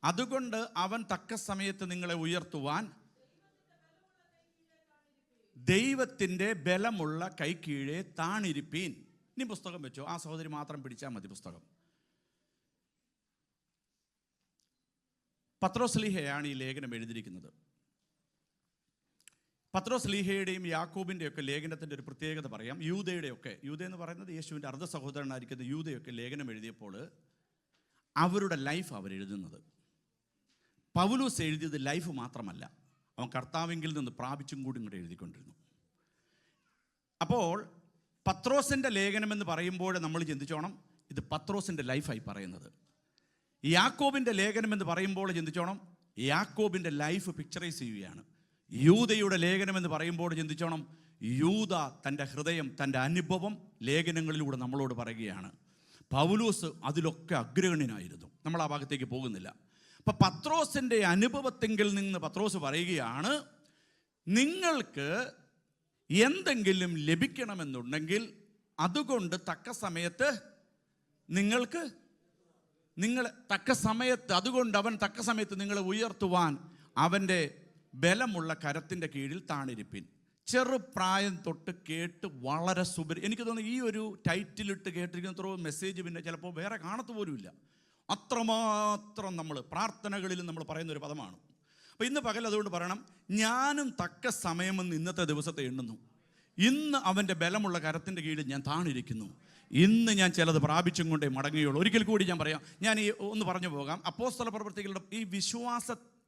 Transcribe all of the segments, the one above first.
അതുകൊണ്ട് അവൻ തക്ക സമയത്ത് നിങ്ങളെ ഉയർത്തുവാൻ ദൈവത്തിൻ്റെ ബലമുള്ള കൈക്കീഴെ താണിരിപ്പീൻ. ഇനി പുസ്തകം വെച്ചോ, ആ സഹോദരി മാത്രം പിടിച്ചാൽ മതി പുസ്തകം. പത്രോസ്ലീഹയാണ് ഈ ലേഖനം എഴുതിയിരിക്കുന്നത്. പത്രോസ്ലീഹയുടെയും യാക്കോബിൻ്റെയൊക്കെ ലേഖനത്തിൻ്റെ ഒരു പ്രത്യേകത പറയാം. യൂദ എന്ന് പറയുന്നത് യേശുവിൻ്റെ അർദ്ധ സഹോദരനായിരിക്കുന്ന യൂദയൊക്കെ ലേഖനം എഴുതിയപ്പോൾ അവരുടെ ലൈഫ് അവരെഴുതുന്നത്. പൗലോസ് എഴുതിയത് ലൈഫ് മാത്രമല്ല, അവൻ കർത്താവിങ്കിൽ നിന്ന് പ്രാപിച്ചും കൂടി ഇങ്ങോട്ട് എഴുതിക്കൊണ്ടിരുന്നു. അപ്പോൾ പത്രോസിൻ്റെ ലേഖനമെന്ന് പറയുമ്പോൾ നമ്മൾ ചിന്തിച്ചോണം, ഇത് പത്രോസിൻ്റെ ലൈഫായി പറയുന്നത്. യാക്കോബിൻ്റെ ലേഖനമെന്ന് പറയുമ്പോൾ ചിന്തിച്ചോണം, യാക്കോബിൻ്റെ ലൈഫ് പിക്ചറൈസ് ചെയ്യുകയാണ്. യൂദയുടെ ലേഖനമെന്ന് പറയുമ്പോൾ ചിന്തിച്ചോണം, യൂദ തൻ്റെ ഹൃദയം, തൻ്റെ അനുഭവം ലേഖനങ്ങളിലൂടെ നമ്മളോട് പറയുകയാണ്. പൗലോസ് അതിലൊക്കെ അഗ്രഗണ്യനായിരുന്നു. നമ്മൾ ആ ഭാഗത്തേക്ക് പോകുന്നില്ല. അപ്പം പത്രോസിൻ്റെ അനുഭവത്തെങ്കിൽ നിന്ന് പത്രോസ് പറയുകയാണ്, നിങ്ങൾക്ക് എന്തെങ്കിലും ലഭിക്കണമെന്നുണ്ടെങ്കിൽ അതുകൊണ്ട് തക്ക സമയത്ത് അതുകൊണ്ട് അവൻ തക്ക സമയത്ത് നിങ്ങളെ ഉയർത്തുവാൻ അവൻ്റെ ബലമുള്ള കരത്തിൻ്റെ കീഴിൽ താണിരിപ്പിൻ. ചെറുപ്രായം തൊട്ട് കേട്ട് വളരെ എനിക്ക് തോന്നുന്നു ഈ ഒരു ടൈറ്റിലിട്ട് കേട്ടിരിക്കുന്ന എത്രയോ മെസ്സേജ് പിന്നെ ചിലപ്പോൾ വേറെ കാണത്തു പോലുമില്ല. അത്രമാത്രം നമ്മൾ പ്രാർത്ഥനകളിൽ നമ്മൾ പറയുന്നൊരു പദമാണ്. അപ്പോൾ ഇന്ന് പകൽ അതുകൊണ്ട് പറയണം, ഞാനും തക്ക സമയമെന്ന് ഇന്നത്തെ ദിവസത്തെ എണ്ണുന്നു. ഇന്ന് അവൻ്റെ ബലമുള്ള കരത്തിൻ്റെ കീഴിൽ ഞാൻ താണിരിക്കുന്നു. ഇന്ന് ഞാൻ ചിലത് പ്രാപിച്ചും കൊണ്ടേ മടങ്ങുകയുള്ളൂ. ഒരിക്കൽ കൂടി ഞാൻ പറയാം, ഞാൻ ഈ ഒന്ന് പറഞ്ഞു പോകാം. അപ്പോസ്തല പ്രവൃത്തികളുടെ ഈ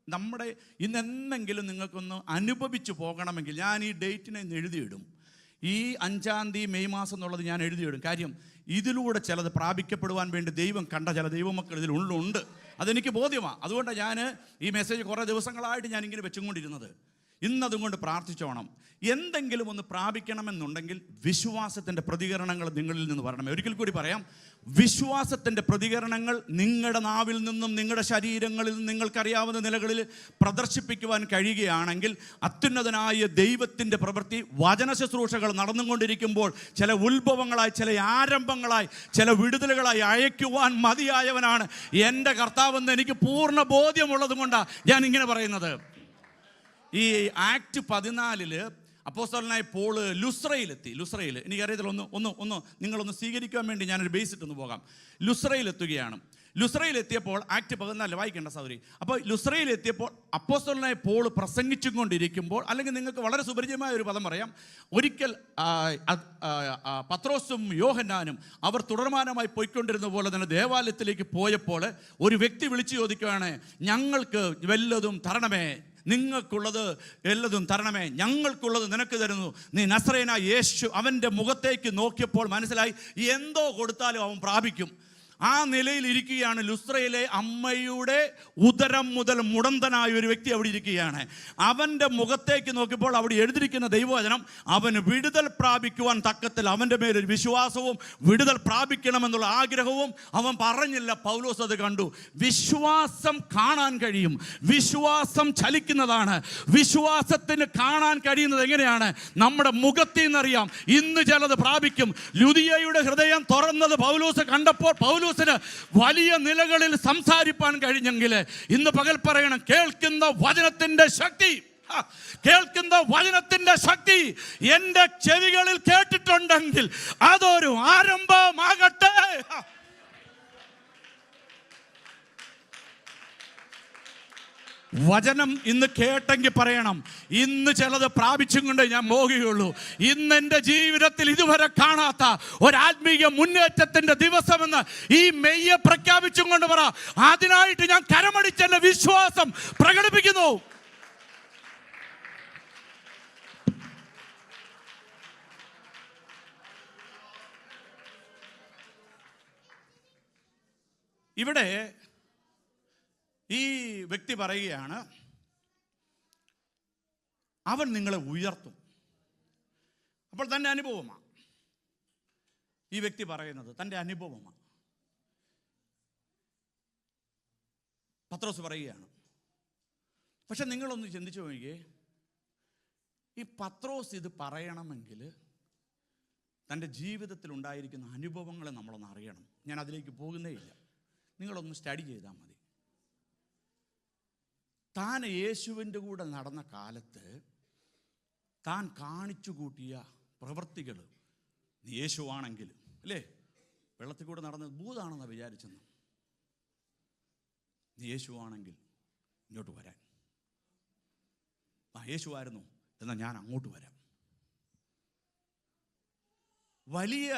നമ്മുടെ ഇന്ന് എന്തെങ്കിലും നിങ്ങൾക്കൊന്ന് അനുഭവിച്ചു പോകണമെങ്കിൽ ഞാൻ ഈ ഡേറ്റിനെ എഴുതിയിടും. ഈ 5-ാം തീയതി മെയ് മാസം എന്നുള്ളത് ഞാൻ എഴുതിയിടും. കാര്യം ഇതിലൂടെ ചിലത് പ്രാപിക്കപ്പെടുവാൻ വേണ്ടി ദൈവം കണ്ട ചില ദൈവമക്കൾ ഇതിലുണ്ട്. അതെനിക്ക് ബോധ്യമാണ്. അതുകൊണ്ടാണ് ഞാൻ ഈ മെസ്സേജ് കുറേ ദിവസങ്ങളായിട്ട് ഞാനിങ്ങനെ വെച്ചുകൊണ്ടിരുന്നത്. ഇന്നതുകൊണ്ട് പ്രാർത്ഥിച്ചോണം. എന്തെങ്കിലും ഒന്ന് പ്രാപിക്കണമെന്നുണ്ടെങ്കിൽ വിശ്വാസത്തിൻ്റെ പ്രതികരണങ്ങൾ നിങ്ങളിൽ നിന്ന് വരണമേ. ഒരിക്കൽ കൂടി പറയാം, വിശ്വാസത്തിൻ്റെ പ്രതികരണങ്ങൾ നിങ്ങളുടെ നാവിൽ നിന്നും നിങ്ങളുടെ ശരീരങ്ങളിൽ നിന്നും നിങ്ങൾക്കറിയാവുന്ന നിലകളിൽ പ്രദർശിപ്പിക്കുവാൻ കഴിയുകയാണെങ്കിൽ അത്യുന്നതനായ ദൈവത്തിൻ്റെ പ്രവൃത്തി വചന ശുശ്രൂഷകൾ നടന്നുകൊണ്ടിരിക്കുമ്പോൾ ചില ഉത്ഭവങ്ങളായി, ചില ആരംഭങ്ങളായി, ചില വിടുതലുകളായി അയക്കുവാൻ മതിയായവനാണ് എൻ്റെ കർത്താവെന്ന് എനിക്ക് പൂർണ്ണ ബോധ്യമുള്ളത് കൊണ്ടാണ് ഞാൻ ഇങ്ങനെ പറയുന്നത്. ഈ ആക്ട് 14 അപ്പോസ്തലനായ പോൾ ലുസ്രയിലെത്തി. എനിക്കറിയത്തില്ല, ഒന്ന് നിങ്ങളൊന്ന് സ്വീകരിക്കാൻ വേണ്ടി ഞാനൊരു ബേസിട്ടൊന്ന് പോകാം. ലുസ്രയിലെത്തുകയാണ്. ലുസ്രയിലെത്തിയപ്പോൾ ആക്ട് 14 വായിക്കേണ്ട സൗകര്യം. അപ്പോൾ ലുസ്രയിലെത്തിയപ്പോൾ അപ്പോസ്തലനായ പോൾ പ്രസംഗിച്ചും കൊണ്ടിരിക്കുമ്പോൾ, അല്ലെങ്കിൽ നിങ്ങൾക്ക് വളരെ സുപരിചിതമായ ഒരു പദം പറയാം, ഒരിക്കൽ പത്രോസും യോഹന്നാനും അവർ തുടർമാനമായി പോയിക്കൊണ്ടിരുന്ന പോലെ തന്നെ ദേവാലയത്തിലേക്ക് പോയപ്പോൾ ഒരു വ്യക്തി വിളിച്ചു ചോദിക്കുകയാണ്, ഞങ്ങൾക്ക് വല്ലതും തരണമേ, നിങ്ങൾക്കുള്ളത് എല്ലതും തരണമേ, ഞങ്ങൾക്കുള്ളത് നിനക്ക് തരുന്നു, നീ നസറേനായ യേശു. അവൻ്റെ മുഖത്തേക്ക് നോക്കിയപ്പോൾ മനസ്സിലായി എന്തോ കൊടുത്താലും അവൻ പ്രാപിക്കും. ആ നിലയിൽ ഇരിക്കുകയാണ്. ലുസ്രയിലെ അമ്മയുടെ ഉദരം മുതൽ മുടന്തനായ ഒരു വ്യക്തി അവിടെ ഇരിക്കുകയാണ്. അവൻ്റെ മുഖത്തേക്ക് നോക്കിയപ്പോൾ അവിടെ എഴുതിയിരിക്കുന്ന ദൈവവചനം, അവന് വിടുതൽ പ്രാപിക്കുവാൻ തക്കത്തിൽ അവൻ്റെ മേലൊരു വിശ്വാസവും വിടുതൽ പ്രാപിക്കണമെന്നുള്ള ആഗ്രഹവും അവൻ പറഞ്ഞില്ല. പൗലോസ് അത് കണ്ടു. വിശ്വാസം കാണാൻ കഴിയും, വിശ്വാസം ചലിക്കുന്നതാണ്. വിശ്വാസത്തിന് കാണാൻ കഴിയുന്നത് എങ്ങനെയാണ്? നമ്മുടെ മുഖത്തിൽ നിന്നറിയാം ഇന്ന് ചിലത് പ്രാപിക്കും. ലുദിയയുടെ ഹൃദയം തുറന്നത് പൗലോസ് കണ്ടപ്പോൾ പൗലോസിന് വലിയ നിലകളിൽ സംസാരിപ്പാൻ കഴിഞ്ഞെങ്കിൽ ഇന്ന് പകൽ പറയണം, കേൾക്കുന്ന വചനത്തിന്റെ ശക്തി എൻ്റെ ചെവികളിൽ കേട്ടിട്ടുണ്ടെങ്കിൽ അതൊരു ആരംഭമാകട്ടെ. വചനം ഇന്ന് കേട്ടെങ്കിൽ പറയണം, ഇന്ന് ചിലത് പ്രാപിച്ചും കൊണ്ട് ഞാൻ പോകുകയുള്ളൂ. ഇന്ന് എൻ്റെ ജീവിതത്തിൽ ഇതുവരെ കാണാത്ത ഒരാത്മീയ മുന്നേറ്റത്തിൻ്റെ ദിവസമെന്ന് ഈ മെയ്യെ പ്രഖ്യാപിച്ചും കൊണ്ട് പറ, അതിനായിട്ട് ഞാൻ കരമടിച്ചെൻ്റെ വിശ്വാസം പ്രകടിപ്പിക്കുന്നു. ഇവിടെ ഈ വ്യക്തി പറയുകയാണ്, അവൻ നിങ്ങളെ ഉയർത്തും. അപ്പോൾ തൻ്റെ അനുഭവമാണ് ഈ വ്യക്തി പറയുന്നത്, തൻ്റെ അനുഭവമാണ്. പത്രോസ് പറയുകയാണ്. പക്ഷെ നിങ്ങളൊന്ന് ചിന്തിച്ചു നോക്കിയേ, ഈ പത്രോസ് ഇത് പറയണമെങ്കിൽ തൻ്റെ ജീവിതത്തിൽ ഉണ്ടായിരിക്കുന്ന അനുഭവങ്ങളെ നമ്മളൊന്ന് അറിയണം. ഞാൻ അതിലേക്ക് പോകുന്നേ ഇല്ല, നിങ്ങളൊന്ന് സ്റ്റഡി ചെയ്താൽ മതി. താൻ യേശുവിൻ്റെ കൂടെ നടന്ന കാലത്ത് താൻ കാണിച്ചു കൂട്ടിയ പ്രവൃത്തികൾ, നീ യേശുവാണെങ്കിൽ അല്ലേ, വെള്ളത്തിൽ കൂടെ നടന്നത് ഭൂതാണെന്നാണ് വിചാരിച്ചെന്ന്. നീ യേശുവാണെങ്കിൽ ഇങ്ങോട്ട് വരാൻ. യേശുവായിരുന്നു, എന്നാൽ ഞാൻ അങ്ങോട്ട് വരാം. വലിയ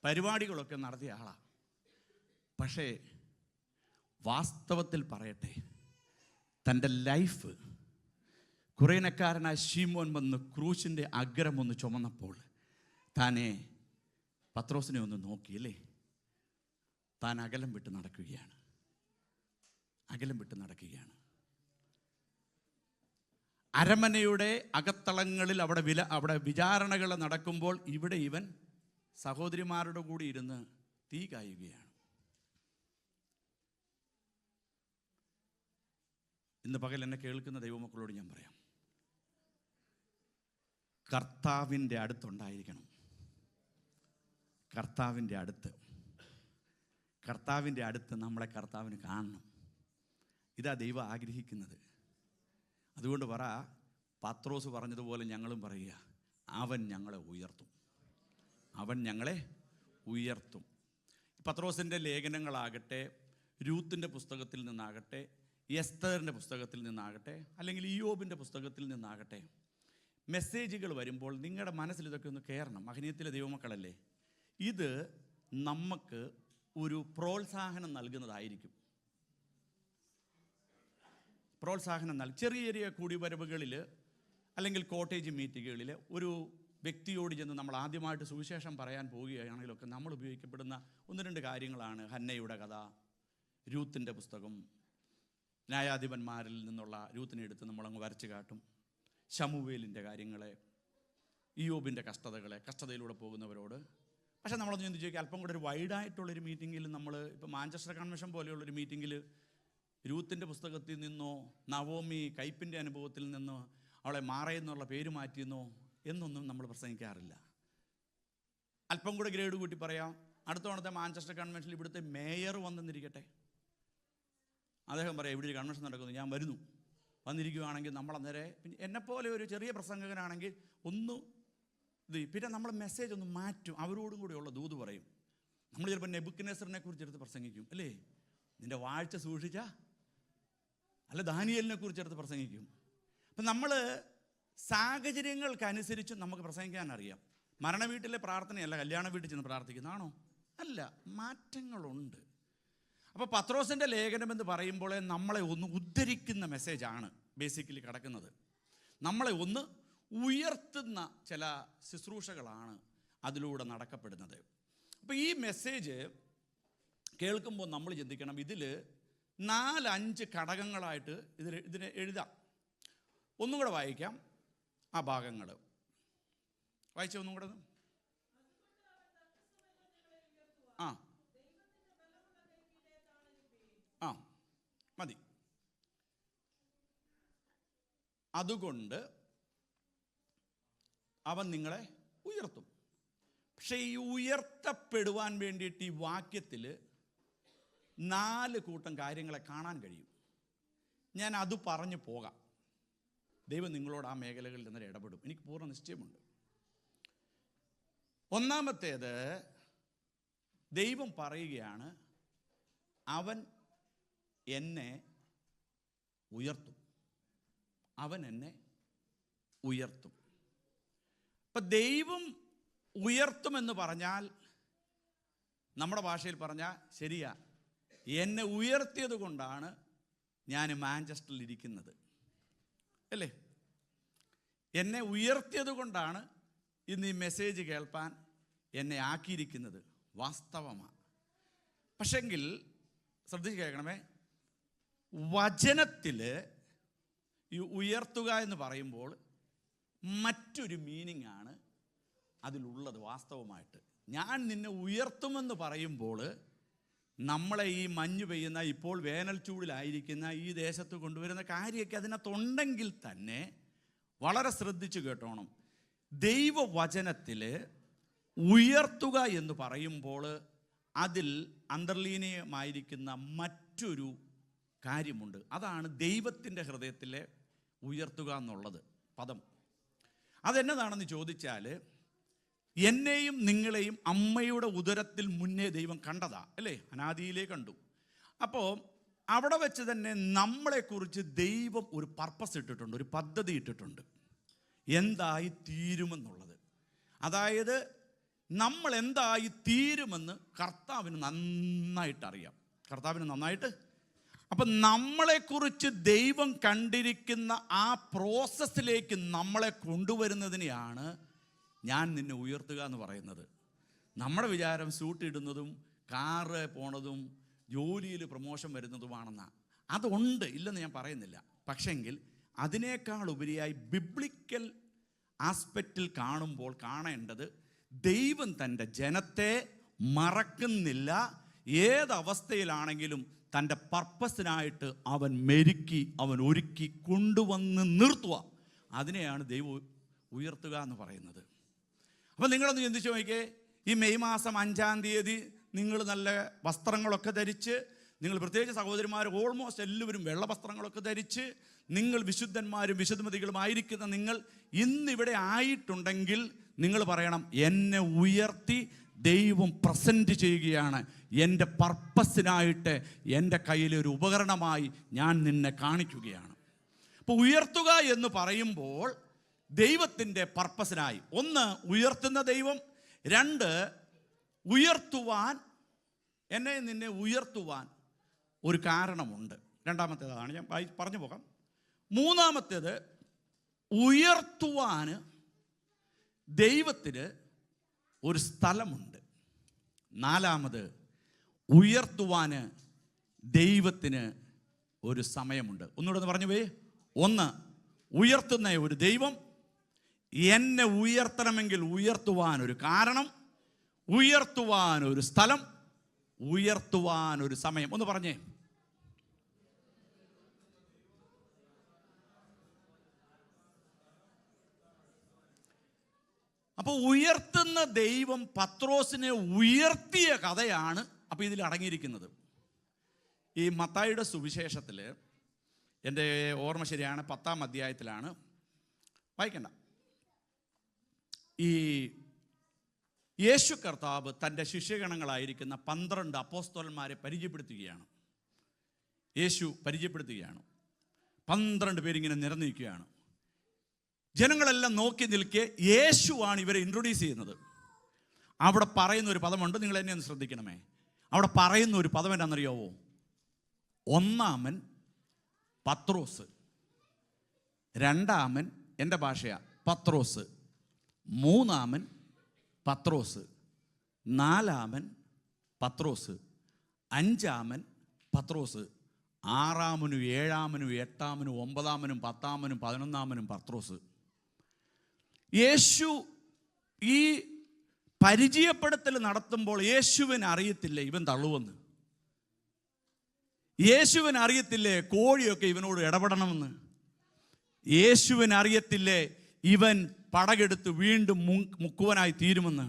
പരിപാടികളൊക്കെ നടത്തിയ ആളാണ്. പക്ഷേ വാസ്തവത്തിൽ പറയട്ടെ, തൻ്റെ ലൈഫ് കുറേനക്കാരനായ ശീമോൻ വന്ന് ക്രൂശിൻ്റെ അഗ്രം ഒന്ന് ചുമന്നപ്പോൾ താനെ പത്രോസിനെ ഒന്ന് നോക്കിയല്ലേ, താൻ അകലം വിട്ട് നടക്കുകയാണ്. അരമനയുടെ അകത്തളങ്ങളിൽ അവിടെ വിചാരണകൾ നടക്കുമ്പോൾ ഇവിടെ ഇവൻ സഹോദരിമാരുടെ കൂടി ഇരുന്ന് തീ കായുകയാണ്. ഇന്ന് പകൽ എന്നെ കേൾക്കുന്ന ദൈവമക്കളോട് ഞാൻ പറയാം, കർത്താവിൻ്റെ അടുത്തുണ്ടായിരിക്കണം. കർത്താവിൻ്റെ അടുത്ത് നമ്മളെ കർത്താവിന് കാണണം. ഇതാ ദൈവം ആഗ്രഹിക്കുന്നത്. അതുകൊണ്ട് പത്രോസ് പറഞ്ഞതുപോലെ ഞങ്ങളും പറയുക, അവൻ ഞങ്ങളെ ഉയർത്തും. പത്രോസിൻ്റെ ലേഖനങ്ങളാകട്ടെ, രൂത്തിൻ്റെ പുസ്തകത്തിൽ നിന്നാകട്ടെ, എസ്തറിൻ്റെ പുസ്തകത്തിൽ നിന്നാകട്ടെ, അല്ലെങ്കിൽ ഇയ്യോബിൻ്റെ പുസ്തകത്തിൽ നിന്നാകട്ടെ, മെസ്സേജുകൾ വരുമ്പോൾ നിങ്ങളുടെ മനസ്സിൽ ഇതൊക്കെ ഒന്ന് കയറണം. മഹനീയത്തിലെ ദൈവമക്കളല്ലേ, ഇത് നമുക്ക് ഒരു പ്രോത്സാഹനം നൽകുന്നതായിരിക്കും. ചെറിയ ചെറിയ കൂടിവരവുകളിൽ അല്ലെങ്കിൽ കോട്ടേജ് മീറ്റിങ്ങുകളിൽ ഒരു വ്യക്തിയോട് ചെന്ന് നമ്മൾ ആദ്യമായിട്ട് സുവിശേഷം പറയാൻ പോവുകയാണെങ്കിലൊക്കെ നമ്മൾ ഉപയോഗിക്കപ്പെടുന്ന 1-2 കാര്യങ്ങളാണ് ഹന്നയുടെ കഥ, രൂത്തിൻ്റെ പുസ്തകം, ന്യായാധിപന്മാരിൽ നിന്നുള്ള രൂത്തിനെ എടുത്ത് നമ്മളങ്ങ് വരച്ച് കാട്ടും, ശമൂവേലിൻ്റെ കാര്യങ്ങളെ, ഇയ്യോബിൻ്റെ കഷ്ടതയിലൂടെ പോകുന്നവരോട്. പക്ഷേ നമ്മളൊന്ന് ചിന്തിച്ച് നോക്കി, അല്പം കൂടെ ഒരു വൈഡായിട്ടുള്ളൊരു മീറ്റിങ്ങിൽ നമ്മൾ ഇപ്പോൾ മാഞ്ചസ്റ്റർ കൺവെൻഷൻ പോലെയുള്ളൊരു മീറ്റിങ്ങിൽ രൂത്തിൻ്റെ പുസ്തകത്തിൽ നിന്നോ നവോമി കയ്പിൻ്റെ അനുഭവത്തിൽ നിന്നോ അവളെ മാറയെന്നുള്ള പേര് മാറ്റിയെന്നോ എന്നൊന്നും നമ്മൾ പ്രസംഗിക്കാറില്ല. അല്പം കൂടെ ഗ്രേഡ് കൂട്ടി പറയാം, അടുത്ത തവണത്തെ മാഞ്ചസ്റ്റർ കൺവെൻഷനിൽ ഇവിടുത്തെ മേയർ വന്നെന്നിരിക്കട്ടെ, അദ്ദേഹം പറയാം ഇവിടെ ഒരു കൺവെൻഷൻ നടക്കുന്നു, ഞാൻ വരുന്നു. വന്നിരിക്കുകയാണെങ്കിൽ നമ്മൾ അന്നേരം എന്നെപ്പോലെ ഒരു ചെറിയ പ്രസംഗകനാണെങ്കിൽ പിന്നെ നമ്മൾ മെസ്സേജ് ഒന്ന് മാറ്റും, അവരോടും കൂടെയുള്ള ദൂത് പറയും. നമ്മൾ ചിലപ്പോൾ നെബൂഖദ്നേസറിനെ കുറിച്ച് എടുത്ത് പ്രസംഗിക്കും, അല്ലേ, നിൻ്റെ വാഴ്ച സൂക്ഷിച്ച, അല്ല ദാനിയേലിനെ കുറിച്ചെടുത്ത് പ്രസംഗിക്കും. അപ്പം നമ്മൾ സാഹചര്യങ്ങൾക്കനുസരിച്ച് നമുക്ക് പ്രസംഗിക്കാൻ അറിയാം. മരണവീട്ടിലെ പ്രാർത്ഥനയല്ല കല്യാണ വീട്ടിൽ ചെന്ന് പ്രാർത്ഥിക്കുന്നതാണോ? അല്ല, മാറ്റങ്ങളുണ്ട്. അപ്പോൾ പത്രോസിൻ്റെ ലേഖനം എന്ന് പറയുമ്പോൾ നമ്മളെ ഒന്ന് ഉദ്ധരിക്കുന്ന മെസ്സേജാണ് ബേസിക്കലി കിടക്കുന്നത്. നമ്മളെ ഒന്ന് ഉയർത്തുന്ന ചില ശുശ്രൂഷകളാണ് അതിലൂടെ നടക്കപ്പെടുന്നത്. അപ്പോൾ ഈ മെസ്സേജ് കേൾക്കുമ്പോൾ നമ്മൾ ചിന്തിക്കണം, ഇതിൽ 4-5 ഘടകങ്ങളായിട്ട് ഇതിനെ എഴുതാം. ഒന്നും കൂടെ വായിക്കാം ആ ഭാഗങ്ങൾ. വായിച്ച ഒന്നും കൂടെ. മതി. അതുകൊണ്ട് അവൻ നിങ്ങളെ ഉയർത്തും. പക്ഷേ ഈ ഉയർത്തപ്പെടുവാൻ വേണ്ടിയിട്ട് ഈ വാക്യത്തിൽ 4 കൂട്ടം കാര്യങ്ങളെ കാണാൻ കഴിയും. ഞാൻ അത് പറഞ്ഞു പോകാം. ദൈവം നിങ്ങളോട് ആ മേഖലകളിൽ നിന്ന് ഇടപെടും, എനിക്ക് പൂർണ്ണ നിശ്ചയമുണ്ട്. ഒന്നാമത്തേത്, ദൈവം പറയുകയാണ് അവൻ എന്നെ ഉയർത്തും. അപ്പം ദൈവം ഉയർത്തുമെന്ന് പറഞ്ഞാൽ നമ്മുടെ ഭാഷയിൽ പറഞ്ഞാൽ ശരിയാ, എന്നെ ഉയർത്തിയത് കൊണ്ടാണ് ഞാൻ മാഞ്ചസ്റ്ററിൽ ഇരിക്കുന്നത്, അല്ലേ? എന്നെ ഉയർത്തിയത് കൊണ്ടാണ് ഇന്ന് ഈ മെസ്സേജ് കേൾപ്പാൻ എന്നെ ആക്കിയിരിക്കുന്നത്. വാസ്തവമാണ്. പക്ഷെങ്കിൽ ശ്രദ്ധിച്ച് കേൾക്കണമേ, വചനത്തിൽ ഈ ഉയർത്തുക എന്ന് പറയുമ്പോൾ മറ്റൊരു മീനിങ് ആണ് അതിലുള്ളത്. വാസ്തവമായിട്ട് ഞാൻ നിന്നെ ഉയർത്തുമെന്ന് പറയുമ്പോൾ നമ്മളെ ഈ മഞ്ഞ് പെയ്യുന്ന, ഇപ്പോൾ വേനൽ ചൂടിലായിരിക്കുന്ന ഈ ദേശത്ത് കൊണ്ടുവരുന്ന കാര്യമൊക്കെ അതിനകത്തുണ്ടെങ്കിൽ തന്നെ വളരെ ശ്രദ്ധിച്ചു കേട്ടോണം. ദൈവവചനത്തിൽ ഉയർത്തുക എന്ന് പറയുമ്പോൾ അതിൽ അന്തർലീനമായിരിക്കുന്ന മറ്റൊരു കാര്യമുണ്ട്. അതാണ് ദൈവത്തിൻ്റെ ഹൃദയത്തിലെ ഉയർത്തുക എന്നുള്ളത് പദം. അതെന്നതാണെന്ന് ചോദിച്ചാൽ, എന്നെയും നിങ്ങളെയും അമ്മയുടെ ഉദരത്തിൽ മുന്നേ ദൈവം കണ്ടതാ അല്ലേ, അനാദിയിലേ കണ്ടു. അപ്പോൾ അവിടെ വെച്ച് തന്നെ നമ്മളെക്കുറിച്ച് ദൈവം ഒരു പർപ്പസ് ഇട്ടിട്ടുണ്ട്, ഒരു പദ്ധതി ഇട്ടിട്ടുണ്ട്, എന്തായി തീരുമെന്നുള്ളത്. അതായത് നമ്മൾ എന്തായി തീരുമെന്ന് കർത്താവിന് നന്നായിട്ടറിയാം, കർത്താവിന് നന്നായിട്ട്. അപ്പം നമ്മളെക്കുറിച്ച് ദൈവം കണ്ടിരിക്കുന്ന ആ പ്രോസസ്സിലേക്ക് നമ്മളെ കൊണ്ടുവരുന്നതിനെയാണ് ഞാൻ നിന്നെ ഉയർത്തുക എന്ന് പറയുന്നത്. നമ്മുടെ വിചാരം സ്യൂട്ട് ഇടുന്നതും കാറ് പോണതും ജോലിയിൽ പ്രമോഷൻ വരുന്നതുമാണെന്നാണ്. അതുണ്ട്, ഇല്ലെന്ന് ഞാൻ പറയുന്നില്ല. പക്ഷെങ്കിൽ അതിനേക്കാൾ ഉപരിയായി ബിബ്ലിക്കൽ ആസ്പെക്റ്റിൽ കാണുമ്പോൾ കാണേണ്ടത്, ദൈവം തൻ്റെ ജനത്തെ മറക്കുന്നില്ല. ഏതവസ്ഥയിലാണെങ്കിലും തൻ്റെ പർപ്പസിനായിട്ട് അവൻ മെരുക്കി, അവൻ ഒരുക്കി കൊണ്ടുവന്ന് നിർത്തുക. അതിനെയാണ് ദൈവം ഉയർത്തുക എന്ന് പറയുന്നത്. അപ്പോൾ നിങ്ങളൊന്ന് ചിന്തിച്ചു നോക്കിയേ, ഈ മെയ് മാസം 5-ാം തീയതി നിങ്ങൾ നല്ല വസ്ത്രങ്ങളൊക്കെ ധരിച്ച്, നിങ്ങൾ പ്രത്യേകിച്ച് സഹോദരിമാർ ഓൾമോസ്റ്റ് എല്ലാവരും വെള്ള വസ്ത്രങ്ങളൊക്കെ ധരിച്ച്, നിങ്ങൾ വിശുദ്ധന്മാരും വിശുദ്ധമതികളുമായിരിക്കുന്ന നിങ്ങൾ ഇന്നിവിടെ ആയിട്ടുണ്ടെങ്കിൽ നിങ്ങൾ പറയണം, എന്നെ ഉയർത്തി ദൈവം പ്രസൻറ്റ് ചെയ്യുകയാണ്, എൻ്റെ പർപ്പസിനായിട്ട് എൻ്റെ കയ്യിലൊരു ഉപകരണമായി ഞാൻ നിന്നെ കാണിക്കുകയാണ്. അപ്പോൾ ഉയർത്തുക എന്ന് പറയുമ്പോൾ ദൈവത്തിൻ്റെ പർപ്പസിനായി, ഒന്ന് ഉയർത്തുന്ന ദൈവം, രണ്ട് ഉയർത്തുവാൻ, എന്നെ നിന്നെ ഉയർത്തുവാൻ ഒരു കാരണമുണ്ട്. രണ്ടാമത്തേതാണ് ഞാൻ പറഞ്ഞു പോകാം. മൂന്നാമത്തേത്, ഉയർത്തുവാൻ ദൈവത്തിന് ഒരു സ്ഥലമുണ്ട്. നാലാമത്, ഉയർത്തുവാൻ ദൈവത്തിന് ഒരു സമയമുണ്ട്. ഒന്നുകൂടെ ഒന്ന് പറഞ്ഞു പോയി. ഒന്ന്, ഉയർത്തുന്ന ഒരു ദൈവം, എന്നെ ഉയർത്തണമെങ്കിൽ ഉയർത്തുവാൻ ഒരു കാരണം, ഉയർത്തുവാൻ ഒരു സ്ഥലം, ഉയർത്തുവാൻ ഒരു സമയം. ഒന്ന് പറഞ്ഞേ. അപ്പോൾ ഉയർത്തുന്ന ദൈവം പത്രോസിനെ ഉയർത്തിയ കഥയാണ് അപ്പോൾ ഇതിൽ അടങ്ങിയിരിക്കുന്നത്. ഈ മത്തായിയുടെ സുവിശേഷത്തിൽ, എൻ്റെ ഓർമ്മ ശരിയാണ്, 10-ാം അധ്യായത്തിലാണ്, വായിക്കണ്ട. ഈ യേശു കർത്താവ് തൻ്റെ ശിഷ്യഗണങ്ങളായിരിക്കുന്ന 12 അപ്പോസ്തലന്മാരെ പരിചയപ്പെടുത്തുകയാണ്. യേശു പരിചയപ്പെടുത്തുകയാണ്. 12 പേരിങ്ങനെ നിരന്നിരിക്കുകയാണ്. ജനങ്ങളെല്ലാം നോക്കി നിൽക്കെ യേശുവാണ് ഇവരെ ഇൻട്രൊഡ്യൂസ് ചെയ്യുന്നത്. അവിടെ പറയുന്ന ഒരു പദമുണ്ട്, നിങ്ങൾ എന്നെ ഒന്ന് ശ്രദ്ധിക്കണമേ. അവിടെ പറയുന്ന ഒരു പദം എന്താണെന്നറിയാവോ? ഒന്നാമൻ പത്രോസ്, രണ്ടാമൻ, എൻ്റെ ഭാഷയാ, പത്രോസ്, മൂന്നാമൻ പത്രോസ്, നാലാമൻ പത്രോസ്, അഞ്ചാമൻ പത്രോസ്, ആറാമനും ഏഴാമനും എട്ടാമനും 9-ാമനും 10-ാമനും 11-ാമനും പത്രോസ്. യേശു ഈ പരിചയപ്പെടുത്തൽ നടത്തുമ്പോൾ യേശുവിന് അറിയത്തില്ലേ ഇവൻ തള്ളുവെന്ന്? യേശുവിന് അറിയത്തില്ലേ കോഴിയൊക്കെ ഇവനോട് ഇടപെടണമെന്ന്? യേശുവിന് അറിയത്തില്ലേ ഇവൻ പടകെടുത്ത് വീണ്ടും മുക്കുവനായി തീരുമെന്ന്?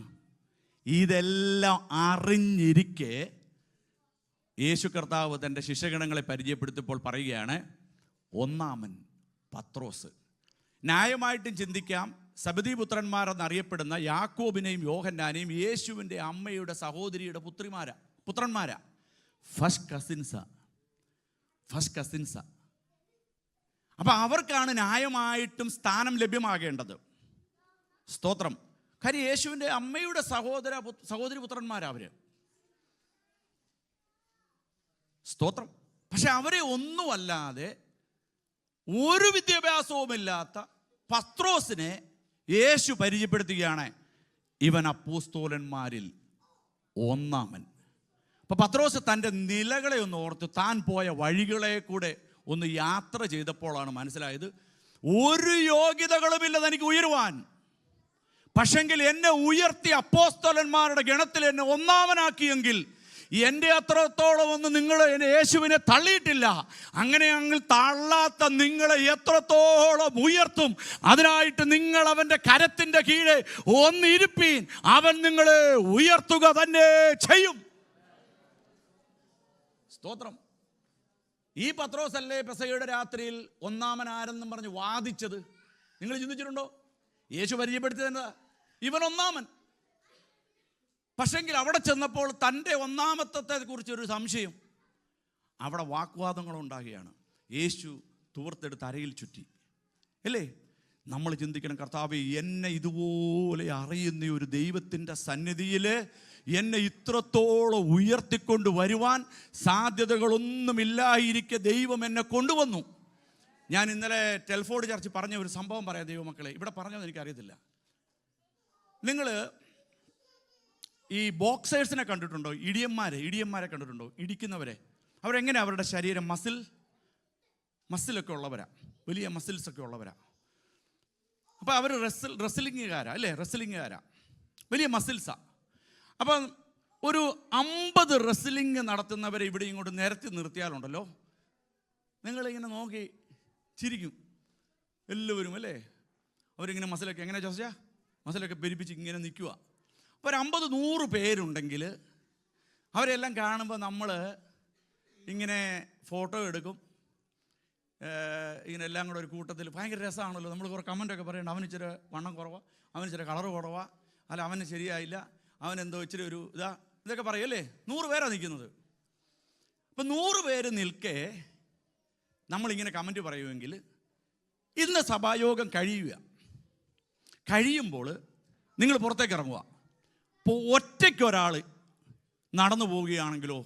ഇതെല്ലാം അറിഞ്ഞിരിക്കെ യേശു കർത്താവ് തൻ്റെ ശിഷ്യഗണങ്ങളെ പരിചയപ്പെടുത്തിയപ്പോൾ പറയുകയാണ്, ഒന്നാമൻ പത്രോസ്. ന്യായമായിട്ടും ചിന്തിക്കാം, സബദീപുത്രന്മാരെന്നറിയപ്പെടുന്ന യാക്കോബിനെയും യോഹന്നാനെയും യേശുവിൻ്റെ അമ്മയുടെ സഹോദരിയുടെ പുത്രന്മാരാ, ഫസ്റ്റ് കസിൻസാ. അപ്പം അവർക്കാണ് ന്യായമായിട്ടും സ്ഥാനം ലഭ്യമാകേണ്ടത്. സ്തോത്രം. കാര്യം യേശുവിൻ്റെ അമ്മയുടെ സഹോദരി പുത്രന്മാരാ അവർ. സ്തോത്രം. പക്ഷെ അവരെ ഒന്നുമല്ലാതെ ഒരു വിദ്യാഭ്യാസവുമില്ലാത്ത പത്രോസിനെ യേശു പരിചയപ്പെടുത്തുകയാണ്, ഇവൻ അപ്പോസ്തലന്മാരിൽ ഒന്നാമൻ. അപ്പം പത്രോസ് തൻ്റെ നിലകളെ ഒന്ന് ഓർത്ത് താൻ പോയ വഴികളെ കൂടെ ഒന്ന് യാത്ര ചെയ്തപ്പോഴാണ് മനസ്സിലായത്, ഒരു യോഗ്യതകളുമില്ല തനിക്ക് ഉയരുവാൻ. പക്ഷെങ്കിൽ എന്നെ ഉയർത്തി അപ്പോസ്തലന്മാരുടെ ഗണത്തിൽ എന്നെ ഒന്നാമനാക്കിയെങ്കിൽ എൻ്റെ അത്രത്തോളം ഒന്നും നിങ്ങൾ യേശുവിനെ തള്ളിയിട്ടില്ല. അങ്ങനെ അങ്ങ് തള്ളാത്ത നിങ്ങളെ എത്രത്തോളം ഉയർത്തും. അതിനായിട്ട് നിങ്ങൾ അവൻ്റെ കരത്തിൻ്റെ കീഴെ ഒന്നിരുപ്പീൻ, അവൻ നിങ്ങളെ ഉയർത്തുക തന്നെ ചെയ്യും. സ്തോത്രം. ഈ പത്രോസല്ലേ പെസഹയുടെ രാത്രിയിൽ ഒന്നാമൻ ആരെന്നും പറഞ്ഞ് വാദിച്ചത്? നിങ്ങൾ ചിന്തിച്ചിട്ടുണ്ടോ? യേശു പരിചയപ്പെടുത്തിയത് എന്താ? ഇവൻ ഒന്നാമൻ. പക്ഷെങ്കിൽ അവിടെ ചെന്നപ്പോൾ തൻ്റെ ഒന്നാമത്തെ കുറിച്ചൊരു സംശയം, അവിടെ വാഗ്വാദങ്ങൾ ഉണ്ടാകുകയാണ്. യേശു തൂർത്തെടുത്ത് അരയിൽ ചുറ്റി. അല്ലേ? നമ്മൾ ചിന്തിക്കണം, കർത്താവേ, എന്നെ ഇതുപോലെ അറിയുന്ന ഒരു ദൈവത്തിൻ്റെ സന്നിധിയിൽ എന്നെ ഇത്രത്തോളം ഉയർത്തിക്കൊണ്ട് വരുവാൻ സാധ്യതകളൊന്നുമില്ലായിരിക്കെ ദൈവം എന്നെ കൊണ്ടുവന്നു. ഞാൻ ഇന്നലെ ടെൽഫോർഡ് ചർച്ച് പറഞ്ഞ ഒരു സംഭവം പറയാം ദൈവമക്കളെ. ഇവിടെ പറഞ്ഞത് എനിക്കറിയത്തില്ല. നിങ്ങൾ ഈ ബോക്സേഴ്സിനെ കണ്ടിട്ടുണ്ടോ? ഇടിയന്മാരെ കണ്ടിട്ടുണ്ടോ? ഇടിക്കുന്നവരെ. അവരെങ്ങനെ? അവരുടെ ശരീരം മസിലൊക്കെ ഉള്ളവരാ, വലിയ മസിൽസൊക്കെ ഉള്ളവരാ. അപ്പോൾ അവർ റെസ്ലിങ്ങുകാരാ, അല്ലേ? റെസ്ലിങ്ങുകാരാ, വലിയ മസിൽസാ. അപ്പം ഒരു 50 റെസ്ലിങ് നടത്തുന്നവരെ ഇവിടെ ഇങ്ങോട്ട് നിരത്തി നിർത്തിയാലുണ്ടല്ലോ, നിങ്ങളിങ്ങനെ നോക്കി ചിരിക്കും എല്ലാവരും, അല്ലേ? അവരിങ്ങനെ മസിലൊക്കെ എങ്ങനെ ചോദിച്ചാൽ മസിലൊക്കെ പെരിപ്പിച്ച് ഇങ്ങനെ നിൽക്കുക. അപ്പോൾ ഒരു 50-100 പേരുണ്ടെങ്കിൽ അവരെല്ലാം കാണുമ്പോൾ നമ്മൾ ഇങ്ങനെ ഫോട്ടോ എടുക്കും. ഇങ്ങനെ എല്ലാം കൂടെ ഒരു കൂട്ടത്തിൽ ഭയങ്കര രസമാണല്ലോ. നമ്മൾ കുറേ കമൻറ്റൊക്കെ പറയണം, അവന് ഇച്ചിരി വണ്ണം കുറവാണ്, അവന് ഇച്ചിരി കളറ് കുറവാണ്, അല്ല അവന് ശരിയായില്ല, അവനെന്തോ ഇച്ചിരി ഒരു ഇതൊക്കെ പറയും, അല്ലേ? 100 പേരാണ് നിൽക്കുന്നത്. അപ്പം 100 പേര് നിൽക്കെ നമ്മളിങ്ങനെ കമൻറ്റ് പറയുമെങ്കിൽ, ഇന്ന് സഭായോഗം കഴിയുമ്പോൾ നിങ്ങൾ പുറത്തേക്ക് ഇറങ്ങുക. അപ്പോൾ ഒറ്റയ്ക്കൊരാൾ നടന്നു പോവുകയാണെങ്കിലോ,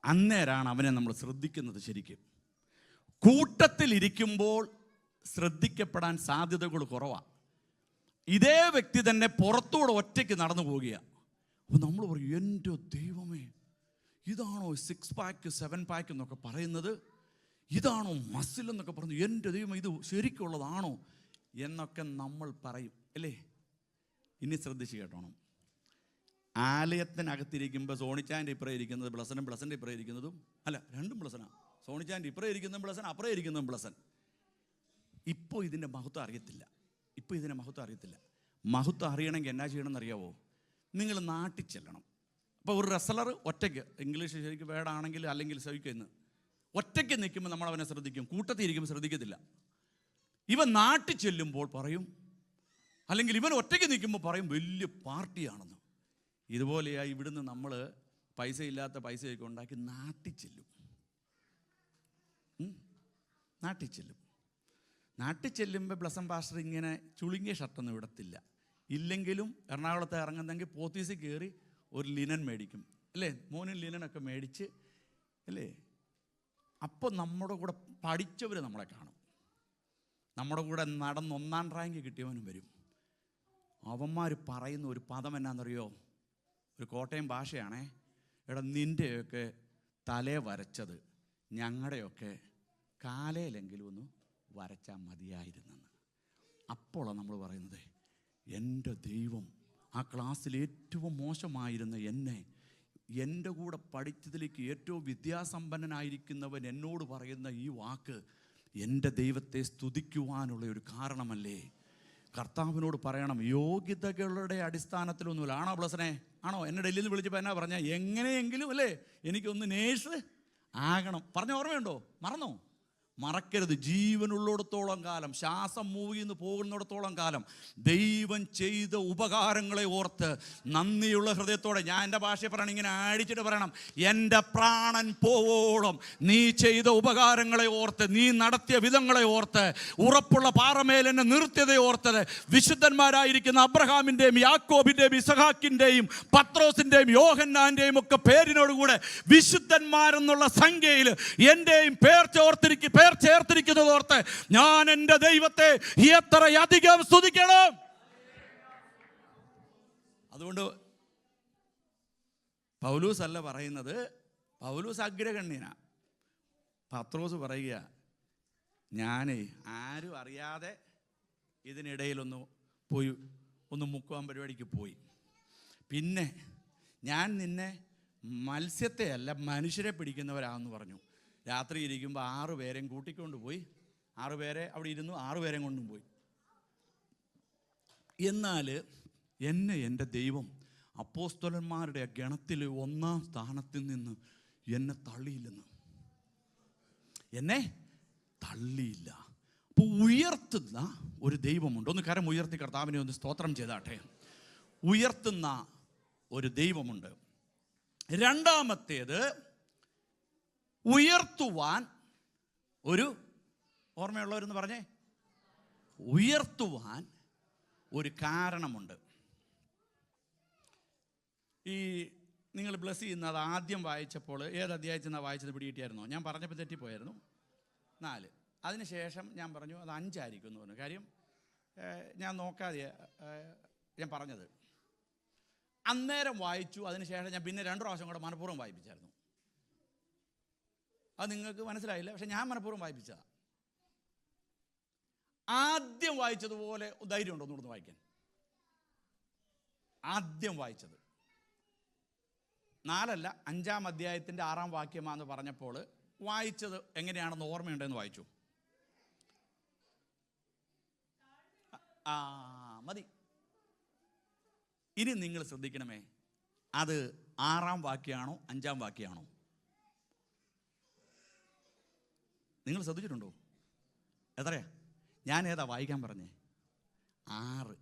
അന്നേരമാണ് അവനെ നമ്മൾ ശ്രദ്ധിക്കുന്നത്. ശരിക്കും കൂട്ടത്തിലിരിക്കുമ്പോൾ ശ്രദ്ധിക്കപ്പെടാൻ സാധ്യതകൾ കുറവാണ്. ഇതേ വ്യക്തി തന്നെ പുറത്തൂടെ ഒറ്റയ്ക്ക് നടന്നു പോവുകയാണ്. അപ്പോൾ നമ്മൾ പറയും, എൻ്റെ ദൈവമേ, ഇതാണോ 6 പാക്ക് 7 പാക്ക് എന്നൊക്കെ പറയുന്നത്? ഇതാണോ മസിൽ എന്നൊക്കെ പറഞ്ഞു? എൻ്റെ ദൈവം, ഇത് ശരിക്കുള്ളതാണോ എന്നൊക്കെ നമ്മൾ പറയും, അല്ലേ? ഇനി ശ്രദ്ധിച്ച് കേട്ടോണം. ആലയത്തിനകത്തിരിക്കുമ്പോൾ സോണിച്ചാൻ്റെ ഇപ്പുറം ഇരിക്കുന്നത് ബ്ലസനും, ബ്ലസൻ്റെ ഇപ്പുറം ഇരിക്കുന്നതും അല്ല, രണ്ടും ബ്ലസനാണ്. സോണിച്ചാൻ്റെ ഇപ്പുറം ഇരിക്കുന്നതും ബ്ലസൻ, അപ്പുറം ഇരിക്കുന്നതും ബ്ലസൻ. ഇപ്പോൾ ഇതിൻ്റെ മഹത്വം അറിയത്തില്ല. മഹത്വം അറിയണമെങ്കിൽ എന്നാ ചെയ്യണമെന്ന് അറിയാവോ? നിങ്ങൾ നാട്ടിൽ ചെല്ലണം. അപ്പോൾ ഒരു റെസ്ലർ ഒറ്റയ്ക്ക്, ഇംഗ്ലീഷ് ശരിക്കും വേർഡാണെങ്കിൽ അല്ലെങ്കിൽ സഹിക്കുന്നു, ഒറ്റയ്ക്ക് നിൽക്കുമ്പോൾ നമ്മൾ അവനെ ശ്രദ്ധിക്കും, കൂട്ടത്തിൽ ഇരിക്കുമ്പോൾ ശ്രദ്ധിക്കത്തില്ല. ഇവൻ നാട്ടിൽ ചെല്ലുമ്പോൾ പറയും, അല്ലെങ്കിൽ ഇവൻ ഒറ്റയ്ക്ക് നിൽക്കുമ്പോൾ പറയും വലിയ പാർട്ടിയാണെന്ന്. ഇതുപോലെയായി ഇവിടുന്ന് നമ്മൾ പൈസയില്ലാത്ത പൈസയൊക്കെ ഉണ്ടാക്കി നാട്ടിൽ ചെല്ലും. നാട്ടിൽ ചെല്ലുമ്പോൾ ബ്ലസം പാസ്റ്റർ ഇങ്ങനെ ചുളുങ്ങിയ ഷർട്ടൊന്നും ഇടത്തില്ല. ഇല്ലെങ്കിലും എറണാകുളത്ത് ഇറങ്ങുന്നെങ്കിൽ പോത്തീസിൽ കയറി ഒരു ലിനൻ മേടിക്കും, അല്ലേ? മോനും ലിനനൊക്കെ മേടിച്ച്, അല്ലേ? അപ്പോൾ നമ്മുടെ കൂടെ പഠിച്ചവർ നമ്മളെ കാണും. നമ്മുടെ കൂടെ നടന്ന് 1ാം റാങ്ക് കിട്ടിയവനും വരും. അവന്മാർ പറയുന്ന ഒരു പദം എന്നാണെന്നറിയോ? ഒരു കോട്ടയം ഭാഷയാണേ. എടാ, നിൻ്റെയൊക്കെ തലേ വരച്ചത് ഞങ്ങളുടെയൊക്കെ കാലയിലെങ്കിലും ഒന്ന് വരച്ചാൽ മതിയായിരുന്നെന്ന്. അപ്പോഴാണ് നമ്മൾ പറയുന്നത്, എൻ്റെ ദൈവം ആ ക്ലാസ്സിൽ ഏറ്റവും മോശമായിരുന്ന എന്നെ, എൻ്റെ കൂടെ പഠിച്ചതിലേക്ക് ഏറ്റവും വിദ്യാസമ്പന്നനായിരിക്കുന്നവൻ എന്നോട് പറയുന്ന ഈ വാക്ക് എൻ്റെ ദൈവത്തെ സ്തുതിക്കുവാനുള്ള ഒരു കാരണമല്ലേ? കർത്താവിനോട് പറയണം, യോഗ്യതകളുടെ അടിസ്ഥാനത്തിലൊന്നുമില്ല. ആണോ ബ്ലസനെ? ആണോ? എന്നെ ഡൽഹിയിൽ നിന്ന് വിളിച്ചപ്പോൾ എന്നാ പറഞ്ഞാൽ, എങ്ങനെയെങ്കിലും അല്ലേ എനിക്കൊന്ന് നേഴ്സ് ആകണം. പറഞ്ഞ ഓർമ്മയുണ്ടോ? മറന്നോ? മറക്കരുത്. ജീവനുള്ളിടത്തോളം കാലം, ശ്വാസം മൂവിന്ന് പോകുന്നിടത്തോളം കാലം ദൈവം ചെയ്ത ഉപകാരങ്ങളെ ഓർത്ത് നന്ദിയുള്ള ഹൃദയത്തോടെ, ഞാൻ എൻ്റെ ഭാഷയെ പറയണം, ഇങ്ങനെ അടിച്ചിട്ട് പറയണം, എൻ്റെ പ്രാണൻ പോവോളം നീ ചെയ്ത ഉപകാരങ്ങളെ ഓർത്ത്, നീ നടത്തിയ വിധങ്ങളെ ഓർത്ത്, ഉറപ്പുള്ള പാറമേൽ എന്നെ നിർത്തിയതെ ഓർത്തത്, വിശുദ്ധന്മാരായിരിക്കുന്ന അബ്രഹാമിൻ്റെയും യാക്കോബിൻ്റെയും ഇസഹാക്കിൻ്റെയും പത്രോസിൻ്റെയും യോഹന്നാൻ്റെയും ഒക്കെ പേരിനോടുകൂടെ വിശുദ്ധന്മാരെന്നുള്ള സംഖ്യയിൽ എൻ്റെയും പേർ ചേർത്തിരിക്കുന്നത് ഓർത്ത് ഞാൻ എൻ്റെ ദൈവത്തെ എത്രയധികം സ്തുതിക്കണം. അതുകൊണ്ട് പൗലൂസ് അല്ല പറയുന്നത്, പൗലൂസ് അഗ്രഗണ്യനാ. പത്രോസ് പറയുക, ഞാനേ ആരും അറിയാതെ ഇതിനിടയിലൊന്ന് പോയി ഒന്ന് മുക്കുവാൻ പരിപാടിക്ക് പോയി. പിന്നെ ഞാൻ നിന്നെ മത്സ്യത്തെ അല്ല മനുഷ്യരെ പിടിക്കുന്നവരാണെന്ന് പറഞ്ഞു. രാത്രി ഇരിക്കുമ്പോൾ 6 പേരെയും കൂട്ടിക്കൊണ്ട് പോയി. 6 പേരെ അവിടെ ഇരുന്നു, 6 പേരെയും കൊണ്ടും പോയി. എന്നാൽ എന്നെ എൻ്റെ ദൈവം അപ്പോസ്തലന്മാരുടെ ഗണത്തിൽ 1ാം സ്ഥാനത്തിൽ നിന്ന് എന്നെ തള്ളിയില്ലെന്ന്. എന്നെ തള്ളിയില്ല. അപ്പോൾ ഉയർത്തുന്ന ഒരു ദൈവമുണ്ട്. ഒന്ന് കരം ഉയർത്തി കർത്താവിനെ ഒന്ന് സ്തോത്രം ചെയ്താട്ടെ. ഉയർത്തുന്ന ഒരു ദൈവമുണ്ട്. രണ്ടാമത്തേത്, ഉയർത്തുവാൻ ഒരു, ഓർമ്മയുള്ളവരെന്ന് പറഞ്ഞേ, ഉയർത്തുവാൻ ഒരു കാരണമുണ്ട്. ഈ നിങ്ങൾ ബ്ലസ് ചെയ്യുന്നത് ആദ്യം വായിച്ചപ്പോൾ ഏത് അധ്യായത്തിൽ നിന്നാണ് വായിച്ചത് പിടികിട്ടിയായിരുന്നോ? ഞാൻ പറഞ്ഞപ്പോൾ തെറ്റിപ്പോയായിരുന്നു. 4. അതിനുശേഷം ഞാൻ പറഞ്ഞു അത് 5 ആയിരിക്കും എന്ന് പറഞ്ഞു. കാര്യം ഞാൻ നോക്കാതെ ഞാൻ പറഞ്ഞത് അന്നേരം വായിച്ചു. അതിനുശേഷം ഞാൻ പിന്നെ 2 പ്രാവശ്യം കൂടെ മനഃപൂർവ്വം വായിപ്പിച്ചായിരുന്നു. അത് നിങ്ങൾക്ക് മനസ്സിലായില്ല, പക്ഷെ ഞാൻ മനഃപൂർവ്വം വായിപ്പിച്ചതാണ്. ആദ്യം വായിച്ചതുപോലെ ധൈര്യമുണ്ടോ ഒന്നുകൂടെ വായിക്കാൻ? ആദ്യം വായിച്ചത് 4 5-ാം അധ്യായത്തിൻ്റെ 6-ാം വാക്യമാണെന്ന് പറഞ്ഞപ്പോൾ വായിച്ചത് എങ്ങനെയാണെന്ന് ഓർമ്മയുണ്ടെന്ന് വായിച്ചു. മതി. ഇനി നിങ്ങൾ ശ്രദ്ധിക്കണമേ, അത് 6-ാം വാക്യമാണോ 5-ാം വാക്യമാണോ? നിങ്ങൾ ശ്രദ്ധിച്ചിട്ടുണ്ടോ? എത്രയാ? ഞാൻ ഏതാ വായിക്കാൻ പറഞ്ഞേ? 6.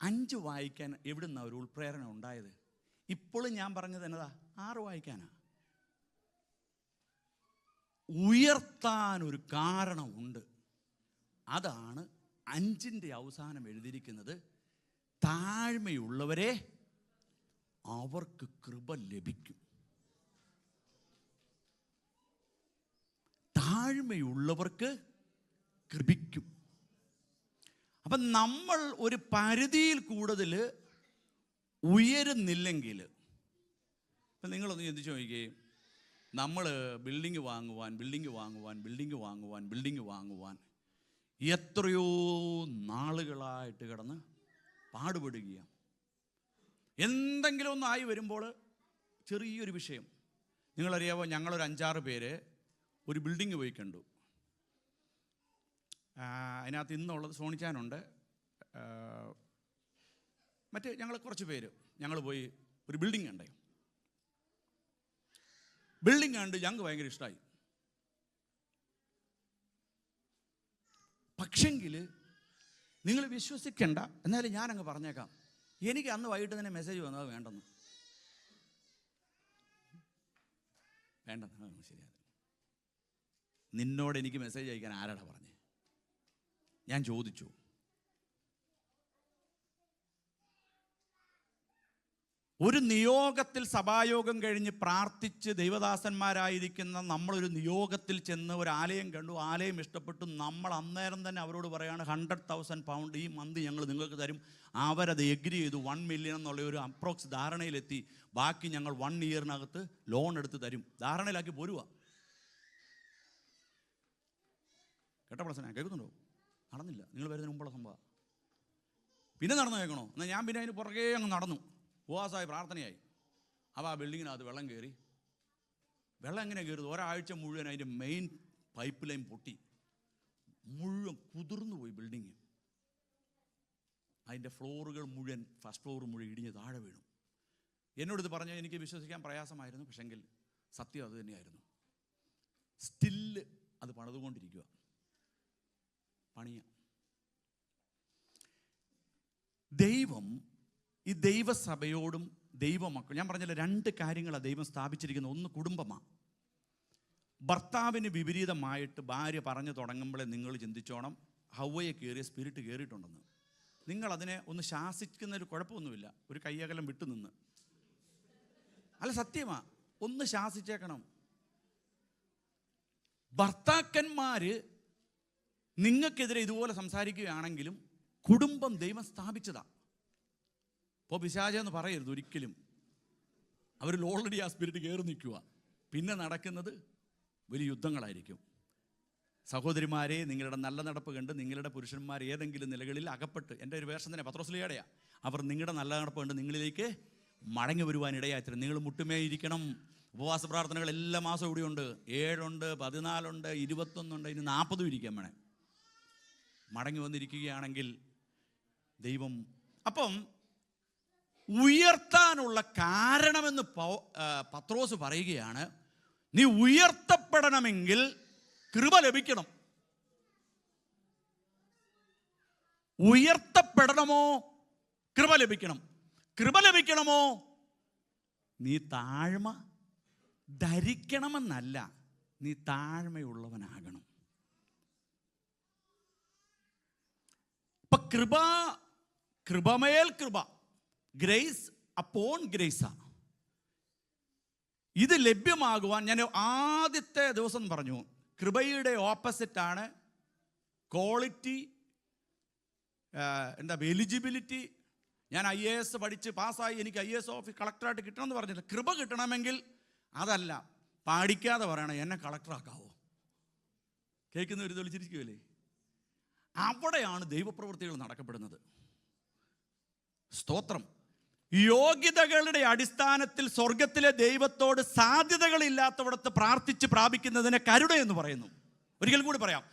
5 വായിക്കാൻ എവിടുന്നാ ഒരു ഉൾപ്രേരണ ഉണ്ടായത്? ഇപ്പോഴും ഞാൻ പറഞ്ഞത് എന്നതാ? 6 വായിക്കാനാ. ഉയർത്താനൊരു കാരണമുണ്ട്. അതാണ് 5ൻ്റെ അവസാനം എഴുതിയിരിക്കുന്നത്, താഴ്മയുള്ളവരെ അവർക്ക് കൃപ ലഭിക്കും. താഴ്മയുള്ളവർക്ക് കൃപിക്കും. അപ്പം നമ്മൾ ഒരു പരിധിയിൽ കൂടുതൽ ഉയരുന്നില്ലെങ്കിൽ, ഇപ്പം നിങ്ങളൊന്ന് ചിന്തിച്ച് നോക്കിക്കേ, നമ്മൾ ബിൽഡിങ് വാങ്ങുവാൻ എത്രയോ നാളുകളായിട്ട് കിടന്ന് പാടുപെടുകയാണ്. എന്തെങ്കിലും ഒന്നായി വരുമ്പോൾ ചെറിയൊരു വിഷയം. നിങ്ങളറിയാമോ, ഞങ്ങളൊരു 5-6 പേര് ഒരു ബിൽഡിങ് പോയി കണ്ടു. അതിനകത്ത് ഇന്നുള്ളത് സോണിച്ചാനുണ്ട്, മറ്റ് ഞങ്ങൾ കുറച്ച് പേര് ഞങ്ങൾ പോയി ഒരു ബിൽഡിങ് കണ്ടേ. ബിൽഡിങ് കണ്ട് ഞങ്ങൾക്ക് ഭയങ്കര ഇഷ്ടമായി. പക്ഷെങ്കിൽ നിങ്ങൾ വിശ്വസിക്കണ്ട, എന്നാലും ഞാനങ്ങ് പറഞ്ഞേക്കാം, എനിക്ക് അന്ന് വൈകിട്ട് തന്നെ മെസ്സേജ് വന്നത് വേണ്ടെന്ന്. ശരിയാണ്. നിന്നോട് എനിക്ക് മെസ്സേജ് അയക്കാൻ ആരാടാ പറഞ്ഞേ? ഞാൻ ചോദിച്ചു. ഒരു നിയോഗത്തിൽ, സഭായോഗം കഴിഞ്ഞ് പ്രാർത്ഥിച്ച് ദൈവദാസന്മാരായിരിക്കുന്ന നമ്മളൊരു നിയോഗത്തിൽ ചെന്ന് ഒരു ആലയം കണ്ടു, ആലയം ഇഷ്ടപ്പെട്ടു. നമ്മൾ അന്നേരം തന്നെ അവരോട് പറയാണ് 100,000 പൗണ്ട് ഈ മന്ത് ഞങ്ങൾ നിങ്ങൾക്ക് തരും. അവരത് എഗ്രി ചെയ്തു. 1 മില്യൺ എന്നുള്ള ഒരു അപ്രോക്സ് ധാരണയിലെത്തി. ബാക്കി ഞങ്ങൾ 1 ഇയറിനകത്ത് ലോൺ എടുത്ത് തരും. ധാരണയിലാക്കി പോരുക. കേട്ട പ്രശ്നം കേൾക്കുന്നുണ്ടോ? നടന്നില്ല. നിങ്ങൾ വരുന്നതിന് മുമ്പുള്ള സംഭവം. പിന്നെ നടന്നു കേൾക്കണോ? എന്നാൽ ഞാൻ പിന്നെ അതിന് പുറകെ അങ്ങ് നടന്നു. ഉപവാസമായി, പ്രാർത്ഥനയായി. അപ്പോൾ ആ ബിൽഡിങ്ങിനകത്ത് വെള്ളം കയറി. വെള്ളം എങ്ങനെ കയറുന്നത്? ഒരാഴ്ച മുഴുവൻ അതിൻ്റെ മെയിൻ പൈപ്പ് ലൈൻ പൊട്ടി മുഴുവൻ കുതിർന്നു പോയി ബിൽഡിങ്. അതിൻ്റെ ഫ്ലോറുകൾ മുഴുവൻ, ഫസ്റ്റ് ഫ്ലോർ മുഴുവൻ ഇടിഞ്ഞ് താഴെ വീണു. എന്നോടിത് പറഞ്ഞാൽ എനിക്ക് വിശ്വസിക്കാൻ പ്രയാസമായിരുന്നു. പക്ഷെങ്കിൽ സത്യം അത് തന്നെയായിരുന്നു. സ്റ്റില്ല് അത് പണിതുകൊണ്ടിരിക്കുക. പണിയ ദൈവം ഈ ദൈവസഭയോടും ദൈവമക്കൾ, ഞാൻ പറഞ്ഞില്ല 2 കാര്യങ്ങളാണ് ദൈവം സ്ഥാപിച്ചിരിക്കുന്നത്. ഒന്ന് കുടുംബമാണ്. ഭർത്താവിന് വിപരീതമായിട്ട് ഭാര്യ പറഞ്ഞു തുടങ്ങുമ്പോഴേ നിങ്ങൾ ചിന്തിച്ചോണം, ഹവ്വയെ കയറിയ സ്പിരിറ്റ് കയറിയിട്ടുണ്ടെന്ന്. നിങ്ങളതിനെ ഒന്ന് ശാസിക്കുന്നൊരു കുഴപ്പമൊന്നുമില്ല, ഒരു കയ്യകലം വിട്ടുനിന്ന്. അല്ല, സത്യമാ, ഒന്ന് ശാസിച്ചേക്കണം. ഭർത്താക്കന്മാര് നിങ്ങൾക്കെതിരെ ഇതുപോലെ സംസാരിക്കുകയാണെങ്കിലും കുടുംബം ദൈവം സ്ഥാപിച്ചതാ. ഇപ്പോൾ പിശാചെന്ന് പറയരുത് ഒരിക്കലും. അവരിൽ ഓൾറെഡി ആ സ്പിരിറ്റ് കയറി നിൽക്കുക. പിന്നെ നടക്കുന്നത് വലിയ യുദ്ധങ്ങളായിരിക്കും. സഹോദരിമാരെ, നിങ്ങളുടെ നല്ല നടപ്പ് കണ്ട് നിങ്ങളുടെ പുരുഷന്മാർ ഏതെങ്കിലും നിലകളിൽ അകപ്പെട്ട്, എൻ്റെ ഒരു വേഷം തന്നെ പത്രോസ്ലീഹയുടെയാ, അവർ നിങ്ങളുടെ നല്ല നടപ്പ് കണ്ട് നിങ്ങളിലേക്ക് മടങ്ങി വരുവാൻ ഇടയായിത്തരും. നിങ്ങൾ മുട്ടുമേ ഇരിക്കണം. ഉപവാസ പ്രാർത്ഥനകൾ എല്ലാ മാസവും ഇവിടെയുണ്ട്. 7 ഉണ്ട്, 14 ഉണ്ട്, 21 ഉണ്ട്, ഇനി 40 ഇരിക്കാൻ വേണേ. മടങ്ങി വന്നിരിക്കുകയാണെങ്കിൽ ദൈവം. അപ്പം ഉയർത്താനുള്ള കാരണമെന്ന് പത്രോസ് പറയുകയാണ്, നീ ഉയർത്തപ്പെടണമെങ്കിൽ കൃപ ലഭിക്കണം. ഉയർത്തപ്പെടണമോ? കൃപ ലഭിക്കണം. കൃപ ലഭിക്കണമോ? നീ താഴ്മ ധരിക്കണമെന്നല്ല, നീ താഴ്മയുള്ളവനാകണം. ഇപ്പൊ കൃപമേൽ കൃപ, ഗ്രേസ് അപ്പോൺ ഗ്രേസ്. ഇത് ലഭ്യമാകുവാൻ ഞാൻ ആദ്യത്തെ ദിവസം പറഞ്ഞു, കൃപയുടെ ഓപ്പോസിറ്റാണ് ക്വാളിറ്റി, എലിജിബിലിറ്റി. ഞാൻ IAS പഠിച്ച് പാസ്സായി, എനിക്ക് IAS ഓഫീസ് കളക്ടറായിട്ട് കിട്ടണമെന്ന് പറഞ്ഞില്ല. കൃപ കിട്ടണമെങ്കിൽ അതല്ല, പാടിക്കാതെ പറയണം എന്നെ കളക്ടറാക്കാവോ. കേൾക്കുന്നവർ തെളിച്ചിരിക്കുമല്ലേ? അവിടെയാണ് ദൈവപ്രവൃത്തികൾ നടക്കപ്പെടുന്നത്. സ്തോത്രം. യോഗ്യതകളുടെ അടിസ്ഥാനത്തിൽ സ്വർഗത്തിലെ ദൈവത്തോട് സാധ്യതകളില്ലാത്തവിടത്ത് പ്രാർത്ഥിച്ച് പ്രാപിക്കുന്നതിനെ കരുണ എന്ന് പറയുന്നു. ഒരിക്കൽ കൂടി പറയാം,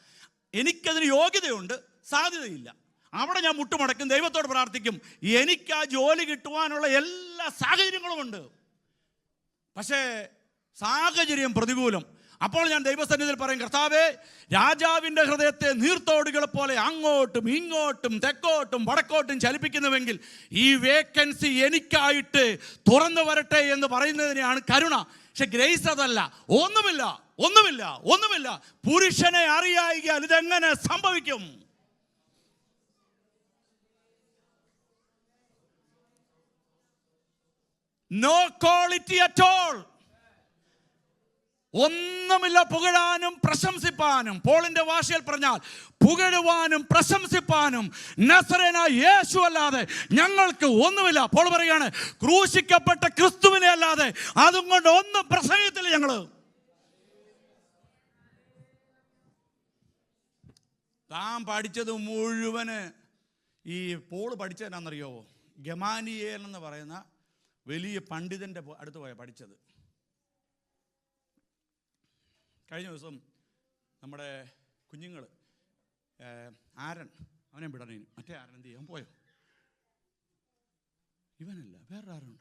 എനിക്കതിന് യോഗ്യതയുണ്ട്, സാധ്യതയില്ല. അവിടെ ഞാൻ മുട്ടുമടക്കും, ദൈവത്തോട് പ്രാർത്ഥിക്കും, എനിക്ക് ആ ജോലി കിട്ടുവാനുള്ള എല്ലാ സാഹചര്യങ്ങളും ഉണ്ട്, പക്ഷേ സാഹചര്യം പ്രതികൂലം. അപ്പോൾ ഞാൻ ദൈവസന്നിധിയിൽ പറയും, കർത്താവേ, രാജാവിൻ്റെ ഹൃദയത്തെ നീർത്തോടുകളെ പോലെ അങ്ങോട്ടും ഇങ്ങോട്ടും തെക്കോട്ടും വടക്കോട്ടും ചലിപ്പിക്കുന്നുവെങ്കിൽ ഈ വേക്കൻസി എനിക്കായിട്ട് തുറന്നു വരട്ടെ എന്ന് പറയുന്നതിനെയാണ് കരുണ. പക്ഷെ ഗ്രേസ് അതല്ല. ഒന്നുമില്ല. പുരുഷനെ അറിയായികയാൽ ഇതെങ്ങനെ സംഭവിക്കും? No quality at all. ഒന്നുമില്ല പുകഴാനും പ്രശംസിപ്പാനും. പോളിന്റെ ഭാഷയിൽ പറഞ്ഞാൽ പുകഴുവാനും പ്രശംസിപ്പാനും നസറേനായ യേശു അല്ലാതെ ഞങ്ങൾക്ക് ഒന്നുമില്ല. പോൾ പറയാണ്, ക്രൂശിക്കപ്പെട്ട ക്രിസ്തുവിനെ അല്ലാതെ അതും കൊണ്ട് ഒന്നും പ്രസംഗത്തില്ല ഞങ്ങള്. താൻ പഠിച്ചത് മുഴുവന് ഈ പോള് പഠിച്ചതെന്നാണെന്നറിയോ? ഗമാനിയേൽ എന്ന് പറയുന്ന വലിയ പണ്ഡിതന്റെ അടുത്ത് പോയാൽ പഠിച്ചത്. കഴിഞ്ഞ ദിവസം നമ്മുടെ കുഞ്ഞുങ്ങൾ ആരൻ, അവനെ വിടണേ, മറ്റേ ആരൻ എന്ത് ചെയ്യാൻ പോയോ? ഇവനല്ല, വേറൊരാരുണ്ട്,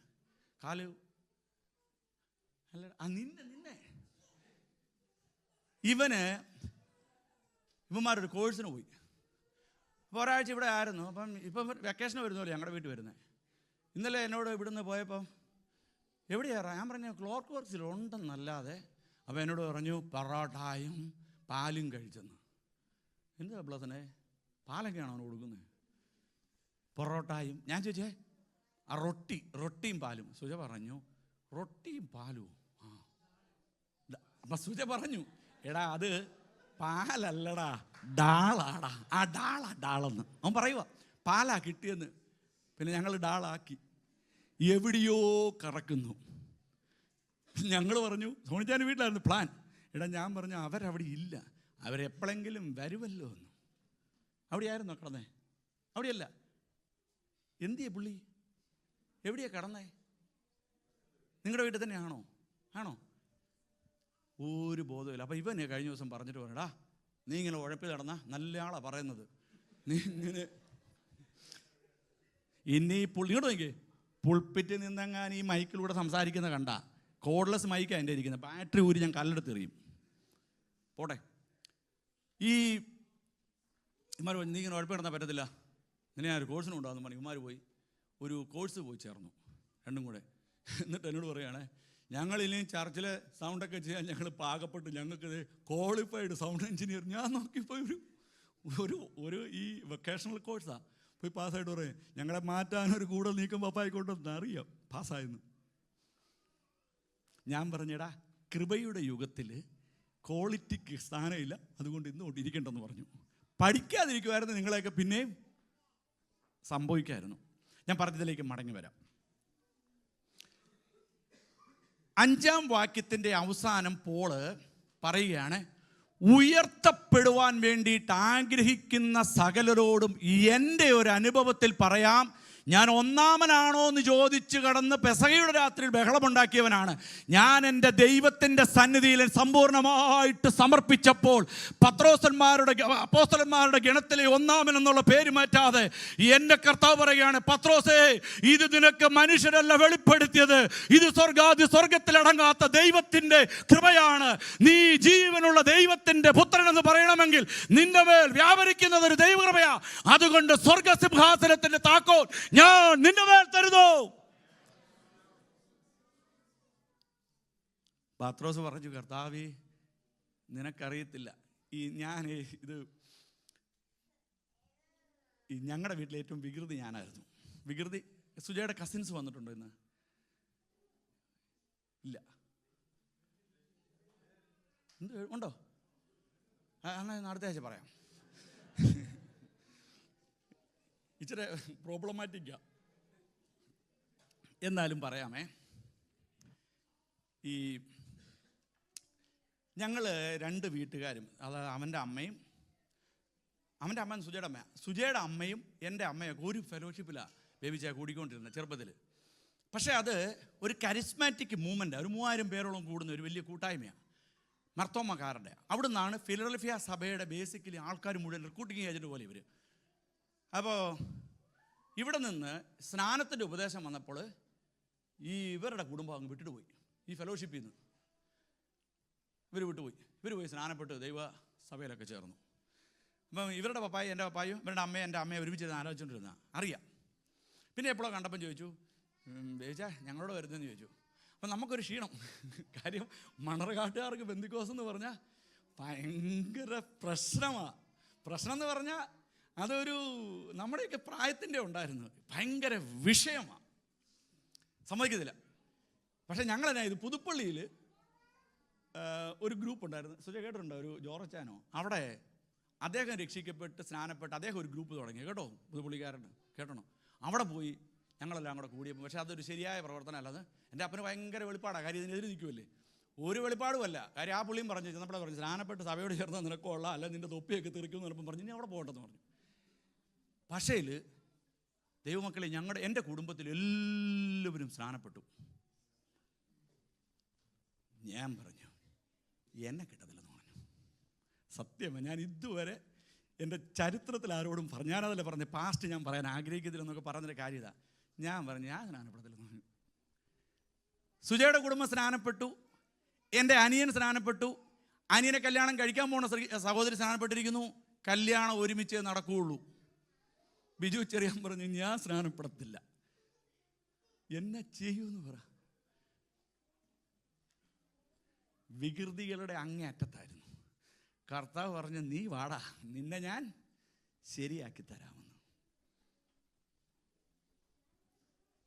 കാലു അല്ല, നിന്നെ ഇവന്മാരൊരു കോഴ്സിന് പോയി. അപ്പോൾ ഒരാഴ്ച ഇവിടെ ആയിരുന്നു. ഇപ്പം വെക്കേഷന് വരുന്നല്ലോ ഞങ്ങളുടെ വീട്ടിൽ വരുന്നത്. ഇന്നലെ എന്നോട് ഇവിടുന്ന് പോയപ്പം എവിടെയാറാ? ഞാൻ പറഞ്ഞു ക്ലോർക്ക് വർക്സിലുണ്ടെന്നല്ലാതെ. അപ്പോൾ എന്നോട് പറഞ്ഞു പൊറോട്ടായും പാലും കഴിച്ചെന്ന്. എന്താ പ്ലസനെ, പാലൊക്കെയാണോ അവന് കൊടുക്കുന്നത്? പൊറോട്ടായും. ഞാൻ ചോദിച്ചേ ആ റൊട്ടിയും പാലും. സുജ പറഞ്ഞു റൊട്ടിയും പാലും. അപ്പം സുജ പറഞ്ഞു, എടാ അത് പാലല്ലടാ, ഡാളാടാ. ആ ഡാളെന്ന് അവൻ പറയുക. പാലാ കിട്ടിയെന്ന്. പിന്നെ ഞങ്ങൾ ഡാളാക്കി. എവിടെയോ കറക്കുന്നു. ഞങ്ങൾ പറഞ്ഞു, സോണിച്ചാൻ്റെ വീട്ടിലായിരുന്നു പ്ലാൻ. എടാ ഞാൻ പറഞ്ഞു അവരവിടെ ഇല്ല, അവരെപ്പോഴെങ്കിലും വരുമല്ലോ എന്ന്. അവിടെയായിരുന്നോ കിടന്നേ? അവിടെയല്ല. എന്തിയെ പുള്ളി? എവിടെയാ കിടന്നേ? നിങ്ങളുടെ വീട്ടിൽ തന്നെയാണോ? ആണോ? ഒരു ബോധമില്ല. അപ്പം ഇവനെ കഴിഞ്ഞ ദിവസം പറഞ്ഞിട്ട് പറയടാ, നീ ഇങ്ങനെ ഉഴപ്പി നടന്ന നല്ല ആളാ പറയുന്നത്. നീ ഇങ്ങനെ ഇനി പുള്ളിയോട് നോക്കിയേ, പുൾപ്പിറ്റിൽ നിന്നെങ്ങാൻ ഈ മൈക്കിലൂടെ സംസാരിക്കുന്ന കണ്ട, കോഡ്ലെസ് മൈക്കാണ് എൻ്റെ ഇരിക്കുന്നത്, ബാറ്ററി ഊരി ഞാൻ കല്ലെടുത്ത് എറിയും. പോട്ടെ. ഈ ഇമാർ നീ ഇങ്ങനെ ഉഴപ്പി നടന്നാൽ പറ്റത്തില്ല, ഇങ്ങനെ ഞാൻ ഒരു കോഴ്സിന് കൊണ്ടുവന്നു പറഞ്ഞു. ഇമാർ പോയി ഒരു കോഴ്സ് പോയി ചേർന്നു രണ്ടും കൂടെ. എന്നിട്ട് എന്നോട് പറയുകയാണേ, ഞങ്ങളിനി ചർച്ചിലെ സൗണ്ടൊക്കെ ചെയ്യാൻ ഞങ്ങൾ പാകപ്പെട്ടു, ഞങ്ങൾക്ക് ക്വാളിഫൈഡ് സൗണ്ട് എഞ്ചിനീയർ. ഞാൻ നോക്കിയപ്പോൾ ഒരു ഈ വൊക്കേഷണൽ കോഴ്സാണ്. പോയി പാസ്സായിട്ട് പറയും, ഞങ്ങളെ മാറ്റാനൊരു കൂടുതൽ നീക്കം പപ്പായിക്കോട്ടെന്ന് അറിയാം, പാസ്സായിരുന്നു. ഞാൻ പറഞ്ഞടാ, കൃപയുടെ യുഗത്തിൽ ക്വാളിറ്റിക്ക് സ്ഥാനമില്ല, അതുകൊണ്ട് ഇന്ന് തൊട്ട് ഇരിക്കണ്ടെന്ന് പറഞ്ഞു. പഠിക്കാതിരിക്കുമായിരുന്നു നിങ്ങളെയൊക്കെ പിന്നെയും സംഭവിക്കായിരുന്നു. ഞാൻ പറഞ്ഞതിലേക്ക് മടങ്ങി വരാം. 5-ാം വാക്യത്തിൻ്റെ അവസാനം പോള് പറയുകയാണ്, ഉയർത്തപ്പെടുവാൻ വേണ്ടിയിട്ട് ആഗ്രഹിക്കുന്ന സകലരോടും എൻ്റെ ഒരു അനുഭവത്തിൽ പറയാം, ഞാൻ ഒന്നാമനാണോ എന്ന് ചോദിച്ച് കടന്ന് പെസഹയുടെ രാത്രിയിൽ ബഹളമുണ്ടാക്കിയവനാണ്. ഞാൻ എൻ്റെ ദൈവത്തിൻ്റെ സന്നിധിയിൽ സമ്പൂർണ്ണമായിട്ട് സമർപ്പിച്ചപ്പോൾ അപ്പോസ്തലന്മാരുടെ ഗണത്തിലെ ഒന്നാമൻ എന്നുള്ള പേര് മാറ്റാതെ എൻ്റെ കർത്താവ് പറയുകയാണ്, പത്രോസേ, ഇത് നിനക്ക് മനുഷ്യരല്ല വെളിപ്പെടുത്തിയത്, ഇത് സ്വർഗത്തിലടങ്ങാത്ത ദൈവത്തിൻ്റെ കൃപയാണ്. നീ ജീവനുള്ള ദൈവത്തിൻ്റെ പുത്രൻ എന്ന് പറയണമെങ്കിൽ നിന്റെ മേൽ വ്യാപരിക്കുന്നത് ഒരു ദൈവകൃപയാ. അതുകൊണ്ട് സ്വർഗസിംഹാസനത്തിന്റെ താക്കോൽ ഞാൻ നിന്റെ മേൽ തരുന്നു. പത്രോസ് പറഞ്ഞു, കർത്താവേ, നിനക്കറിയത്തില്ല, ഞങ്ങളുടെ വീട്ടിലെ ഏറ്റവും വികൃതി ഞാനായിരുന്നു. വികൃതി സുജയുടെ കസിൻസ് വന്നിട്ടുണ്ടോ ഇന്ന്? ഇല്ല. ഉണ്ടോ? എന്നാൽ അടുത്ത ആഴ്ച പറയാം. ഇച്ചിരി പ്രോബ്ലമാറ്റിക്കാ, എന്നാലും പറയാമേ. ഞങ്ങൾ 2 വീട്ടുകാരും, അതായത് അവൻ്റെ അമ്മയും സുജയുടെ അമ്മയും എൻ്റെ അമ്മയൊക്കെ ഒരു ഫെലോഷിപ്പിലാണ് ബേബിച്ചായ കൂടിക്കൊണ്ടിരുന്നത് ചെറുപ്പത്തിൽ. പക്ഷേ അത് ഒരു കരിസ്മാറ്റിക് മൂവ്മെൻ്റ്, ഒരു 3000 പേരോളം കൂടുന്ന ഒരു വലിയ കൂട്ടായ്മയാണ്, മർത്തോമക്കാരുടെ. അവിടെ നിന്നാണ് ഫിലഡൽഫിയ സഭയുടെ ബേസിക്കലി ആൾക്കാർ മുഴുവൻ റിക്രൂട്ടിങ് ഏജൻറ്റ് പോലെ ഇവർ. അപ്പോൾ ഇവിടെ നിന്ന് സ്നാനത്തിൻ്റെ ഉപദേശം വന്നപ്പോൾ ഇവരുടെ കുടുംബം അങ്ങ് വിട്ടിട്ട് പോയി. ഈ ഫെലോഷിപ്പിൽ നിന്ന് ഇവർ പോയി സ്നാനപ്പെട്ട് ദൈവ സഭയിലൊക്കെ ചേർന്നു. അപ്പം ഇവരുടെ പപ്പായും എൻ്റെ പപ്പായും ഇവരുടെ അമ്മയും എൻ്റെ അമ്മയെ ഒരുമിച്ച് ആലോചിച്ചുകൊണ്ടിരുന്ന അറിയാം. പിന്നെ എപ്പോഴോ കണ്ടപ്പം ചോദിച്ചു, ബേബിച്ചാ ഞങ്ങളോട് വരുന്നതെന്ന് ചോദിച്ചു. അപ്പം നമുക്കൊരു ക്ഷീണം. കാര്യം മണർകാട്ടുകാർക്ക് പെന്തിക്കോസ് എന്ന് പറഞ്ഞാൽ ഭയങ്കര പ്രശ്നമാണ്. പ്രശ്നം എന്ന് പറഞ്ഞാൽ അതൊരു നമ്മുടെയൊക്കെ പ്രായത്തിൻ്റെ ഉണ്ടായിരുന്നു, ഭയങ്കര വിഷയമാണ്, സമ്മതിക്കത്തില്ല. പക്ഷേ ഞങ്ങളെന്നാ ഇത് പുതുപ്പള്ളിയിൽ ഒരു ഗ്രൂപ്പ് ഉണ്ടായിരുന്നു, സുജ കേട്ടിട്ടുണ്ടോ? ഒരു ജോറച്ചാനോ, അവിടെ അദ്ദേഹം രക്ഷിക്കപ്പെട്ട് സ്നാനപ്പെട്ട് അദ്ദേഹം ഒരു ഗ്രൂപ്പ് തുടങ്ങി കേട്ടോ, പുതുപ്പള്ളിക്കാരൻ കേട്ടണോ. അവിടെ പോയി ഞങ്ങളെല്ലാം കൂടെ കൂടിയപ്പോൾ, പക്ഷേ അതൊരു ശരിയായ പ്രവർത്തനം അല്ലാതെ. എൻ്റെ അപ്പന് ഭയങ്കര വെളിപ്പാടാണ്, കാര്യം ഇതിനെതിരെ നിൽക്കുമല്ലേ, ഒരു വെളിപ്പാടുമല്ല. കാര്യം ആ പുള്ളിയും പറഞ്ഞു, നമ്മളെ പറഞ്ഞു സ്നാനപ്പെട്ട് സഭയോട് ചേർന്ന് നിനക്കുള്ള അല്ല നിൻ്റെ തൊപ്പിയൊക്കെ തെറിക്കുമെന്ന് പറഞ്ഞപ്പോൾ പറഞ്ഞു ഇനി അവിടെ പോകട്ടെന്ന് പറഞ്ഞു. പക്ഷേ ദൈവമക്കളെ, എൻ്റെ കുടുംബത്തിൽ എല്ലാവരും സ്നാനപ്പെട്ടു. ഞാൻ പറഞ്ഞു എന്നെ കിട്ടത്തില്ലെന്ന് പറഞ്ഞു. സത്യമാണ്, ഞാൻ ഇതുവരെ എൻ്റെ ചരിത്രത്തിൽ ആരോടും ഞാനതല്ലേ പറഞ്ഞ് പാസ്റ്റ് ഞാൻ പറയാൻ ആഗ്രഹിക്കത്തില്ലെന്നൊക്കെ പറഞ്ഞൊരു കാര്യം ഇതാ. ഞാൻ പറഞ്ഞു ഞാൻ സ്നാനപ്പെടത്തില്ലെന്ന് പറഞ്ഞു. സുജയുടെ കുടുംബം സ്നാനപ്പെട്ടു, എൻ്റെ അനിയൻ സ്നാനപ്പെട്ടു, അനിയനെ കല്യാണം കഴിക്കാൻ പോണ സഹോദരി സ്നാനപ്പെട്ടിരിക്കുന്നു. കല്യാണം ഒരുമിച്ചേ നടക്കുകയുള്ളൂ. ബിജു ചെറിയാൻ പറഞ്ഞു ഞാൻ സ്നാനപ്പെടത്തില്ല. എന്നെ ചെയ്യൂന്ന് പറ. വികൃതികളുടെ അങ്ങേയറ്റത്തായിരുന്നു. കർത്താവ് പറഞ്ഞു നീ വാടാ, നിന്നെ ഞാൻ ശരിയാക്കി തരാമെന്ന്.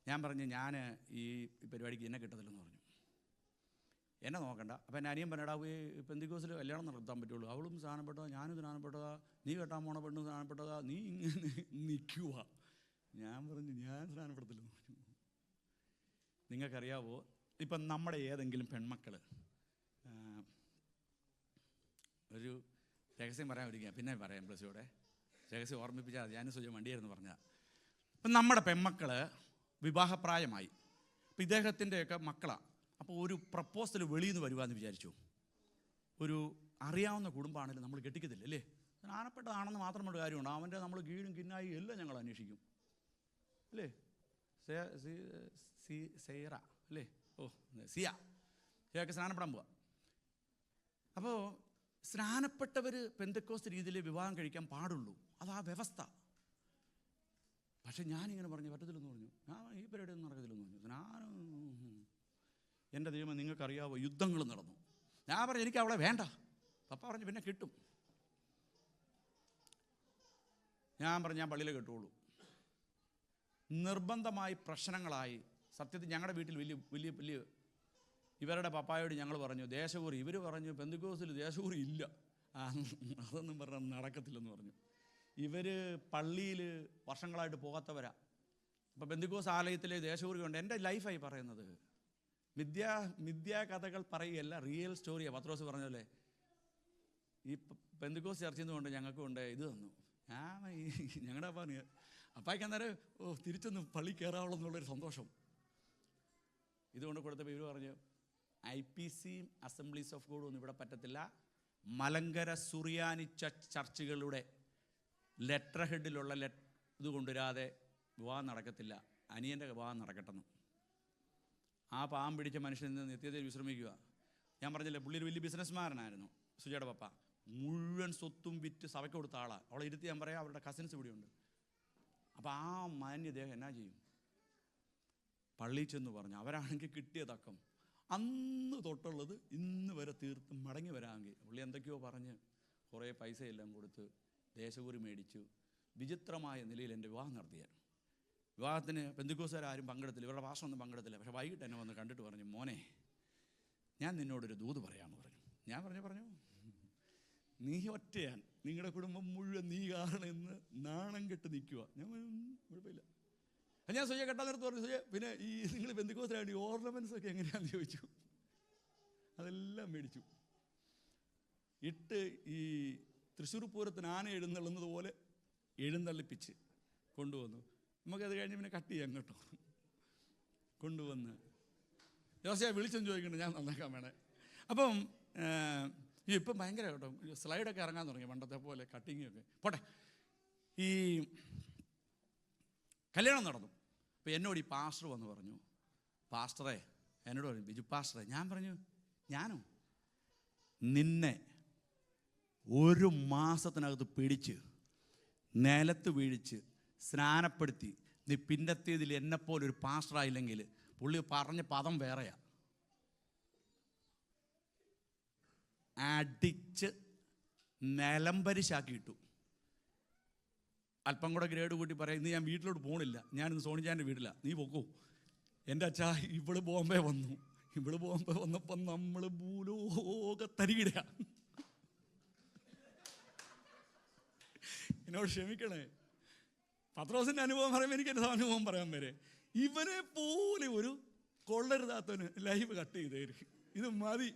ഞാൻ പറഞ്ഞു ഞാൻ ഈ പരിപാടിക്ക് എന്നെ കിട്ടത്തില്ലെന്ന് പറഞ്ഞു. എന്നെ നോക്കണ്ട. അപ്പം എൻ്റെ അനിയൻ പറഞ്ഞടാ, പെന്തിക്കോസിൽ കല്യാണം നടത്താൻ പറ്റുള്ളൂ, അവളും സ്നാനപ്പെട്ടതാ, ഞാനും സ്നാനപ്പെട്ടതാ, നീ കെട്ടാൻ പോണ പെണ്ണും സ്നാനപ്പെട്ടതാ, നീ ഇങ്ങനെ നിൽക്കുക. ഞാൻ പറഞ്ഞു ഞാൻ സ്നാനപ്പെടുത്തില്ലെന്ന് പറഞ്ഞു. നിങ്ങൾക്കറിയാവോ, ഇപ്പം നമ്മുടെ ഏതെങ്കിലും പെൺമക്കൾ ഒരു രഹസ്യം പറയാൻ ഒരുക്കുക, പിന്നെ പറയാം പ്ലസ്യോടെ രഹസ്യം ഓർമ്മിപ്പിച്ചാൽ ഞാനും സുജ വണ്ടിയായിരുന്നു പറഞ്ഞാൽ. ഇപ്പം നമ്മുടെ പെൺമക്കൾ വിവാഹപ്രായമായി, അപ്പം ഇദ്ദേഹത്തിൻ്റെയൊക്കെ മക്കളാണ്. അപ്പോൾ ഒരു പ്രപ്പോസൽ വെളിയിൽ നിന്ന് വരുവാന്ന് വിചാരിച്ചു. ഒരു അറിയാവുന്ന കുടുംബമാണെങ്കിലും നമ്മൾ കെട്ടിക്കത്തില്ല അല്ലേ, സ്നാനപ്പെട്ടതാണെന്ന് മാത്രമുള്ള കാര്യമുണ്ട്. അവൻ്റെ നമ്മൾ കീഴും കിന്നായി എല്ലാം ഞങ്ങൾ അന്വേഷിക്കും അല്ലേ. സേറ അല്ലേ, സിയൊക്കെ സ്നാനപ്പെടാൻ പോവാ. അപ്പോൾ സ്നാനപ്പെട്ടവർ പെന്തക്കോസ്ത് രീതിയിൽ വിവാഹം കഴിക്കാൻ പാടുള്ളൂ, അതാ വ്യവസ്ഥ. പക്ഷെ ഞാനിങ്ങനെ പറഞ്ഞു പറ്റത്തില്ലെന്ന് പറഞ്ഞു, ഞാൻ ഈ പരിപാടിയൊന്നും നടക്കത്തില്ലെന്ന് പറഞ്ഞു. സ്നാനം എൻ്റെ ദൈവം നിങ്ങൾക്കറിയാവോ, യുദ്ധങ്ങൾ നടന്നു. ഞാൻ പറഞ്ഞു എനിക്ക് അവളെ വേണ്ട. പപ്പ പറഞ്ഞു പിന്നെ കിട്ടും. ഞാൻ പറഞ്ഞു ഞാൻ പള്ളിയിൽ കെട്ടുള്ളൂ. നിർബന്ധമായി പ്രശ്നങ്ങളായി. സത്യത്തിൽ ഞങ്ങളുടെ വീട്ടിൽ വലിയ വലിയ വലിയ ഇവരുടെ പപ്പായോട് ഞങ്ങൾ പറഞ്ഞു ദേശകൂറി. ഇവർ പറഞ്ഞു പെന്തക്കോസ്തിൽ ദേശകൂറി ഇല്ല, അതൊന്നും പറഞ്ഞാൽ നടക്കത്തില്ലെന്ന് പറഞ്ഞു. ഇവർ പള്ളിയിൽ വർഷങ്ങളായിട്ട് പോകാത്തവരാ. അപ്പോൾ പെന്തക്കോസ് ആലയത്തിലെ ദേശകൂറി ഉണ്ട്. എൻ്റെ ലൈഫായി പറയുന്നത്, മിഥ്യാ കഥകൾ പറയുകയല്ല, റിയൽ സ്റ്റോറിയാണ്. പത്രോസ് പറഞ്ഞല്ലേ, ഈ പെന്തക്കോസ് ചർച്ചിൽ നിന്നുകൊണ്ട് ഞങ്ങൾക്കും ഉണ്ട് ഇത് തന്നു. ഞങ്ങളുടെ പറഞ്ഞു അപ്പായ്ക്ക് അന്നേരം തിരിച്ചൊന്ന് പള്ളി കയറാവുള്ളൂ എന്നുള്ളൊരു സന്തോഷം. ഇതുകൊണ്ട് കൊടുത്തപ്പോൾ ഇവർ പറഞ്ഞു, IPC അസംബ്ലീസ് ഓഫ് ഗോഡ് ഒന്നും ഇവിടെ പറ്റത്തില്ല, മലങ്കര സുറിയാനി ചർച്ചുകളുടെ ലെറ്റർ ഹെഡിലുള്ള ഇത് കൊണ്ടുവരാതെ വിവാഹം നടക്കത്തില്ല, അനിയൻ്റെ വിവാഹം നടക്കട്ടെന്ന്. ആ പാവം പിടിച്ച മനുഷ്യൻ നിന്ന് നിത്യതയിൽ വിശ്രമിക്കുക. ഞാൻ പറഞ്ഞില്ലേ, പുള്ളി ഒരു വലിയ ബിസിനസ്മാനായിരുന്നു. സുജയുടെ പപ്പ മുഴുവൻ സ്വത്തും വിറ്റ് സഭയ്ക്ക് കൊടുത്ത ആളാണ്. അവളെ ഇരുത്തി ഞാൻ പറയാം, അവരുടെ കസിൻസ് ഇവിടെയുണ്ട്. അപ്പോൾ ആ മാന്യദേഹം എന്നാ ചെയ്യും? പള്ളിയിൽ ചെന്ന് പറഞ്ഞു. അവരാണെങ്കിൽ കിട്ടിയ തക്കം അന്ന് തൊട്ടുള്ളത് ഇന്ന് വരെ തീർത്ത് മടങ്ങി വരാമെങ്കിൽ പുള്ളി എന്തൊക്കെയോ പറഞ്ഞ് കുറേ പൈസയെല്ലാം കൊടുത്ത് ദേശകൂരി മേടിച്ചു. വിചിത്രമായ നിലയിൽ എൻ്റെ വിവാഹം നടത്തിയാൽ. വിവാഹത്തിന് പെന്തിക്കോസുകാരും പങ്കെടുത്തില്ല, ഇവരുടെ ഭാഷയൊന്നും പങ്കെടുത്തില്ല. പക്ഷേ വൈകിട്ട് എന്നെ വന്ന് കണ്ടിട്ട് പറഞ്ഞു, മോനെ ഞാൻ നിന്നോടൊരു ദൂത് പറയാമെന്ന് പറഞ്ഞു. ഞാൻ പറഞ്ഞു, നീ ഒറ്റയാൻ, നിങ്ങളുടെ കുടുംബം മുഴുവൻ നീ കാരണം ഇന്ന് നാണം കെട്ട് നിൽക്കുക. ഞാൻ കുഴപ്പമില്ല. ഞാൻ സുജയ കെട്ടാൻ നേരത്ത് പറഞ്ഞു, സുജയ പിന്നെ ഈ നിങ്ങൾ പെന്തിക്കോസിലായിട്ട് ഈ ഓർണമെൻറ്റ്സ് ഒക്കെ എങ്ങനെയാണെന്ന് ചോദിച്ചു. അതെല്ലാം മേടിച്ചു ഇട്ട് ഈ തൃശ്ശൂർ പൂരത്തിന് ആന എഴുന്നള്ളുന്നത് പോലെ എഴുന്നള്ളിപ്പിച്ച് കൊണ്ടുവന്നു. നമുക്കത് കഴിഞ്ഞ് പിന്നെ കട്ട് ചെയ്യാം കേട്ടോ. കൊണ്ടുവന്ന് ജോസിയെ വിളിച്ചെന്ന് ചോദിക്കുന്നുണ്ട്, ഞാൻ നന്നാക്കാൻ വേണേ. അപ്പം ഇപ്പം ഭയങ്കര കേട്ടോ, സ്ലൈഡൊക്കെ ഇറങ്ങാൻ തുടങ്ങി പണ്ടത്തെ പോലെ, കട്ടിങ്ങൊക്കെ പോട്ടെ. ഈ കല്യാണം നടന്നു. അപ്പോൾ എന്നോട് ഈ പാസ്റ്റർ വന്ന് പറഞ്ഞു, പാസ്റ്ററെ എന്നോട് പറഞ്ഞു, ബിജു പാസ്റ്ററെ. ഞാൻ പറഞ്ഞു, ഞാനോ? നിന്നെ 1 മാസത്തിനകത്ത് പിടിച്ച് നിലത്ത് വീഴിച്ച് സ്നാനപ്പെടുത്തി നീ പിന്നത്തേതിൽ എന്നെപ്പോലൊരു പാസ്റ്ററായില്ലെങ്കിൽ, പുള്ളി പറഞ്ഞ പദം വേറെയാ, അടിച്ച് നിലംപരിശാക്കിയിട്ടു. അല്പം കൂടെ ഗ്രേഡ് കൂട്ടി പറയാം, ഇന്ന് ഞാൻ വീട്ടിലോട്ട് പോകണില്ല, ഞാനിന്ന് സോണിച്ചാൻ്റെ വീട്ടിലാണ്, നീ പൊക്കോ. എൻ്റെ അച്ഛാ ഇവള് ബോംബെ വന്നു. ഇവള് ബോംബെ വന്നപ്പം നമ്മൾ ഭൂലോകത്തരികിട. എന്നോട് ക്ഷമിക്കണേ, പത്രോസിൻ്റെ അനുഭവം പറയുമ്പോൾ എനിക്ക് എൻ്റെ അനുഭവം പറയാൻ വരെ. ഇവനെ പോലെ ഒരു കൊള്ളരുതാത്തവന് ലൈഫ് കട്ട് ചെയ്തായിരിക്കും. ഇത് മതി.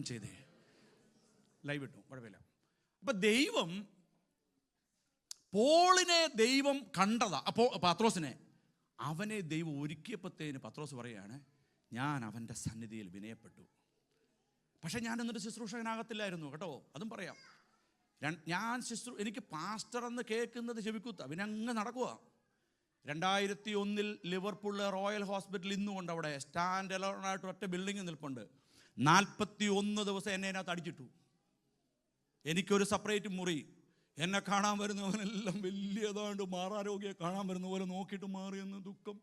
ചെയ്തേ ലൈവ് ഇട്ടു, കുഴപ്പമില്ല. അപ്പൊ ദൈവം പോളിനെ ദൈവം കണ്ടതാ. അപ്പോൾ പത്രോസിനെ അവനെ ദൈവം ഒരുക്കിയപ്പോഴത്തേന് പത്രോസ് പറയുകയാണ്, ഞാൻ അവൻ്റെ സന്നിധിയിൽ വിനയപ്പെട്ടു. പക്ഷെ ഞാൻ എന്നൊരു ശുശ്രൂഷകനാകത്തില്ലായിരുന്നു കേട്ടോ, അതും പറയാം. ഞാൻ എനിക്ക് പാസ്റ്റർ എന്ന് കേൾക്കുന്നത് ചെവിക്കുത്ത, പിന്നെ അങ്ങ് നടക്കുക. 2001 ലിവർപൂളിലെ റോയൽ ഹോസ്പിറ്റൽ ഇന്നുകൊണ്ട് അവിടെ സ്റ്റാൻഡ് അലോണായിട്ട് ഒറ്റ ബിൽഡിംഗ് നിൽപ്പുണ്ട്. 41 ദിവസം എന്നെ അതിനകത്ത് അടിച്ചിട്ടു. എനിക്കൊരു സെപ്പറേറ്റ് മുറി. എന്നെ കാണാൻ വരുന്നവനെല്ലാം വലിയതാണ്ട് മാറാരോഗ്യം കാണാൻ വരുന്ന പോലെ നോക്കിയിട്ട് മാറിയെന്ന് ദുഃഖം.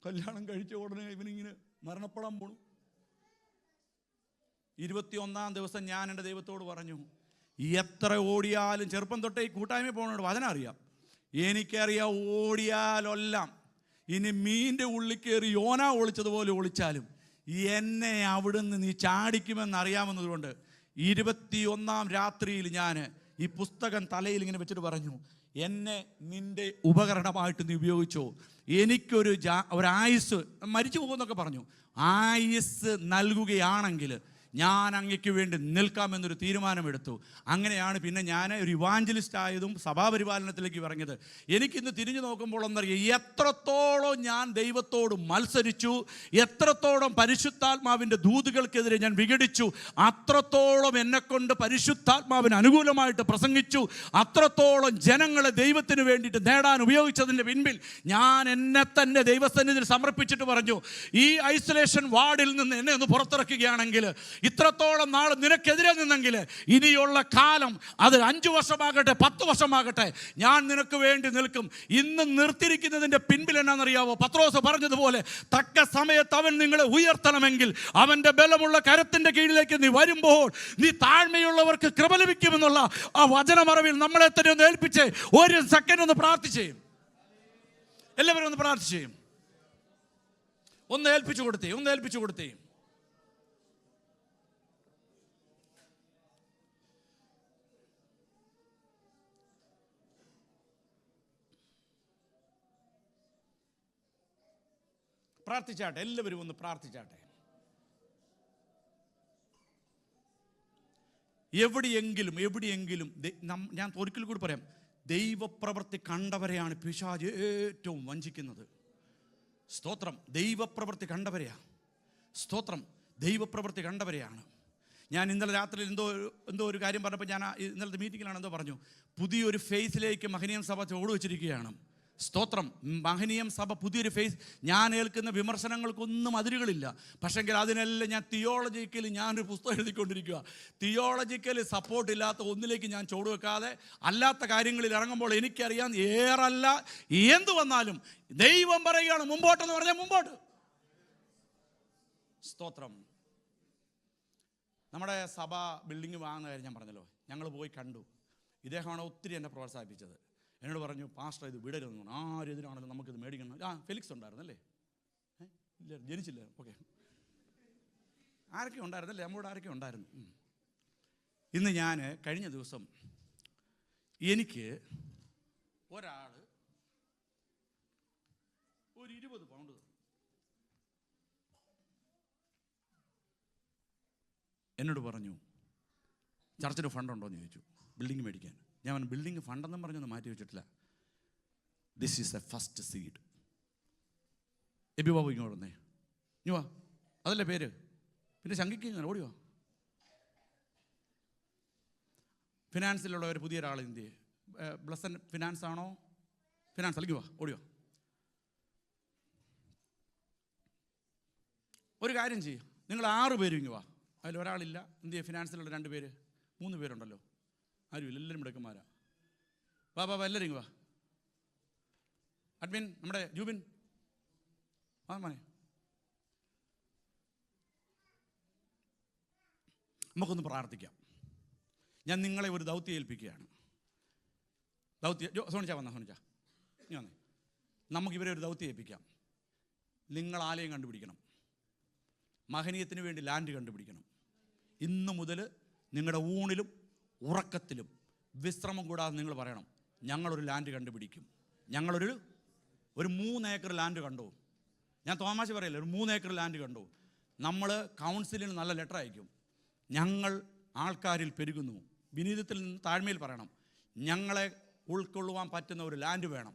കല്യാണം കഴിച്ച ഉടനെ ഇവനിങ്ങനെ മരണപ്പെടാൻ പോണു. 21-ാം ദിവസം ഞാൻ എൻ്റെ ദൈവത്തോട് പറഞ്ഞു, എത്ര ഓടിയാലും, ചെറുപ്പം തൊട്ടേ ഈ കൂട്ടായ്മ പോകുന്നതുകൊണ്ട് വചനം അറിയാം, എനിക്കറിയാം ഓടിയാലെല്ലാം ഇനി മീൻ്റെ ഉള്ളിൽ കയറി യോന ഒളിച്ചതുപോലെ ഒളിച്ചാലും എന്നെ അവിടുന്ന് നീ ചാടിക്കുമെന്നറിയാമെന്നതുകൊണ്ട് 21-ാം രാത്രിയിൽ ഞാൻ ഈ പുസ്തകം തലയിൽ ഇങ്ങനെ വെച്ചിട്ട് പറഞ്ഞു, എന്നെ നിൻ്റെ ഉപകരണമായിട്ട് നീ ഉപയോഗിച്ചോ. എനിക്കൊരു ഒരായുസ്, മരിച്ചു പോകുമെന്നൊക്കെ പറഞ്ഞു, ആയുസ് നൽകുകയാണെങ്കിൽ ഞാൻ അങ്ങയ്ക്ക് വേണ്ടി നിൽക്കാമെന്നൊരു തീരുമാനമെടുത്തു. അങ്ങനെയാണ് പിന്നെ ഞാൻ ഒരു ഇവാഞ്ചലിസ്റ്റ് ആയതും സഭാപരിപാലനത്തിലേക്ക് ഇറങ്ങിയത്. എനിക്കിന്ന് തിരിഞ്ഞു നോക്കുമ്പോൾ ഒന്നറിയാം, എത്രത്തോളം ഞാൻ ദൈവത്തോട് മത്സരിച്ചു, എത്രത്തോളം പരിശുദ്ധാത്മാവിൻ്റെ ദൂതുകൾക്കെതിരെ ഞാൻ വിഘടിച്ചു, അത്രത്തോളം എന്നെക്കൊണ്ട് പരിശുദ്ധാത്മാവിന് അനുകൂലമായിട്ട് പ്രസംഗിച്ചു, അത്രത്തോളം ജനങ്ങളെ ദൈവത്തിന് വേണ്ടിയിട്ട് നേടാൻ ഉപയോഗിച്ചതിൻ്റെ പിൻപിൽ ഞാൻ എന്നെ തന്നെ ദൈവസന്നിധിയിൽ സമർപ്പിച്ചിട്ട് പറഞ്ഞു, ഈ ഐസൊലേഷൻ വാർഡിൽ നിന്ന് എന്നെ ഒന്ന് പുറത്തിറക്കുകയാണെങ്കിൽ, ഇത്രത്തോളം നാൾ നിനക്കെതിരെ നിന്നെങ്കിൽ ഇനിയുള്ള കാലം അത് 5 വർഷമാകട്ടെ 10 വർഷമാകട്ടെ ഞാൻ നിനക്ക് വേണ്ടി നിൽക്കും. ഇന്ന് നിർത്തിയിരിക്കുന്നതിൻ്റെ പിൻപിൽ എന്നാണെന്നറിയാവോ? പത്രോസ് പറഞ്ഞതുപോലെ തക്ക സമയത്ത് അവൻ നിങ്ങളെ ഉയർത്തണമെങ്കിൽ അവൻ്റെ ബലമുള്ള കരത്തിൻ്റെ കീഴിലേക്ക് നീ വരുമ്പോൾ നീ താഴ്മയുള്ളവർക്ക് കൃപ ലഭിക്കുമെന്നുള്ള ആ വചനമറവിൽ നമ്മളെ തന്നെ ഒന്ന് ഏൽപ്പിച്ച് 1 സെക്കൻഡ് ഒന്ന് പ്രാർത്ഥിച്ചേ. എല്ലാവരും ഒന്ന് പ്രാർത്ഥിച്ചേ, ഒന്ന് ഏൽപ്പിച്ചു കൊടുത്തേ. പ്രാർത്ഥിച്ചാട്ടെ, എല്ലാവരും ഒന്ന് പ്രാർത്ഥിച്ചാട്ടെ. എവിടെയെങ്കിലും ഞാൻ ഒരിക്കൽ കൂടി പറയാം, ദൈവപ്രവൃത്തി കണ്ടവരെയാണ് പിശാച് ഏറ്റവും വഞ്ചിക്കുന്നത്. സ്തോത്രം. ദൈവപ്രവൃത്തി കണ്ടവരെയാണ്. സ്തോത്രം. ദൈവപ്രവൃത്തി കണ്ടവരെയാണ്. ഞാൻ ഇന്നലെ രാത്രിയിൽ എന്തോ ഒരു കാര്യം പറഞ്ഞപ്പോൾ ഞാൻ ഇന്നലത്തെ മീറ്റിങ്ങിലാണ് എന്തോ പറഞ്ഞു, പുതിയൊരു ഫേസിലേക്ക് മഹനീയം സഭ ചോട് വെച്ചിരിക്കുകയാണ്. സ്തോത്രം. മഹനീയം സഭ പുതിയൊരു ഫേസ്. ഞാൻ ഏൽക്കുന്ന വിമർശനങ്ങൾക്കൊന്നും അതിരുകളില്ല. പക്ഷെങ്കിൽ അതിനെല്ലാം ഞാൻ തിയോളജിക്കലി ഞാനൊരു പുസ്തകം എഴുതിക്കൊണ്ടിരിക്കുക. തിയോളജിക്കലി സപ്പോർട്ടില്ലാത്ത ഒന്നിലേക്ക് ഞാൻ ചുവടുവെക്കാതെ അല്ലാത്ത കാര്യങ്ങളിൽ ഇറങ്ങുമ്പോൾ എനിക്കറിയാം ഏറല്ല എന്തു വന്നാലും ദൈവം പറയുകയാണ് മുമ്പോട്ടെന്ന് പറഞ്ഞാൽ മുമ്പോട്ട്. സ്തോത്രം. നമ്മുടെ സഭ ബിൽഡിംഗ് വാങ്ങുന്ന കാര്യം ഞാൻ പറഞ്ഞല്ലോ, ഞങ്ങൾ പോയി കണ്ടു. ഇദ്ദേഹമാണ് ഒത്തിരി എന്നെ പ്രോത്സാഹിപ്പിച്ചത്. എന്നോട് പറഞ്ഞു, പാസ്റ്റർ ഇത് വിടരുതെന്ന് പറഞ്ഞു. ആരും എതിരാണല്ലോ, നമുക്കിത് മേടിക്കണം. ഫെലിക്സ് ഉണ്ടായിരുന്നല്ലേ? ഇല്ല, ജനിച്ചില്ല. ഓക്കെ, ആരൊക്കെ ഉണ്ടായിരുന്നല്ലേ? നമ്മളോട് ആരൊക്കെ ഉണ്ടായിരുന്നു? ഇന്ന് ഞാൻ കഴിഞ്ഞ ദിവസം എനിക്ക് ഒരാൾ ഒരു 20 പൗണ്ട് എന്നോട് പറഞ്ഞു, ചർച്ചിന് ഫണ്ടുണ്ടോ എന്ന് ചോദിച്ചു, ബിൽഡിംഗ് മേടിക്കാൻ. ഞാൻ ബിൽഡിംഗ് ഫണ്ടെന്നും പറഞ്ഞൊന്നും മാറ്റി വെച്ചിട്ടില്ല. This is a first seed. Aby Babu ഇങ്ങോട്ട് വന്നേ, ഇനി വാ, അതല്ലേ പേര്, പിന്നെ ശങ്കിക്ക് ഓടിയോ. ഫിനാൻസിലുള്ള ഒരു പുതിയ ഒരാൾ ഇന്ത്യ ബ്ലസ്സൻ ഫിനാൻസ് ആണോ? ഫിനാൻസ് അല്ലെങ്കിൽ വാ, ഓടിയോ. ഒരു കാര്യം ചെയ്യും, നിങ്ങൾ 6 പേരും ഇങ്ങ് വാ. അതിലൊരാളില്ല. ഇന്ത്യ ഫിനാൻസിലുള്ള 2 പേര്, 3 പേരുണ്ടല്ലോ. ആരുമില്ല, എല്ലാവരും മിടുക്കന്മാരാ. വാ എല്ലാവരും ഇങ്ങ് വാ. അഡ്മിൻ നമ്മുടെ ജൂബിൻ ആ മോനെ, നമുക്കൊന്ന് പ്രാർത്ഥിക്കാം. ഞാൻ നിങ്ങളെ ഒരു ദൗത്യം ഏൽപ്പിക്കുകയാണ്. സോണിച്ച വന്നാ, സോണിച്ച നീ വന്നേ. നമുക്കിവരെ ഒരു ദൗത്യം ഏൽപ്പിക്കാം. നിങ്ങൾ ആലയം കണ്ടുപിടിക്കണം, മഹനീയത്തിന് വേണ്ടി ലാൻഡ് കണ്ടുപിടിക്കണം. ഇന്നു മുതൽ നിങ്ങളുടെ ഊണിലും ഉറക്കത്തിലും വിശ്രമം കൂടാതെ നിങ്ങൾ പറയണം, ഞങ്ങളൊരു ലാൻഡ് കണ്ടുപിടിക്കും. ഞങ്ങളൊരു 3 ഏക്കർ ലാൻഡ് കണ്ടു. ഞാൻ തോമാശ പറയില്ല, ഒരു 3 ഏക്കർ ലാൻഡ് കണ്ടു. നമ്മൾ കൗൺസിലിന് നല്ല ലെറ്റർ അയക്കും. ഞങ്ങൾ ആൾക്കാരിൽ പെരുകുന്നു. വിനീതത്തിൽ നിന്ന് താഴ്മയിൽ പറയണം, ഞങ്ങളെ ഉൾക്കൊള്ളുവാൻ പറ്റുന്ന ഒരു ലാൻഡ് വേണം.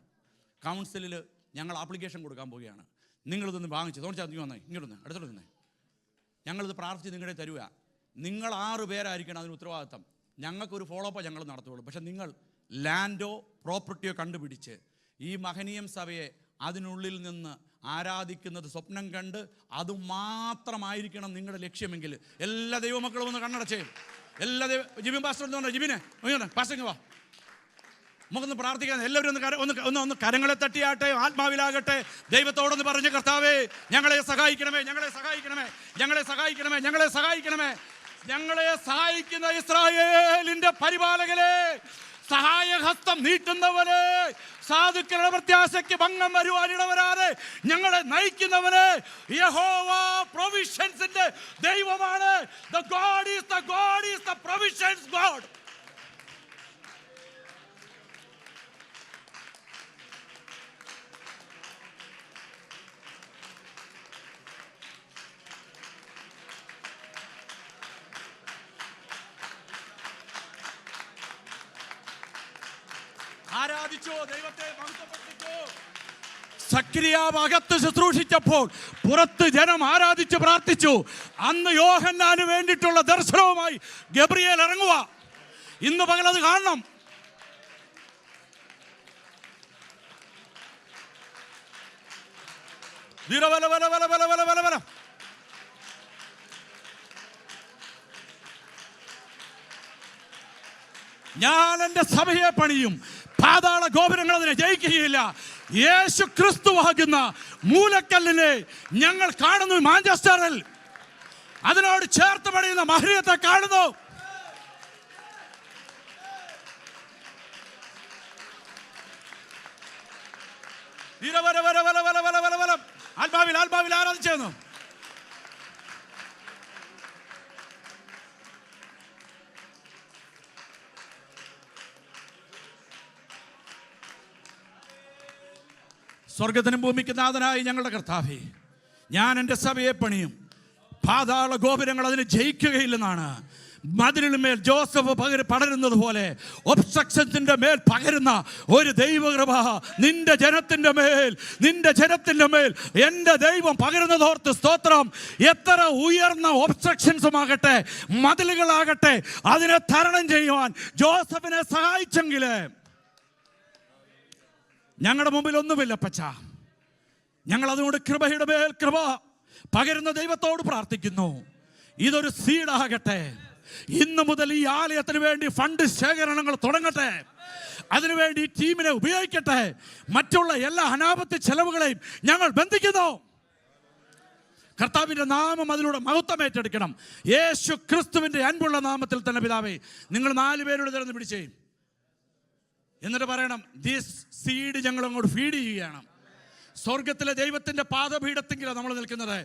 കൗൺസിലിൽ ഞങ്ങൾ ആപ്ലിക്കേഷൻ കൊടുക്കാൻ പോവുകയാണ്. നിങ്ങളിതൊന്ന് വാങ്ങിച്ച് തോന്നിച്ചാൽ നീ വന്നേ, ഇങ്ങോട്ടൊന്ന് അടുത്തോട്ട് നിന്നേ. ഞങ്ങളിത് പ്രാർത്ഥിച്ച് നിങ്ങളുടെ തരുക. നിങ്ങൾ 6 പേരായിരിക്കണം അതിന് ഉത്തരവാദിത്തം. ഞങ്ങൾക്കൊരു ഫോളോ അപ്പ് ഞങ്ങൾ നടത്തുകയുള്ളൂ. പക്ഷെ നിങ്ങൾ ലാൻഡോ പ്രോപ്പർട്ടിയോ കണ്ടുപിടിച്ച് ഈ മഹനീയം സഭയെ അതിനുള്ളിൽ നിന്ന് ആരാധിക്കുന്നത് സ്വപ്നം കണ്ട് അതുമാത്രമായിരിക്കണം നിങ്ങളുടെ ലക്ഷ്യമെങ്കിൽ എല്ലാ ദൈവമക്കളും ഒന്ന് കണ്ണടച്ചേ. എല്ലാ ജിബിൻ പാസ്റ്റർ എന്ന് പറഞ്ഞാൽ ജിബിനെ പാസ്റ്റർ വാ, നമുക്കൊന്ന് പ്രാർത്ഥിക്കാൻ. എല്ലാവരും ഒന്ന് കരങ്ങളെ തട്ടിയാട്ടെ, ആത്മാവിലാകട്ടെ. ദൈവത്തോടൊന്ന് പറഞ്ഞ്, കർത്താവേ ഞങ്ങളെ സഹായിക്കണമേ, ഞങ്ങളെ സഹായിക്കണമേ, ഞങ്ങളെ സഹായിക്കണമേ, ഞങ്ങളെ സഹായിക്കണമേ. ഞങ്ങളെ സഹായിക്കുന്ന ഇസ്രായേലിന്റെ പരിപാലകരെ, സഹായഹസ്തം നീട്ടുന്നവരെ, സാധുക്കളുടെ പ്രത്യാശയ്ക്ക് ഭംഗം വരുവാനിടവരാതെ ഞങ്ങളെ നയിക്കുന്നവരെ, യഹോവ പ്രൊവിഷൻസിന്റെ ദൈവമാണ്. The God is the provisions God. ആരാധിച്ചോ, ദൈവത്തെ മഹത്വപ്പെടുത്തിക്കോ. സക്രിയാവ് അകത്ത് ശുശ്രൂഷിച്ചപ്പോൾ പുറത്ത് ജനം ആരാധിച്ച് പ്രാർത്ഥിച്ചു. അന്ന് യോഹന്നാന് വേണ്ടിയിട്ടുള്ള ദർശനവുമായി ഗബ്രിയേൽ ഇറങ്ങുക. ഇന്ന് പകലത് കാണണം. ഞാൻ എൻ്റെ സഭയെ പണിയും, പാതാള ഗോപുരങ്ങൾ അതിനെ ജയിക്കുകയില്ല. യേശു ക്രിസ്തുവാകുന്ന മൂലക്കല്ലിനെ ഞങ്ങൾ കാണുന്നു. മാഞ്ചസ്റ്ററിൽ അതിനോട് ചേർത്ത് പണിയുന്ന മഹനീയത്തെ കാണുന്നു. ആത്മാവിൽ ആരാധിച്ചു. സ്വർഗത്തിനും ഭൂമിക്ക് നാഥനായി ഞങ്ങളുടെ കർത്താവേ, ഞാൻ എൻ്റെ സഭയെ പണിയും, പാതാള ഗോപുരങ്ങൾ അതിന് ജയിക്കുകയില്ലെന്നാണ്. മതിലിന്മേൽ ജോസഫ് പടരുന്നത് പോലെ ഒബ്സ്ട്രക്ഷൻസിന്റെ മേൽ പകരുന്ന ഒരു ദൈവകൃപ നിന്റെ ജനത്തിന്റെ മേൽ എൻ്റെ ദൈവം പകരുന്നതോർത്ത് സ്തോത്രം. എത്ര ഉയർന്ന ഒബ്സ്ട്രക്ഷൻസുമാകട്ടെ, മതിലുകളാകട്ടെ, അതിനെ തരണം ചെയ്യുവാൻ ജോസഫിനെ സഹായിച്ചെങ്കിൽ ഞങ്ങളുടെ മുമ്പിൽ ഒന്നുമില്ല പച്ച. ഞങ്ങൾ അതുകൊണ്ട് കൃപയുടെ മേൽ കൃപ പകരുന്ന ദൈവത്തോട് പ്രാർത്ഥിക്കുന്നു. ഇതൊരു സീഡാകട്ടെ. ഇന്നു മുതൽ ഈ ആലയത്തിന് വേണ്ടി ഫണ്ട് ശേഖരണങ്ങൾ തുടങ്ങട്ടെ. അതിനുവേണ്ടി ടീമിനെ ഉപയോഗിക്കട്ടെ. മറ്റുള്ള എല്ലാ അനാപത്ത് ചെലവുകളെയും ഞങ്ങൾ ബന്ധിക്കുന്നു. കർത്താവിൻ്റെ നാമം അതിലൂടെ മഹത്വം ഏറ്റെടുക്കണം. യേശു ക്രിസ്തുവിൻ്റെ അൻപുള്ള നാമത്തിൽ തന്നെ പിതാവേ, നിങ്ങൾ 4 പേരോട് ചേർന്ന് പിടിച്ചേ. എന്നിട്ട് പറയണം, ദിസ് സീഡ് ഞങ്ങൾ അങ്ങോട്ട് ഫീഡ് ചെയ്യുകയാണ്. സ്വർഗത്തിലെ ദൈവത്തിന്റെ പാദപീഠത്തെങ്കിലാണ് നമ്മൾ നിൽക്കുന്നത്.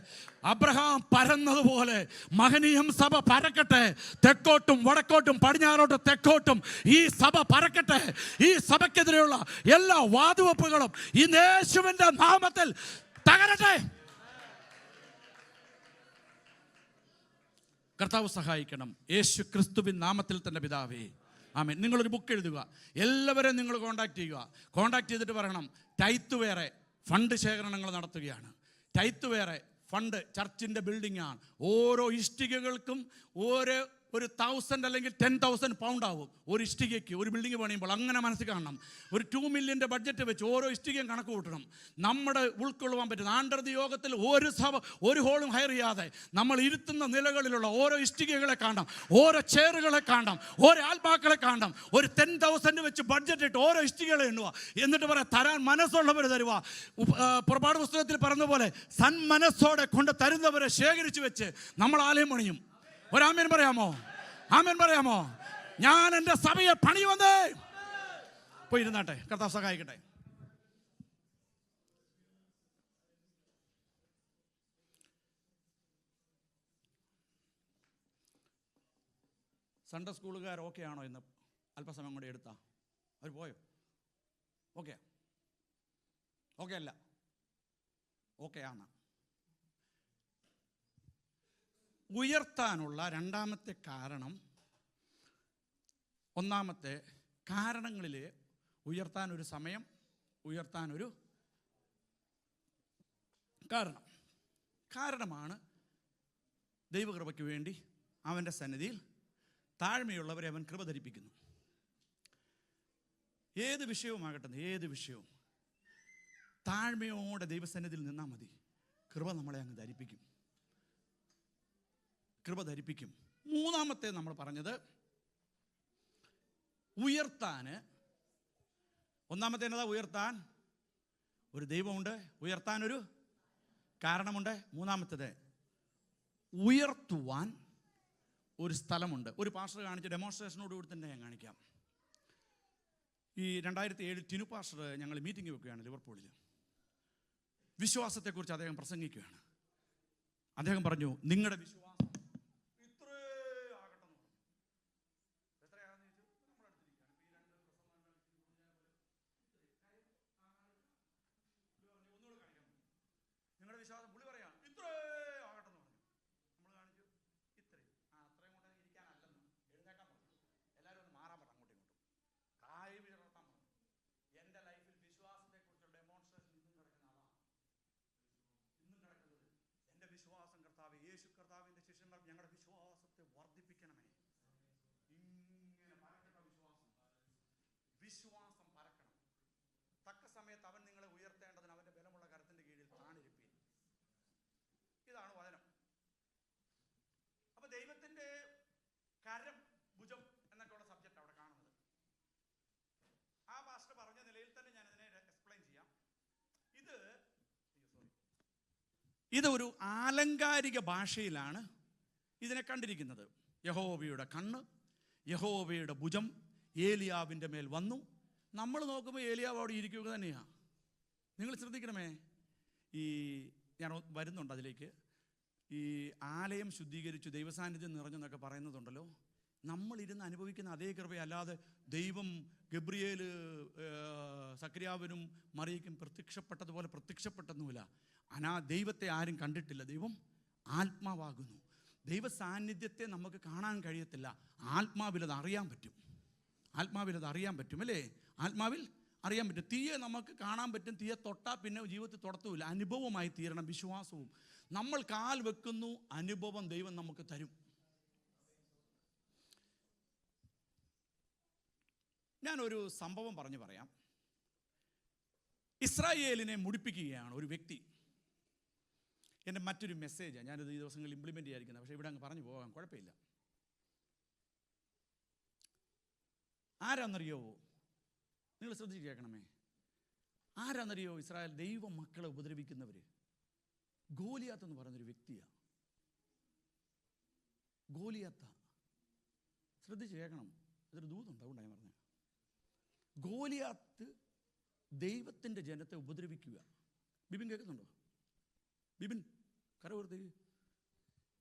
അബ്രഹാം പരന്നതുപോലെ മഹനീയം സഭ പരക്കട്ടെ. തെക്കോട്ടും വടക്കോട്ടും പടിഞ്ഞാറോട്ടും തെക്കോട്ടും ഈ സഭ പരക്കട്ടെ. ഈ സഭയ്ക്കെതിരെയുള്ള എല്ലാ വാതുവെപ്പുകളും ഈ യേശുവിന്റെ നാമത്തിൽ തകരട്ടെ. കർത്താവ് സഹായിക്കണം. യേശു ക്രിസ്തുവിൻ നാമത്തിൽ തന്നെ പിതാവേ, ആമേൻ. നിങ്ങളൊരു ബുക്ക് എഴുതുക. എല്ലാവരെയും നിങ്ങൾ കോണ്ടാക്ട് ചെയ്യുക. കോണ്ടാക്ട് ചെയ്തിട്ട് പറയണം, ടൈത്ത് വേറെ ഫണ്ട് ശേഖരണങ്ങൾ നടത്തുകയാണ്. ടൈത്ത് വേറെ ഫണ്ട് ചർച്ചിൻ്റെ ബിൽഡിംഗ് ആണ്. ഓരോ ഇഷ്ടികകൾക്കും ഒരു 1000 അല്ലെങ്കിൽ 10,000 പൗണ്ട് ആവും ഒരു ഇഷ്ടികയ്ക്ക്, ഒരു ബിൽഡിംഗ് പണിയുമ്പോൾ. അങ്ങനെ മനസ്സിൽ കാണണം. ഒരു 2 മില്യൻ്റെ ബഡ്ജറ്റ് വെച്ച് ഓരോ ഇഷ്ടികയും കണക്ക് കൂട്ടണം. നമ്മുടെ ഉൾക്കൊള്ളുവാൻ പറ്റുന്ന ആണ്ടർതി യോഗത്തിൽ ഒരു ഹോളും ഹയർ ചെയ്യാതെ നമ്മൾ ഇരുത്തുന്ന നിലകളിലുള്ള ഓരോ ഇഷ്ടികകളെ കാണണം, ഓരോ ചെയറുകളെ കാണണം, ഓരോ ആത്മാക്കളെ കാണണം. ഒരു 10,000 വെച്ച് ബഡ്ജറ്റ് ഇട്ട് ഓരോ ഇഷ്ടികളെ എണ്ണുക. എന്നിട്ട് പറയാം, തരാൻ മനസ്സുള്ളവർ തരുക. പുറപ്പാട് പുസ്തകത്തിൽ പറഞ്ഞ പോലെ സന്മനസ്സോടെ കൊണ്ട് തരുന്നവരെ ശേഖരിച്ചു വെച്ച് നമ്മൾ ആലയം പണിയും. ഒരാമേൻ പറയാമോ? ആമേൻ പറയാമോ? ഞാൻ എൻ്റെ സഭയെ പണിയുവന്നേ. പോയി ഇരുന്നാട്ടെ. കർത്താവ് സഹായിക്കട്ടെ. സൺഡേ സ്കൂളുകാർ ഓക്കെ ആണോ? ഇന്ന് അല്പസമയം കൂടി എടുത്താ അവർ പോയോ? ഓക്കെ അല്ല, ഓക്കെ ആണ്. ഉയർത്താനുള്ള രണ്ടാമത്തെ കാരണം, ഒന്നാമത്തെ കാരണങ്ങളിൽ ഉയർത്താനൊരു സമയം, ഉയർത്താനൊരു കാരണമാണ് ദൈവകൃപയ്ക്ക് വേണ്ടി അവൻ്റെ സന്നിധിയിൽ താഴ്മയുള്ളവരെ അവൻ കൃപ ധരിപ്പിക്കുന്നു. ഏത് വിഷയവുമാകട്ടെ, ഏത് വിഷയവും താഴ്മയോടെ ദൈവസന്നിധിയിൽ നിന്നാൽ മതി. കൃപ നമ്മളെ അങ്ങ് ധരിപ്പിക്കും. മൂന്നാമത്തെ നമ്മൾ പറഞ്ഞത് ഉയർത്താന്. ഒന്നാമത്തെ എന്നതാ? ഉയർത്താൻ ഒരു ദൈവമുണ്ട്, ഉയർത്താനൊരു കാരണമുണ്ട്. മൂന്നാമത്തേത് ഉയർത്തുവാൻ ഒരു സ്ഥലമുണ്ട്. ഒരു പാസ്റ്റർ കാണിച്ച ഡെമോൺസ്ട്രേഷനോട് കൂടി തന്നെ ഞാൻ കാണിക്കാം. ഈ 2007 ടിനു പാസ്റ്റർ ഞങ്ങൾ മീറ്റിംഗ് വെക്കുകയാണ് ലിവർപൂളിൽ. വിശ്വാസത്തെക്കുറിച്ച് അദ്ദേഹം പ്രസംഗിക്കുകയാണ്. അദ്ദേഹം പറഞ്ഞു, നിങ്ങളുടെ വിശ്വാസം യേശു കർത്താവിൻ്റെ ശിഷ്യന്മാർ ഞങ്ങളുടെ വിശ്വാസത്തെ വർദ്ധിപ്പിക്കണമേ. ഇങ്ങനെ പരക്കട്ടെ വിശ്വാസം പരക്കണം. തക്ക സമയത്ത് അവൻ നിങ്ങളെ ഉയർത്തേണ്ടതിന് അവൻ്റെ ബലമുള്ള കരത്തിൻ്റെ കീഴിൽ താണിരിപ്പീൻ. ഇതാണ് വചനം. അപ്പൊ ദൈവത്തിൻ്റെ കരം, ഭുജം എന്നൊക്കെയുള്ള സബ്ജക്റ്റ് അവിടെ കാണുന്നത്. ആ പാസ്റ്റർ പറഞ്ഞ നിലയിൽ തന്നെ ഞാൻ അതിനെ എക്സ്പ്ലെയിൻ ചെയ്യാം. ഇത് ഒരു ആലങ്കാരിക ഭാഷയിലാണ് ഇതിനെ കണ്ടിരിക്കുന്നത്. യഹോവയുടെ കണ്ണ്, യഹോവയുടെ ഭുജം ഏലിയാവിൻ്റെ മേൽ വന്നു. നമ്മൾ നോക്കുമ്പോൾ ഏലിയാവ് അവിടെ ഇരിക്കുക തന്നെയാണ്. നിങ്ങൾ ശ്രദ്ധിക്കണമേ, ഞാൻ വരുന്നുണ്ട് അതിലേക്ക്. ഈ ആലയം ശുദ്ധീകരിച്ചു, ദൈവസാന്നിധ്യം നിറഞ്ഞെന്നൊക്കെ പറയുന്നതുണ്ടല്ലോ. നമ്മളിരുന്ന് അനുഭവിക്കുന്ന അതേ കൃപയല്ലാതെ ദൈവം ഗബ്രിയേൽ സക്രിയാവിനും മറിയയ്ക്കും പ്രത്യക്ഷപ്പെട്ടതുപോലെ പ്രത്യക്ഷപ്പെട്ടൊന്നുമില്ല. ദൈവത്തെ ആരും കണ്ടിട്ടില്ല. ദൈവം ആത്മാവാകുന്നു. ദൈവ സാന്നിധ്യത്തെ നമുക്ക് കാണാൻ കഴിയത്തില്ല. ആത്മാവിൽ അത് അറിയാൻ പറ്റും. ആത്മാവിൽ അത് അറിയാൻ പറ്റും അല്ലേ? ആത്മാവിൽ അറിയാൻ പറ്റും. തീയെ നമുക്ക് കാണാൻ പറ്റും. തീയെ തൊട്ടാൽ പിന്നെ ജീവിതത്തിൽ തൊടത്തുമില്ല. അനുഭവമായി തീരണം വിശ്വാസവും. നമ്മൾ കാൽ വെക്കുന്നു, അനുഭവം ദൈവം നമുക്ക് തരും. ഞാനൊരു സംഭവം പറയാം. ഇസ്രായേലിനെ മുടിപ്പിക്കുകയാണ് ഒരു വ്യക്തി. എൻ്റെ മറ്റൊരു മെസ്സേജാണ്, ഞാനിത് ഈ ദിവസങ്ങളിൽ ഇംപ്ലിമെൻ്റ് ചെയ്യാതിരിക്കുന്നത്. പക്ഷേ ഇവിടെ അങ്ങ് പറഞ്ഞു പോകാം, കുഴപ്പമില്ല. ആരാന്നറിയോ? നിങ്ങൾ ശ്രദ്ധിച്ച് കേൾക്കണമേ. ആരാന്നറിയോ ഇസ്രായേൽ ദൈവ മക്കളെ ഉപദ്രവിക്കുന്നവർ? ഗോലിയാത്ത് എന്ന് പറയുന്നൊരു വ്യക്തിയാണ്. ഗോലിയാത്ത, ശ്രദ്ധിച്ച് കേൾക്കണം. ഇതൊരു ദൂതുണ്ട്, അതുകൊണ്ടാണ് ഞാൻ പറഞ്ഞത്. ഗോലിയാത്ത് ദൈവത്തിൻ്റെ ജനത്തെ ഉപദ്രവിക്കുക. ബിബിൻ കേൾക്കുന്നുണ്ടോ? ബിബിൻ കരവൃത്തി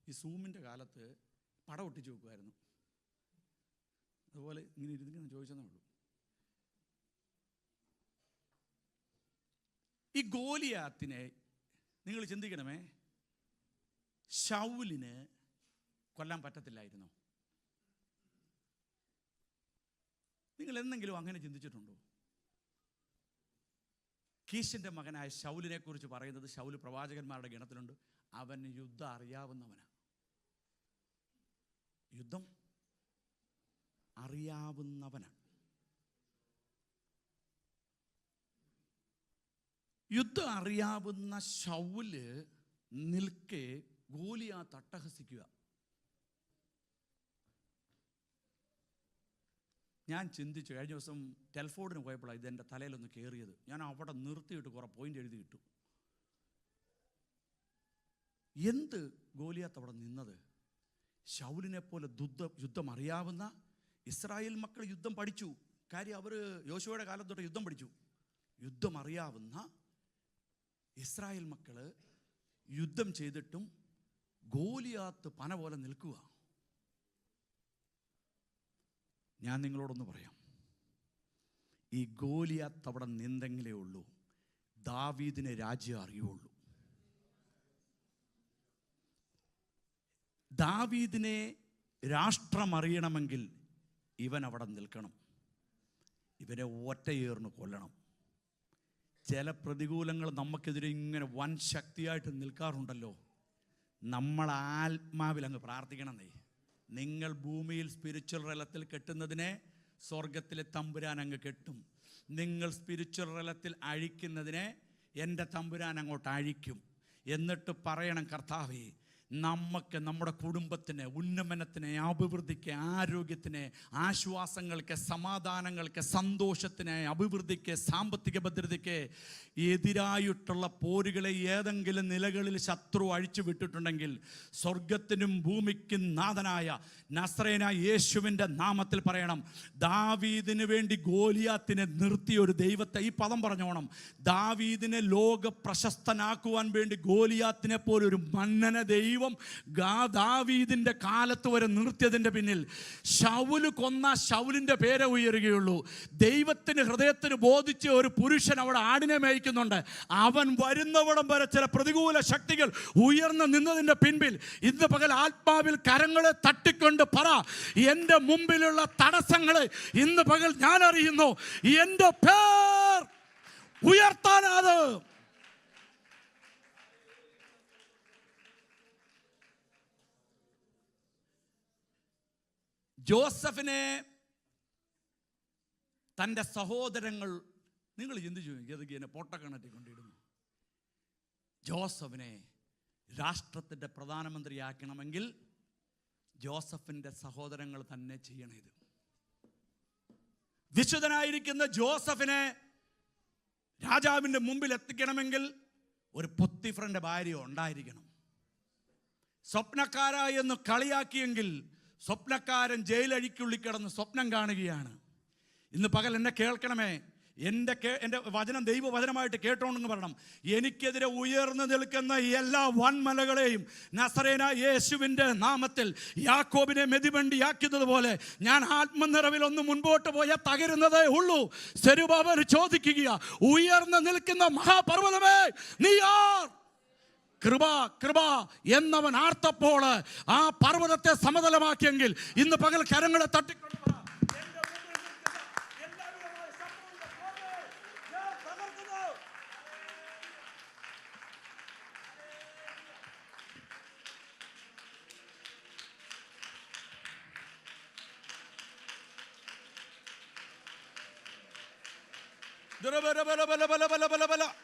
ഈ സൂമിൻ്റെ കാലത്ത് പടം ഒട്ടിച്ച് വെക്കുമായിരുന്നു. അതുപോലെ ഇങ്ങനെ ഇരുന്ന് ചോദിച്ചതേ ഉള്ളൂ. ഈ ഗോലിയാത്തിനെ നിങ്ങൾ ചിന്തിക്കണമേ, ശൗലിന് കൊല്ലാൻ പറ്റത്തില്ലായിരുന്നോ? നിങ്ങൾ എന്തെങ്കിലും അങ്ങനെ ചിന്തിച്ചിട്ടുണ്ടോ? കീശിൻ്റെ മകനായ ശൗലിനെ കുറിച്ച് പറയുന്നത്, ശൗല് പ്രവാചകന്മാരുടെ ഗണത്തിലുണ്ട്. അവൻ യുദ്ധം അറിയാവുന്നവനാണ്. യുദ്ധം അറിയാവുന്നവനാണ്. യുദ്ധം അറിയാവുന്ന ശൗല് നിൽക്കെ ഗോലിയാത്ത് അട്ടഹസിക്കുക. ഞാൻ ചിന്തിച്ചു, കഴിഞ്ഞ ദിവസം ടെൽഫോർഡിന് പോയപ്പോഴാണ് ഇതെൻ്റെ തലയിലൊന്ന് കയറിയത്. ഞാൻ അവിടെ നിർത്തിയിട്ട് കുറേ പോയിന്റ് എഴുതി കിട്ടും. എന്ത് ഗോലിയാത്ത് അവിടെ നിന്നത്? ശൗലിനെ പോലെ യുദ്ധം അറിയാവുന്ന ഇസ്രായേൽ മക്കൾ യുദ്ധം പഠിച്ചു. കാര്യം അവർ യോശുവയുടെ കാലം തൊട്ട് യുദ്ധം പഠിച്ചു. യുദ്ധം അറിയാവുന്ന ഇസ്രായേൽ മക്കൾ യുദ്ധം ചെയ്തിട്ടും ഗോലിയാത്ത് പന പോലെ നിൽക്കുക. ഞാൻ നിങ്ങളോടൊന്ന് പറയാം, ഈ ഗോലിയാത്ത് അവിടെ നിന്നെങ്കിലേ ഉള്ളൂ ദാവീദിനെ രാജ്യം അറിയുള്ളൂ. ദാവീദിനെ രാഷ്ട്രം അറിയണമെങ്കിൽ ഇവൻ അവിടെ നിൽക്കണം. ഇവനെ ഒറ്റയേറിന് കൊല്ലണം. ചില പ്രതികൂലങ്ങൾ നമുക്കെതിരെ ഇങ്ങനെ വൻ ശക്തിയായിട്ട് നിൽക്കാറുണ്ടല്ലോ. നമ്മൾ ആത്മാവിൽ അങ്ങ് പ്രാർത്ഥിക്കണമെന്നേ. നിങ്ങൾ ഭൂമിയിൽ സ്പിരിച്വൽ റലത്തിൽ കെട്ടുന്നതിനെ സ്വർഗത്തിലെ തമ്പുരാൻ അങ്ങ് കെട്ടും. നിങ്ങൾ സ്പിരിച്വൽ റലത്തിൽ അഴിക്കുന്നതിനെ എൻ്റെ തമ്പുരാൻ അങ്ങോട്ട് അഴിക്കും. എന്നിട്ട് പറയണം, കർത്താവേ, നമുക്ക് നമ്മുടെ കുടുംബത്തിന് ഉന്നമനത്തിന്, അഭിവൃദ്ധിക്ക്, ആരോഗ്യത്തിന്, ആശ്വാസങ്ങൾക്ക്, സമാധാനങ്ങൾക്ക്, സന്തോഷത്തിന്, അഭിവൃദ്ധിക്ക്, സാമ്പത്തിക ഭദ്രതയ്ക്ക് എതിരായിട്ടുള്ള പോരുകളെ ഏതെങ്കിലും നിലകളിൽ ശത്രു അഴിച്ചു വിട്ടിട്ടുണ്ടെങ്കിൽ സ്വർഗത്തിനും ഭൂമിക്കും നാഥനായ നസ്രേനായ യേശുവിൻ്റെ നാമത്തിൽ പറയണം, ദാവീദിന് വേണ്ടി ഗോലിയാത്തിനെ നിർത്തിയ ഒരു ദൈവത്തെ, ഈ പദം പറഞ്ഞോണം, ദാവീദിനെ ലോക പ്രശസ്തനാക്കുവാൻ വേണ്ടി ഗോലിയാത്തിനെ പോലെ ഒരു മന്നന ദൈവം ദാവീദിന്റെ കാലത്ത് വരെ നിർത്തിയതിന്റെ പിന്നിൽ ശൗല് കൊന്ന ശൗലിന്റെ പേരെ ഉയരുകയുള്ളൂ. ദൈവത്തിന് ഹൃദയത്തിന് ബോധിച്ച ഒരു പുരുഷൻ അവിടെ ആടിനെ മേയ്ക്കുന്നുണ്ട്. അവൻ വരുന്നവിടം വരെ ചില പ്രതികൂല ശക്തികൾ ഉയർന്നു നിന്നതിന്റെ പിൻപിൽ ഇന്ന് പകൽ ആത്മാവിൽ കരങ്ങളെ തട്ടിക്കൊണ്ട് പറ, എൻ്റെ മുമ്പിലുള്ള തടസ്സങ്ങളെ ഇന്ന് പകൽ ഞാൻ അറിയുന്നു. എൻ്റെ പേർ ഉയർത്താനാത്. ജോസഫിനെ തൻ്റെ സഹോദരങ്ങൾ, നിങ്ങൾ ചിന്തിച്ചു ഗതഗീനെ പൊട്ടക്കണറ്റി കൊണ്ടിടുന്നു. ജോസഫിനെ രാഷ്ട്രത്തിൻ്റെ പ്രധാനമന്ത്രിയാക്കണമെങ്കിൽ ജോസഫിൻ്റെ സഹോദരങ്ങൾ തന്നെ ചെയ്യണത്. വിശുദ്ധനായിരിക്കുന്ന ജോസഫിനെ രാജാവിൻ്റെ മുമ്പിൽ എത്തിക്കണമെങ്കിൽ ഒരു പൊത്തിഫറിൻ്റെ ഭാര്യ ഉണ്ടായിരിക്കണം. സ്വപ്നക്കാരായി എന്ന് കളിയാക്കിയെങ്കിൽ സ്വപ്നക്കാരൻ ജയിലഴിക്കുള്ളിൽ കിടന്ന് സ്വപ്നം കാണുകയാണ്. ഇന്ന് പകൽ എന്നെ കേൾക്കണമേ, എൻ്റെ വചനം ദൈവവചനമായിട്ട് കേട്ടോണെന്ന് പറയണം. എനിക്കെതിരെ ഉയർന്നു നിൽക്കുന്ന എല്ലാ വൻമലകളെയും നസറേനായ യേശുവിൻ്റെ നാമത്തിൽ യാക്കോബിനെ മെതിവണ്ടിയാക്കുന്നത് പോലെ ഞാൻ ആത്മനിറവിൽ ഒന്ന് മുൻപോട്ട് പോയാൽ തകരുന്നതേ ഉള്ളൂ. സെരുബാബേൽ ചോദിക്കുക, ഉയർന്നു നിൽക്കുന്ന മഹാപർവ്വതമേ നീ ആർ? കൃപ കൃപ എന്നവൻ ആർത്തപ്പോൾ ആ പർവ്വതത്തെ സമതലമാക്കിയെങ്കിൽ ഇന്ന് പകൽ കരങ്ങളെ തട്ടിക്കൊണ്ട്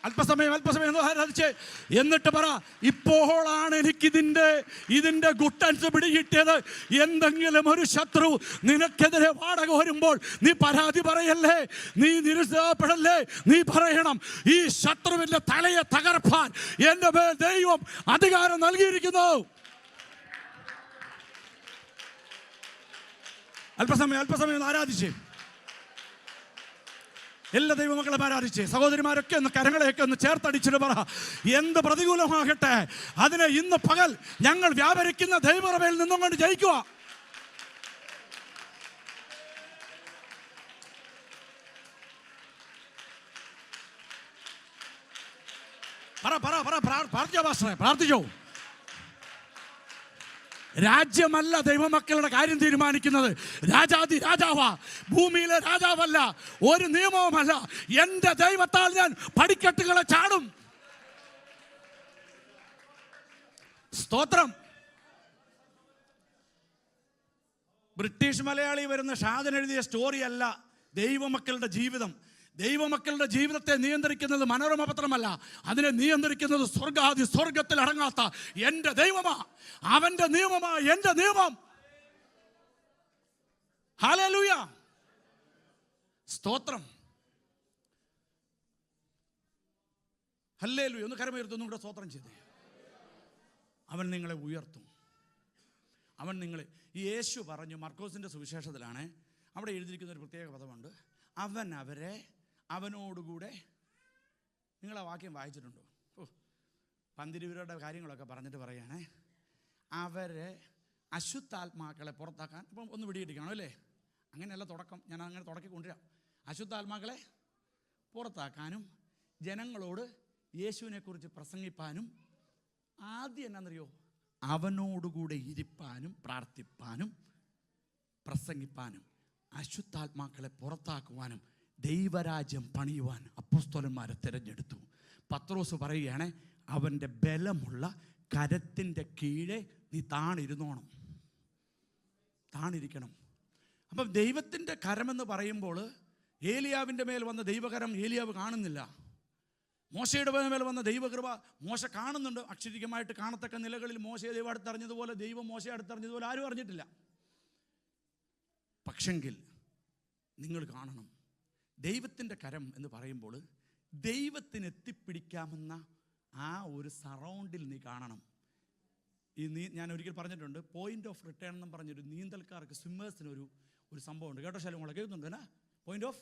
അല്പസമയം ആരാധിച്ചേ. എന്നിട്ട് പറ, ഇപ്പോഴാണ് ഇതിന്റെ ഗുട്ടൻസ് പിടികിട്ടിയത്. എന്തെങ്കിലും ഒരു ശത്രു നിനക്കെതിരെ വാടക വരുമ്പോൾ നീ പരാതി പറയല്ലേ, നീ നിരുത്സാഹപ്പെടല്ലേ. നീ പറയണം, ഈ ശത്രുവിന്റെ തലയെ തകർപ്പാൻ എന്റെ മേൽ ദൈവം അധികാരം നൽകിയിരിക്കുന്നു. അല്പസമയം ആരാധിച്ചേ. എല്ലാ ദൈവമക്കളെ ആരാധിച്ച് സഹോദരിമാരൊക്കെ ഒന്ന് കരങ്ങളെയൊക്കെ ഒന്ന് ചേർത്തടിച്ചിട്ട് പറ, എന്ത് പ്രതികൂലമാകട്ടെ അതിനെ ഇന്ന് പകൽ ഞങ്ങൾ വ്യാപരിക്കുന്ന ദൈവകൃപയിൽ നിന്നും കൊണ്ട് ജയിക്കുക. പ്രാർത്ഥിച്ചോ. രാജ്യമല്ല ദൈവമക്കളുടെ കാര്യം തീരുമാനിക്കുന്നത്. രാജാതി രാജാവാ, ഭൂമിയിലെ രാജാവല്ല, ഒരു നിയമവുമല്ല. എൻ്റെ ദൈവത്താൽ ഞാൻ പടിക്കെട്ടുകളെ ചാടും. സ്തോത്രം. ബ്രിട്ടീഷ് മലയാളി വരുന്ന ഷാജൻ എഴുതിയ സ്റ്റോറിയല്ല ദൈവമക്കളുടെ ജീവിതം. ദൈവമക്കളുടെ ജീവിതത്തെ നിയന്ത്രിക്കുന്നത് മനോരമ പത്രമല്ല, അതിനെ നിയന്ത്രിക്കുന്നത് സ്വർഗത്തിൽ അടങ്ങാത്ത എൻ്റെ ദൈവമാ. അവൻ്റെ നിയമമാ എൻ്റെ നിയമം. ഹല്ലേലൂയ, സ്തോത്രം. ഹല്ലേലൂയ. ഒന്ന് കരമുയർത്തുന്നു കൂടെ സ്തോത്രം ചെയ്തേ. അവൻ നിങ്ങളെ ഉയർത്തും. അവൻ നിങ്ങളെ, യേശു പറഞ്ഞു മർക്കോസിൻ്റെ സുവിശേഷത്തിലാണ്, അവിടെ എഴുതിയിരിക്കുന്ന ഒരു പ്രത്യേക പദമുണ്ട്, അവൻ അവരെ അവനോടുകൂടെ. നിങ്ങൾ ആ വാക്യം വായിച്ചിട്ടുണ്ടോ? പന്തിരുവരുടെ കാര്യങ്ങളൊക്കെ പറഞ്ഞിട്ട് പറയുകയാണേ, അവരെ അശുദ്ധാത്മാക്കളെ പുറത്താക്കാൻ. ഇപ്പം ഒന്ന് പിടികിട്ടിക്കാണോ അല്ലേ? അങ്ങനെയല്ല തുടക്കം, ഞാൻ അങ്ങനെ തുടക്കി കൊണ്ടുവരാം. അശുദ്ധാത്മാക്കളെ പുറത്താക്കാനും ജനങ്ങളോട് യേശുവിനെക്കുറിച്ച് പ്രസംഗിപ്പാനും ആദ്യം എന്നാണെന്നറിയോ? അവനോടുകൂടെ ഇരിപ്പാനും പ്രാർത്ഥിപ്പാനും പ്രസംഗിപ്പാനും അശുദ്ധാത്മാക്കളെ പുറത്താക്കുവാനും ദൈവരാജ്യം പണിയുവാൻ അപ്പോസ്തലന്മാരെ തിരഞ്ഞെടുത്തു. പത്രോസ് പറയുകയാണ്, അവൻ്റെ ബലമുള്ള കരത്തിൻ്റെ കീഴെ നീ താണിരിക്കണം. അപ്പം ദൈവത്തിൻ്റെ കരമെന്ന് പറയുമ്പോൾ ഏലിയാവിൻ്റെ മേൽ വന്ന ദൈവകരം ഏലിയാവ് കാണുന്നില്ല. മോശയുടെ മേൽ വന്ന ദൈവകൃപ മോശ കാണുന്നുണ്ട്. അക്ഷരികമായിട്ട് കാണത്തക്ക നിലകളിൽ മോശയെ ദൈവം അടുത്തറിഞ്ഞതുപോലെ ദൈവം മോശയെ അടുത്തറിഞ്ഞതുപോലെ ആരും അറിഞ്ഞിട്ടില്ല. പക്ഷെങ്കിൽ നിങ്ങൾ കാണണം, ദൈവത്തിൻ്റെ കരം എന്ന് പറയുമ്പോൾ ദൈവത്തിന് എത്തിപ്പിടിക്കാമെന്ന ആ ഒരു സറൗണ്ടിൽ നീ കാണണം. ഞാൻ ഒരിക്കൽ പറഞ്ഞിട്ടുണ്ട്, പോയിന്റ് ഓഫ് റിട്ടേൺ എന്നും പറഞ്ഞൊരു നീന്തൽക്കാർക്ക് സ്വിമ്മേഴ്സിന് ഒരു സംഭവമുണ്ട്. കേട്ടോ ശാലുമോളെ? കേൾക്കുന്നുണ്ട് എന്നാ പോയിന്റ് ഓഫ്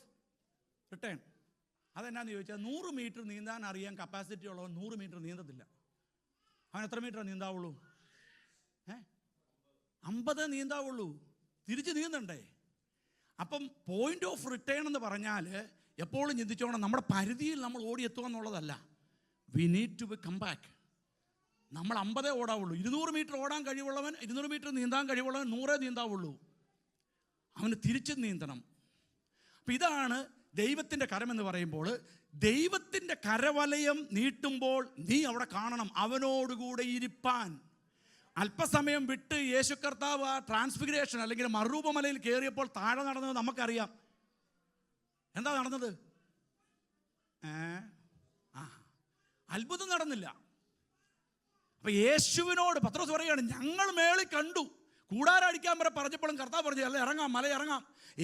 റിട്ടേൺ? അതെന്നാന്ന് ചോദിച്ചാൽ 100 മീറ്റർ നീന്താൻ അറിയാൻ കപ്പാസിറ്റി ഉള്ളവൻ 100 മീറ്റർ നീന്തത്തില്ല. അവൻ എത്ര മീറ്റർ നീന്താവുള്ളൂ? 50 നീന്താവുള്ളൂ. തിരിച്ച് നീന്തണ്ടേ? അപ്പം പോയിന്റ് ഓഫ് റിട്ടേൺ എന്ന് പറഞ്ഞാൽ എപ്പോഴും ചിന്തിച്ചോണം, നമ്മുടെ പരിധിയിൽ നമ്മൾ ഓടിയെത്തുക എന്നുള്ളതല്ല. We need to come back. നമ്മൾ 50 ഓടാവുള്ളൂ. 200 മീറ്റർ ഓടാൻ കഴിവുള്ളവൻ, 200 മീറ്റർ നീന്താൻ കഴിവുള്ളവൻ 100 നീന്താവുള്ളൂ. അവന് തിരിച്ച് നീന്തണം. അപ്പം ഇതാണ് ദൈവത്തിൻ്റെ കരമെന്ന് പറയുമ്പോൾ. ദൈവത്തിൻ്റെ കരവലയം നീട്ടുമ്പോൾ നീ അവിടെ കാണണം, അവനോടുകൂടെ ഇരിപ്പാൻ. അല്പസമയം വിട്ട് യേശു കർത്താവ് ആ ട്രാൻസ്ഫിഗറേഷൻ അല്ലെങ്കിൽ മറുരൂപമലയിൽ കയറിയപ്പോൾ താഴെ നടന്നത് നമുക്കറിയാം. എന്താ നടന്നത്? അത്ഭുതം നടന്നില്ല. അപ്പൊ യേശുവിനോട് പത്രോസ് പറയുകയാണ്, ഞങ്ങൾ മേളിൽ കണ്ടു. കൂടാരടിക്കാൻ വരെ പറഞ്ഞപ്പോഴും കർത്താവ് പറഞ്ഞു, അല്ല ഇറങ്ങാം, മല ഇറങ്ങാം.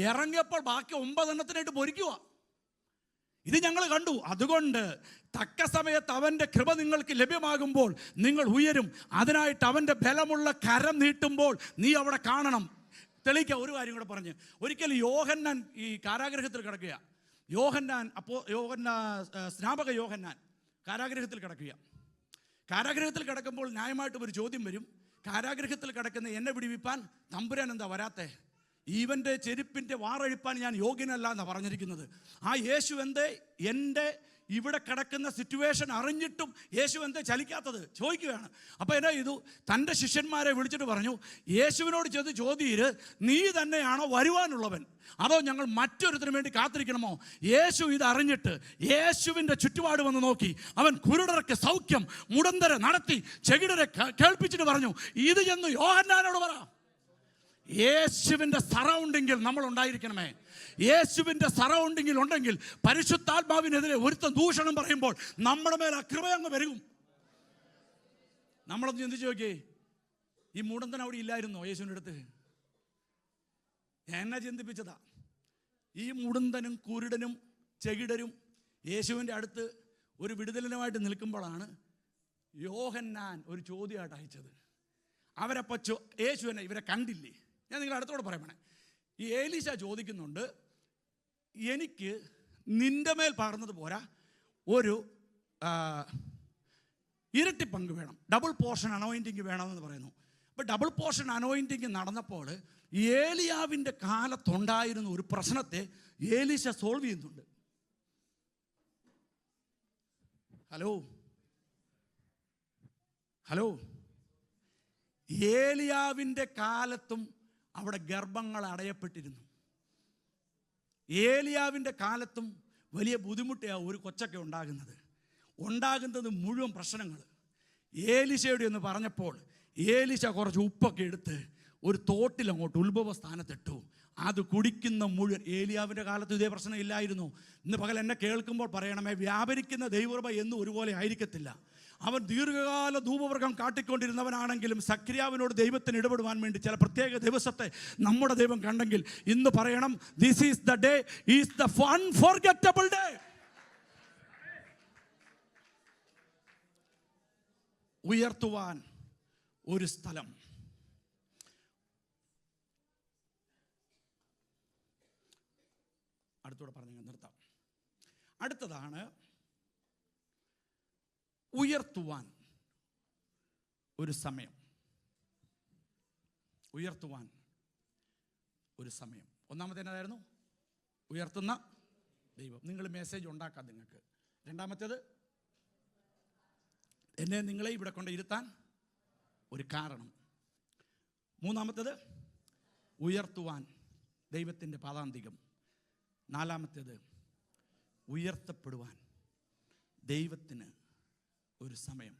ഇറങ്ങിയപ്പോൾ ബാക്കി 9 എണ്ണത്തിനായിട്ട് പൊരിക്കുക. ഇത് ഞങ്ങൾ കണ്ടു. അതുകൊണ്ട് തക്ക സമയത്ത് അവൻ്റെ കൃപ നിങ്ങൾക്ക് ലഭ്യമാകുമ്പോൾ നിങ്ങൾ ഉയരും. അതിനായിട്ട് അവൻ്റെ ബലമുള്ള കരം നീട്ടുമ്പോൾ നീ അവിടെ കാണണം. തെളിയിക്കുക. ഒരു കാര്യം കൂടെ പറഞ്ഞ്, ഒരിക്കൽ യോഹന്നാൻ ഈ കാരാഗ്രഹത്തിൽ കിടക്കുക. സ്നാപക യോഹന്നാൻ കാരാഗ്രഹത്തിൽ കിടക്കുക. കാരാഗ്രഹത്തിൽ കിടക്കുമ്പോൾ ന്യായമായിട്ടും ഒരു ചോദ്യം വരും. കാരാഗ്രഹത്തിൽ കിടക്കുന്ന എന്നെ വിടുവിപ്പാൻ തമ്പുരാൻ എന്താ വരാത്തെ? ഇവൻ്റെ ചെരുപ്പിൻ്റെ വാറഴിപ്പാൻ ഞാൻ യോഗ്യനല്ല എന്നാണ് പറഞ്ഞിരിക്കുന്നത്. ആ യേശു എന്തേ എൻ്റെ ഇവിടെ കിടക്കുന്ന സിറ്റുവേഷൻ അറിഞ്ഞിട്ടും യേശു എന്തേ ചലിക്കാത്തത് ചോദിക്കുകയാണ്. അപ്പോൾ എന്നാ ചെയ്തു? തൻ്റെ ശിഷ്യന്മാരെ വിളിച്ചിട്ട് പറഞ്ഞു, യേശുവിനോട് ചെന്ന് ചോദ്യര്, നീ തന്നെയാണോ വരുവാനുള്ളവൻ, അതോ ഞങ്ങൾ മറ്റൊരുത്തിനു വേണ്ടി കാത്തിരിക്കണമോ? യേശു ഇത് അറിഞ്ഞിട്ട് യേശുവിൻ്റെ ചുറ്റുപാട് വന്ന് നോക്കി. അവൻ കുരുടർക്ക് സൗഖ്യം, മുടന്തരെ നടത്തി, ചെകിടരെ കേൾപ്പിച്ചിട്ട് പറഞ്ഞു, ഇത് ചെന്ന് യോഹന്നാനോട് പറ. യേശുവിൻ്റെ സറൗണ്ടിങ്ങിൽ നമ്മൾ ഉണ്ടായിരിക്കണമേ. യേശുവിൻ്റെ സറൗണ്ടിങ്ങിൽ ഉണ്ടെങ്കിൽ പരിശുദ്ധാത്മാവിനെതിരെ ഒരുത്തൻ ദൂഷണം പറയുമ്പോൾ നമ്മുടെ മേൽ ആ കൃപ അങ്ങ് വരും. നമ്മളൊന്ന് ചിന്തിച്ച് നോക്കിയേ, ഈ മുടന്തൻ അവിടെ ഇല്ലായിരുന്നോ യേശുവിൻ്റെ അടുത്ത്? എന്നെ ചിന്തിപ്പിച്ചതാ. ഈ മുടന്തനും കുരുടനും ചെകിടരും യേശുവിൻ്റെ അടുത്ത് ഒരു വിടുതലിനുമായിട്ട് നിൽക്കുമ്പോഴാണ് യോഹന്നാൻ ഒരു ചോദ്യമായിട്ട് അയച്ചത്. അവരപ്പോൾ യേശുവിനെ ഇവരെ കണ്ടില്ലേ? ഞാൻ നിങ്ങളെ അടുത്തോടെ പറയണേ. ഈ ഏലീശ ചോദിക്കുന്നുണ്ട്, എനിക്ക് നിൻ്റെ മേൽ പകർന്നത് പോരാ, ഒരു ഇരട്ടി പങ്ക് വേണം, ഡബിൾ പോർഷൻ അനോയിൻറ്റിങ് വേണമെന്ന് പറയുന്നു. അപ്പോൾ ഡബിൾ പോർഷൻ അനോയിൻറ്റിങ് നടന്നപ്പോൾ ഏലിയാവിൻ്റെ കാലത്തുണ്ടായിരുന്ന ഒരു പ്രശ്നത്തെ ഏലീശ സോൾവ് ചെയ്യുന്നുണ്ട്. ഹലോ ഏലിയാവിൻ്റെ കാലത്തും അവിടെ ഗർഭങ്ങൾ അടയപ്പെട്ടിരുന്നു. ഏലിയാവിൻ്റെ കാലത്തും വലിയ ബുദ്ധിമുട്ടാണ് ഒരു കൊച്ചൊക്കെ ഉണ്ടാകുന്നത് മുഴുവൻ പ്രശ്നങ്ങൾ. ഏലീശയോട് എന്ന് പറഞ്ഞപ്പോൾ ഏലീശ കുറച്ച് ഉപ്പൊക്കെ എടുത്ത് ഒരു തോട്ടിൽ അങ്ങോട്ട് ഉത്ഭവ സ്ഥാനത്തിട്ടു. അത് കുടിക്കുന്ന മുഴുവൻ. ഏലിയാവിൻ്റെ കാലത്ത് ഇതേ പ്രശ്നം ഇല്ലായിരുന്നു. ഇന്ന് പകൽ എന്നെ കേൾക്കുമ്പോൾ പറയണമേ, വ്യാപരിക്കുന്ന ദൈവകൃപ എന്നും ഒരുപോലെ ആയിരിക്കത്തില്ല. അവൻ ദീർഘകാല ധൂപവർഗം കാട്ടിക്കൊണ്ടിരുന്നവനാണെങ്കിലും സക്രിയാവിനോട് ദൈവത്തിന് ഇടപെടുവാൻ വേണ്ടി ചില പ്രത്യേക ദിവസത്തെ നമ്മുടെ ദൈവം കണ്ടെങ്കിൽ ഇന്ന് പറയണം, this is the day, is the unforgettable day. ഉയർത്തുവാൻ ഒരു സ്ഥലം. അടുത്തൂടെ പറഞ്ഞു നിർത്താം. അടുത്തതാണ് ഉയർത്തുവാൻ ഒരു സമയം. ഉയർത്തുവാൻ ഒരു സമയം. ഒന്നാമത്തേതായിരുന്നു ഉയർത്തുന്ന ദൈവം. നിങ്ങൾ മെസ്സേജ് ഉണ്ടാക്കാം നിങ്ങൾക്ക്. രണ്ടാമത്തേത്, എന്നെ നിങ്ങളെ ഇവിടെ കൊണ്ട് ഇരുത്താൻ ഒരു കാരണം. മൂന്നാമത്തേത്, ഉയർത്തുവാൻ ദൈവത്തിൻ്റെ പാദാന്തികം. നാലാമത്തേത്, ഉയർത്തപ്പെടുവാൻ ദൈവത്തിന് ഒരു സമയം.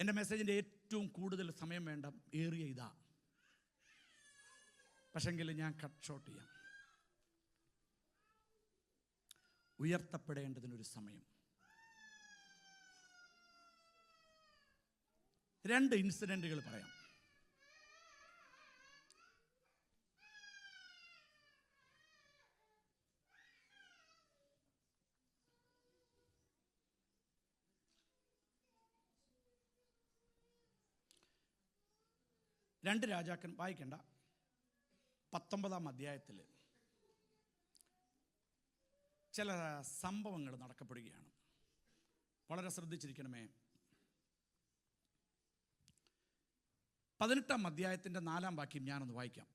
എൻ്റെ മെസ്സേജിൻ്റെ ഏറ്റവും കൂടുതൽ സമയം വേണ്ട ഏറിയ ഇതാ, പക്ഷെങ്കിൽ ഞാൻ കട്ട് ഷോർട്ട് ചെയ്യാം. ഉയർത്തപ്പെടേണ്ടതിനൊരു സമയം. 2 ഇൻസിഡൻറ്റുകൾ പറയാം. രണ്ട് രാജാക്കൻ, വായിക്കണ്ട, 19-ാം അധ്യായത്തിൽ ചില സംഭവങ്ങൾ നടക്കപ്പെടുകയാണ്. വളരെ ശ്രദ്ധിച്ചിരിക്കണമേ. 18-ാം അധ്യായത്തിൻ്റെ 4-ാം വാക്യം ഞാനൊന്ന് വായിക്കാം.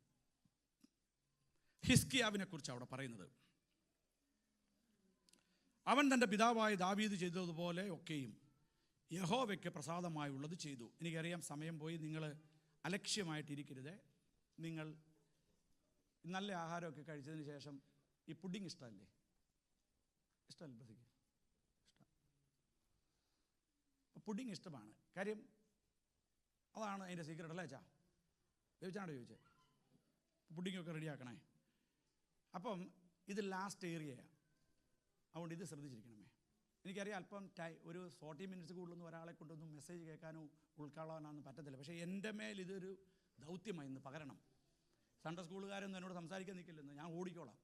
ഹിസ്കിയാവിനെ കുറിച്ച് അവിടെ പറയുന്നത്, അവൻ തൻ്റെ പിതാവായ ദാവീദ് ചെയ്തതുപോലെ ഒക്കെയും യഹോവയ്ക്ക് പ്രസാദമായുള്ളത് ചെയ്തു. എനിക്കറിയാം സമയം പോയി, നിങ്ങൾ അലക്ഷ്യമായിട്ടിരിക്കരുത്. നിങ്ങൾ നല്ല ആഹാരമൊക്കെ കഴിച്ചതിന് ശേഷം ഈ പുഡിങ് ഇഷ്ടമല്ലേ? ഇഷ്ടമല്ലേ ബ്രസിക്ക്? ഇഷ്ടം. പുഡിങ് ഇഷ്ടമാണ്. കാര്യം അതാണ് അതിൻ്റെ സീക്രട്ട് അല്ലേ അച്ഛാ? ചോദിച്ചാണോ ചോദിച്ചത്? പുഡിങ്ങൊക്കെ റെഡിയാക്കണേ. അപ്പം ഇത് ലാസ്റ്റ് ഏരിയയാണ്, അതുകൊണ്ട് ഇത് ശ്രദ്ധിച്ചിരിക്കണമേ. എനിക്കറിയാം അല്പം ഒരു 40 മിനിറ്റ്സ് കൂടുതലൊന്നും ഒരാളെ കൊണ്ടൊന്നും മെസ്സേജ് കേൾക്കാനോ ഉൾക്കൊള്ളാനൊന്നും പറ്റത്തില്ല. പക്ഷേ എൻ്റെ മേൽ ഇതൊരു ദൗത്യമായി ഇന്ന് പകരണം. സൺഡേ സ്കൂളുകാരൊന്നും എന്നോട് സംസാരിക്കാൻ നിൽക്കില്ലെന്ന്, ഞാൻ ഓടിക്കോളാം.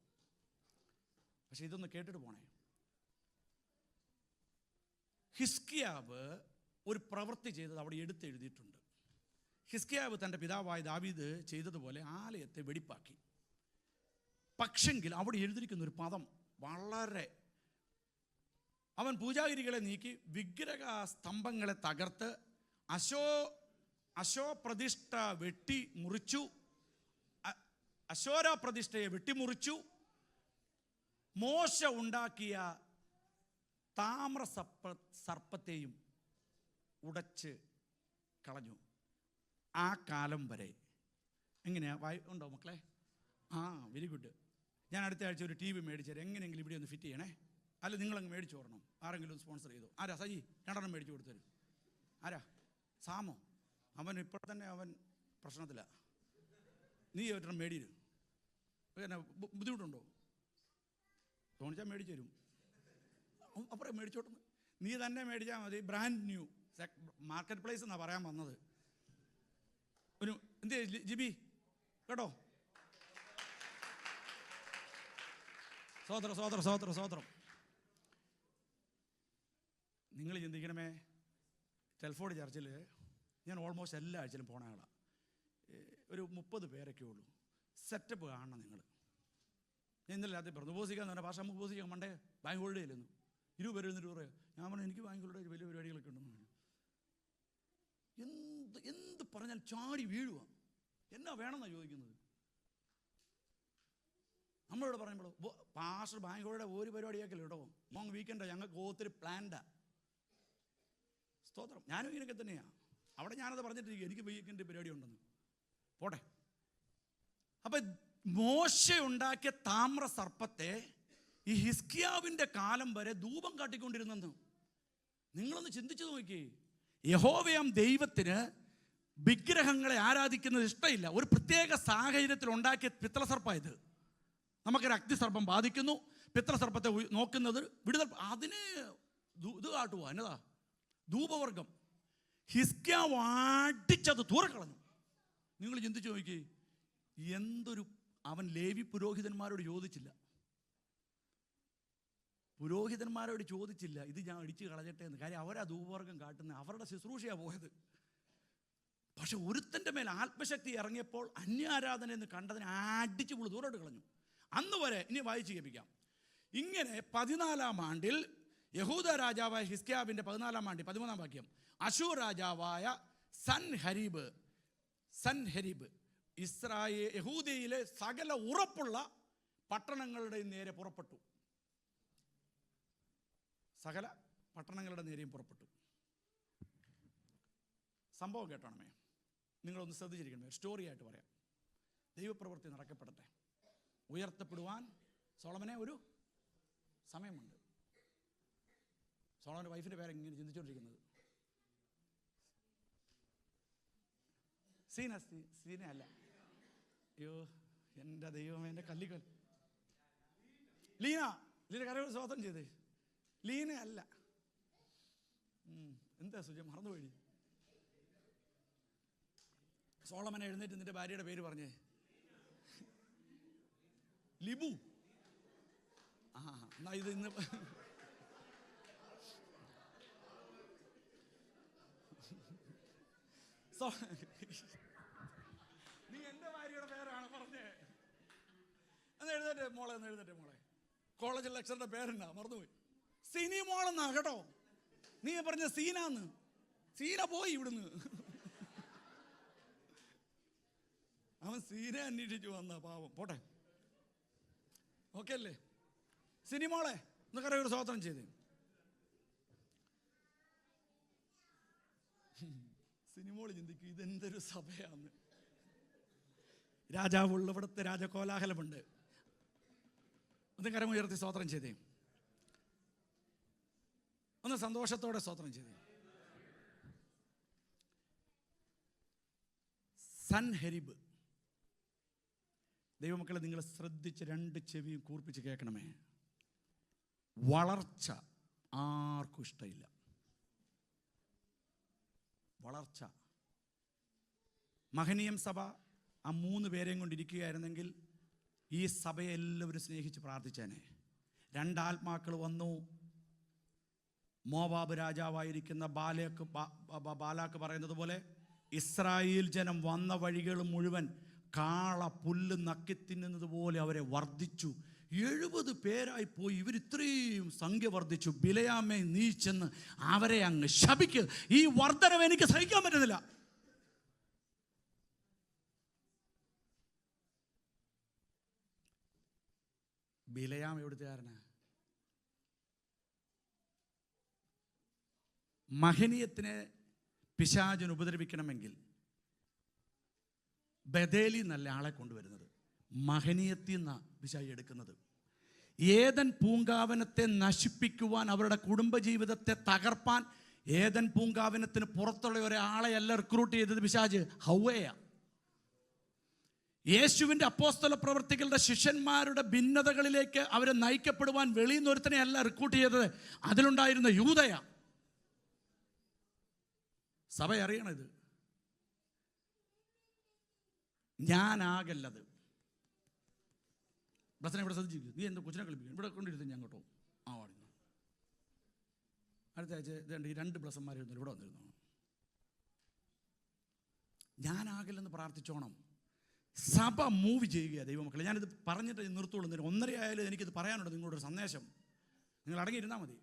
പക്ഷെ ഇതൊന്ന് കേട്ടിട്ട് പോണേ. ഹിസ്കിയാവ് ഒരു പ്രവൃത്തി ചെയ്തത് അവിടെ എടുത്തെഴുതിയിട്ടുണ്ട്. ഹിസ്കിയാവ് തൻ്റെ പിതാവായ ദാവീദ് ചെയ്തതുപോലെ ആലയത്തെ വെടിപ്പാക്കി. പക്ഷെങ്കിൽ അവിടെ എഴുതിയിരിക്കുന്ന ഒരു പദം വളരെ അവൻ പൂജാഗിരികളെ നീക്കി വിഗ്രഹ സ്തംഭങ്ങളെ തകർത്ത് അശോപ്രതിഷ്ഠ വെട്ടി മുറിച്ചു, അശോര പ്രതിഷ്ഠയെ വെട്ടിമുറിച്ചു. മോശ ഉണ്ടാക്കിയ താമ്ര സർപ്പത്തെയും ഉടച്ച് കളഞ്ഞു. ആ കാലം വരെ എങ്ങനെയാ ഉണ്ടോ മക്കളെ? Very good. ഞാൻ അടുത്ത ആഴ്ച ഒരു TV മേടിച്ചാൽ എങ്ങനെയെങ്കിലും ഇവിടെ ഒന്ന് ഫിറ്റ് ചെയ്യണേ. അല്ല നിങ്ങളങ്ങ് മേടിച്ചു ഓടണം. ആരെങ്കിലും സ്പോൺസർ ചെയ്തോ? ആരാ? സജി 2 മേടിച്ചു കൊടുത്തരും. ആരാ? സാമോ? അവൻ ഇപ്പോൾ തന്നെ അവൻ പ്രശ്നത്തിലാണ്. നീ ഒരെണ്ണം മേടിയിരും. പിന്നെ ബുദ്ധിമുട്ടുണ്ടോ? തോന്നിച്ചാൽ മേടിച്ചു തരും. അപ്പുറം മേടിച്ചോട്ടെന്ന്. നീ തന്നെ മേടിച്ചാൽ മതി. ബ്രാൻഡ് ന്യൂ മാർക്കറ്റ് പ്ലേസ് എന്നാണ് പറയാൻ വന്നത്. ഒരു എന്ത് ജിബി കേട്ടോ? സ്വോത്രം. നിങ്ങൾ ചിന്തിക്കണമേ, ടെൽഫോർഡ് ചർച്ചിൽ ഞാൻ ഓൾമോസ്റ്റ് എല്ലാ ആഴ്ചയിലും പോണ ആളാണ്. ഒരു 30 പേരൊക്കെ ഉള്ളൂ. സെറ്റപ്പ് കാണണം നിങ്ങൾ. ഞാൻ ഇന്നലെ രാത്രി പറഞ്ഞു ഉപസിക്കാൻ തന്നെ ഭാഷ നമുക്ക് ഉപസിക്കാൻ മണ്ടേ ബാങ്ക് ഹോളിഡേ ഇല്ലെന്നു. 20 പേര് എഴുന്നിട്ട് പറയാം. ഞാൻ പറഞ്ഞു എനിക്ക് ബാങ്ക് ഹോളിഡേ വലിയ പരിപാടികളൊക്കെ ഉണ്ടെന്ന് പറഞ്ഞു. എന്ത് പറഞ്ഞാൽ ചാടി വീഴുക. എന്നാ വേണമെന്നാണ് ചോദിക്കുന്നത്. നമ്മളിവിടെ പറയുമ്പോൾ പാസ്റ്റർ ബാങ്ക് ഹോളിഡേ ഒരു പരിപാടിയാക്കല്ലോ കേട്ടോ. ലോങ് വീക്കെൻഡാണ്, ഞങ്ങൾക്ക് ഒത്തിരി പ്ലാൻഡാ. സ്തോത്രം. ഞാനും ഇങ്ങനെയൊക്കെ തന്നെയാണ്. അവിടെ ഞാനത് പറഞ്ഞിട്ടിരിക്കുക എനിക്ക് വീക്കെൻഡ് പരിപാടി ഉണ്ടെന്ന്. പോട്ടെ. അപ്പം മോശ ഉണ്ടാക്കിയ താമ്ര സർപ്പത്തെ ഈ ഹിസ്കിയാവിൻ്റെ കാലം വരെ ധൂപം കാട്ടിക്കൊണ്ടിരുന്നെന്ന് നിങ്ങളൊന്ന് ചിന്തിച്ചു നോക്കിയേ. യഹോവയാം ദൈവത്തിന് വിഗ്രഹങ്ങളെ ആരാധിക്കുന്നത് ഇഷ്ടമില്ല. ഒരു പ്രത്യേക സാഹചര്യത്തിൽ ഉണ്ടാക്കിയ പിത്തളസർപ്പമായത്. നമുക്കൊരു അഗ്നിസർപ്പം ബാധിക്കുന്നു, പിത്തളസർപ്പത്തെ നോക്കുന്നത് വിടുതൽ, അതിന് ഇത് കാട്ടുക. എന്നതാ? ധൂപവർഗം. ഹിസ്കിയാവ് അടിച്ചത് തൂറക്കളഞ്ഞു. നിങ്ങൾ ചിന്തിച്ചു നോക്കി. എന്തൊരു അവൻ ലേവി പുരോഹിതന്മാരോട് ചോദിച്ചില്ല. ഇത് ഞാൻ അടിച്ചു കളഞ്ഞട്ടെ എന്ന്. കാര്യം അവരാ ധൂപവർഗം കാട്ടുന്ന, അവരുടെ ശുശ്രൂഷയാണ് പോയത്. പക്ഷെ ഒരുത്തൻ്റെ മേൽ ആത്മശക്തി ഇറങ്ങിയപ്പോൾ അന്യാരാധന എന്ന് കണ്ടതിനെ അടിച്ചു പുള്ളി ദൂരോട്ട് കളഞ്ഞു. അന്ന് വരെ ഇനി വായിച്ച് കേൾപ്പിക്കാം. ഇങ്ങനെ 14-ാം ആണ്ടിൽ യഹൂദ രാജാവായ ഹിസ്കിയാവിൻ്റെ 14-ാം ആണ്ടിൽ 13-ാം വാക്യം, അശൂർ രാജാവായ സൻഹെരീബ് യഹൂദയിലെ സകല ഉറപ്പുള്ള പട്ടണങ്ങളുടെ നേരെ പുറപ്പെട്ടു. സകല പട്ടണങ്ങളുടെ നേരെയും പുറപ്പെട്ടു. സംഭവം കേട്ടോണമേ, നിങ്ങളൊന്ന് ശ്രദ്ധിച്ചിരിക്കണമേ. സ്റ്റോറി ആയിട്ട് പറയാം. ദൈവപ്രവൃത്തി നടക്കപ്പെടട്ടെ. ഉയർത്തപ്പെടുവാൻ സോളമനെ ഒരു സമയമുണ്ട്. സോളമൻ്റെ വൈഫിൻ്റെ പേരെ ഇങ്ങനെ ചിന്തിച്ചുകൊണ്ടിരിക്കുന്നത് സീന അല്ല. അയ്യോ എൻ്റെ ദൈവമേ, എൻ്റെ കല്ലിക്കൽ ലീന കരയോട് സ്വാതന്ത്ര്യം ചെയ്തേ. ലീന അല്ല. എന്താ സുജ മറന്നുപോയി. സോളമനെ എഴുന്നേറ്റ് നിന്റെ ഭാര്യയുടെ പേര് പറഞ്ഞേ. ലിബു. എന്നാ ഇത് ഇന്ന് നീ എന്റെ ഭാര്യയുടെ പേരാണ് പറഞ്ഞേ. എഴുന്നേറ്റെ മോളെ. കോളേജ് ലെക്ചറിന്റെ പേരെന്നാ മറന്നുപോയി. സിനി മോളെന്നാ കേട്ടോ. നീ പറഞ്ഞ സീനാന്ന്. സീന പോയി ഇവിടുന്ന്. അവൻ സീന അന്വേഷിച്ചു വന്ന പാവം. പോട്ടെ, ഓക്കെ അല്ലേ? സിനിമോളെ ഒന്ന് കരയൊരു സ്തോത്രം ചെയ്ത്. സിനിമോള് ചിന്തിക്കും ഇതെന്തൊരു സഭയാന്ന്. രാജാവുള്ളവിടുത്തെ രാജകോലാഹലമുണ്ട്. ഒന്ന് കരമുയർത്തി സ്തോത്രം ചെയ്തേ. ഒന്ന് സന്തോഷത്തോടെ സ്തോത്രം ചെയ്തേ. സൻഹെരീബ്. ദൈവമക്കളെ, നിങ്ങൾ ശ്രദ്ധിച്ച് 2 ചെവിയും കൂർപ്പിച്ച് കേൾക്കണമേ. വളർച്ച ആർക്കും ഇഷ്ടമില്ല. വളർച്ച. മഹനീയം സഭ ആ 3 പേരെയും കൊണ്ടിരിക്കുകയായിരുന്നെങ്കിൽ ഈ സഭയെ എല്ലാവരും സ്നേഹിച്ച് പ്രാർത്ഥിച്ചേനെ. 2 ആത്മാക്കൾ വന്നു. മോവാബ് രാജാവായിരിക്കുന്ന ബാലാക്ക് പറയുന്നത് പോലെ ഇസ്രായേൽ ജനം വന്ന വഴികൾ മുഴുവൻ കാള പുല്ല് നക്കി തിന്നുന്നത് പോലെ അവരെ വർദ്ധിച്ചു. 70 പേരായി പോയി. ഇവരിത്രയും സംഖ്യ വർദ്ധിച്ചു. ബിലയാമേ, നീ ചെന്ന് അവരെ അങ്ങ് ശപിക്ക്. ഈ വർധനവ് എനിക്ക് സഹിക്കാൻ പറ്റുന്നില്ല. ബിലയാം എവിടുത്തുകാരനാ? മഹനീയത്തിനെ പിശാചിന് ഉപദ്രവിക്കണമെങ്കിൽ ബഥേലിൽ നല്ല ആളെ കൊണ്ടുവരുന്നത്, മഹനീയത്തിൽ നിന്നാണ് പിശാചി എടുക്കുന്നത്. ഏദൻ പൂങ്കാവനത്തെ നശിപ്പിക്കുവാൻ, അവരുടെ കുടുംബജീവിതത്തെ തകർപ്പാൻ ഏദൻ പൂങ്കാവനത്തിന് പുറത്തുള്ള ഒരാളെയല്ല റിക്രൂട്ട് ചെയ്തത് പിശാച്, ഹൗവയാണ്. യേശുവിൻ്റെ അപ്പോസ്തല പ്രവർത്തികളുടെ ശിഷ്യന്മാരുടെ ഭിന്നതകളിലേക്ക് അവരെ നയിക്കപ്പെടുവാൻ വെളിയിൽ നിന്ന് ഒരുത്തനെയല്ല റിക്രൂട്ട് ചെയ്തത്, അതിലുണ്ടായിരുന്ന യൂദയാ. സഭ അറിയണത്. ഞാനാകല്ലത്. ബ്രസനെ ഇവിടെ ശ്രദ്ധിച്ചിരിക്കും. നീ എന്താ കൊച്ചിനെ കളിപ്പിക്കും? ഇവിടെ കൊണ്ടിരുത്തി ഞാൻ കേട്ടോ. ആ പാടുന്നു. അടുത്ത ആഴ്ച ഇതുണ്ട്, ഈ 2 ബ്ലസന്മാരിരുന്നു ഇവിടെ വന്നിരുന്നു. ഞാനാകല്ലെന്ന് പ്രാർത്ഥിച്ചോണം. സഭ മൂവ് ചെയ്യുക ദൈവമക്കളെ. ഞാനിത് പറഞ്ഞിട്ട് നിർത്തുള്ളൂ. 1:30 ആയാലും എനിക്കിത് പറയാനുണ്ട്. നിങ്ങളോടൊരു സന്ദേശം. നിങ്ങൾ അടങ്ങിയിരുന്നാൽ മതി.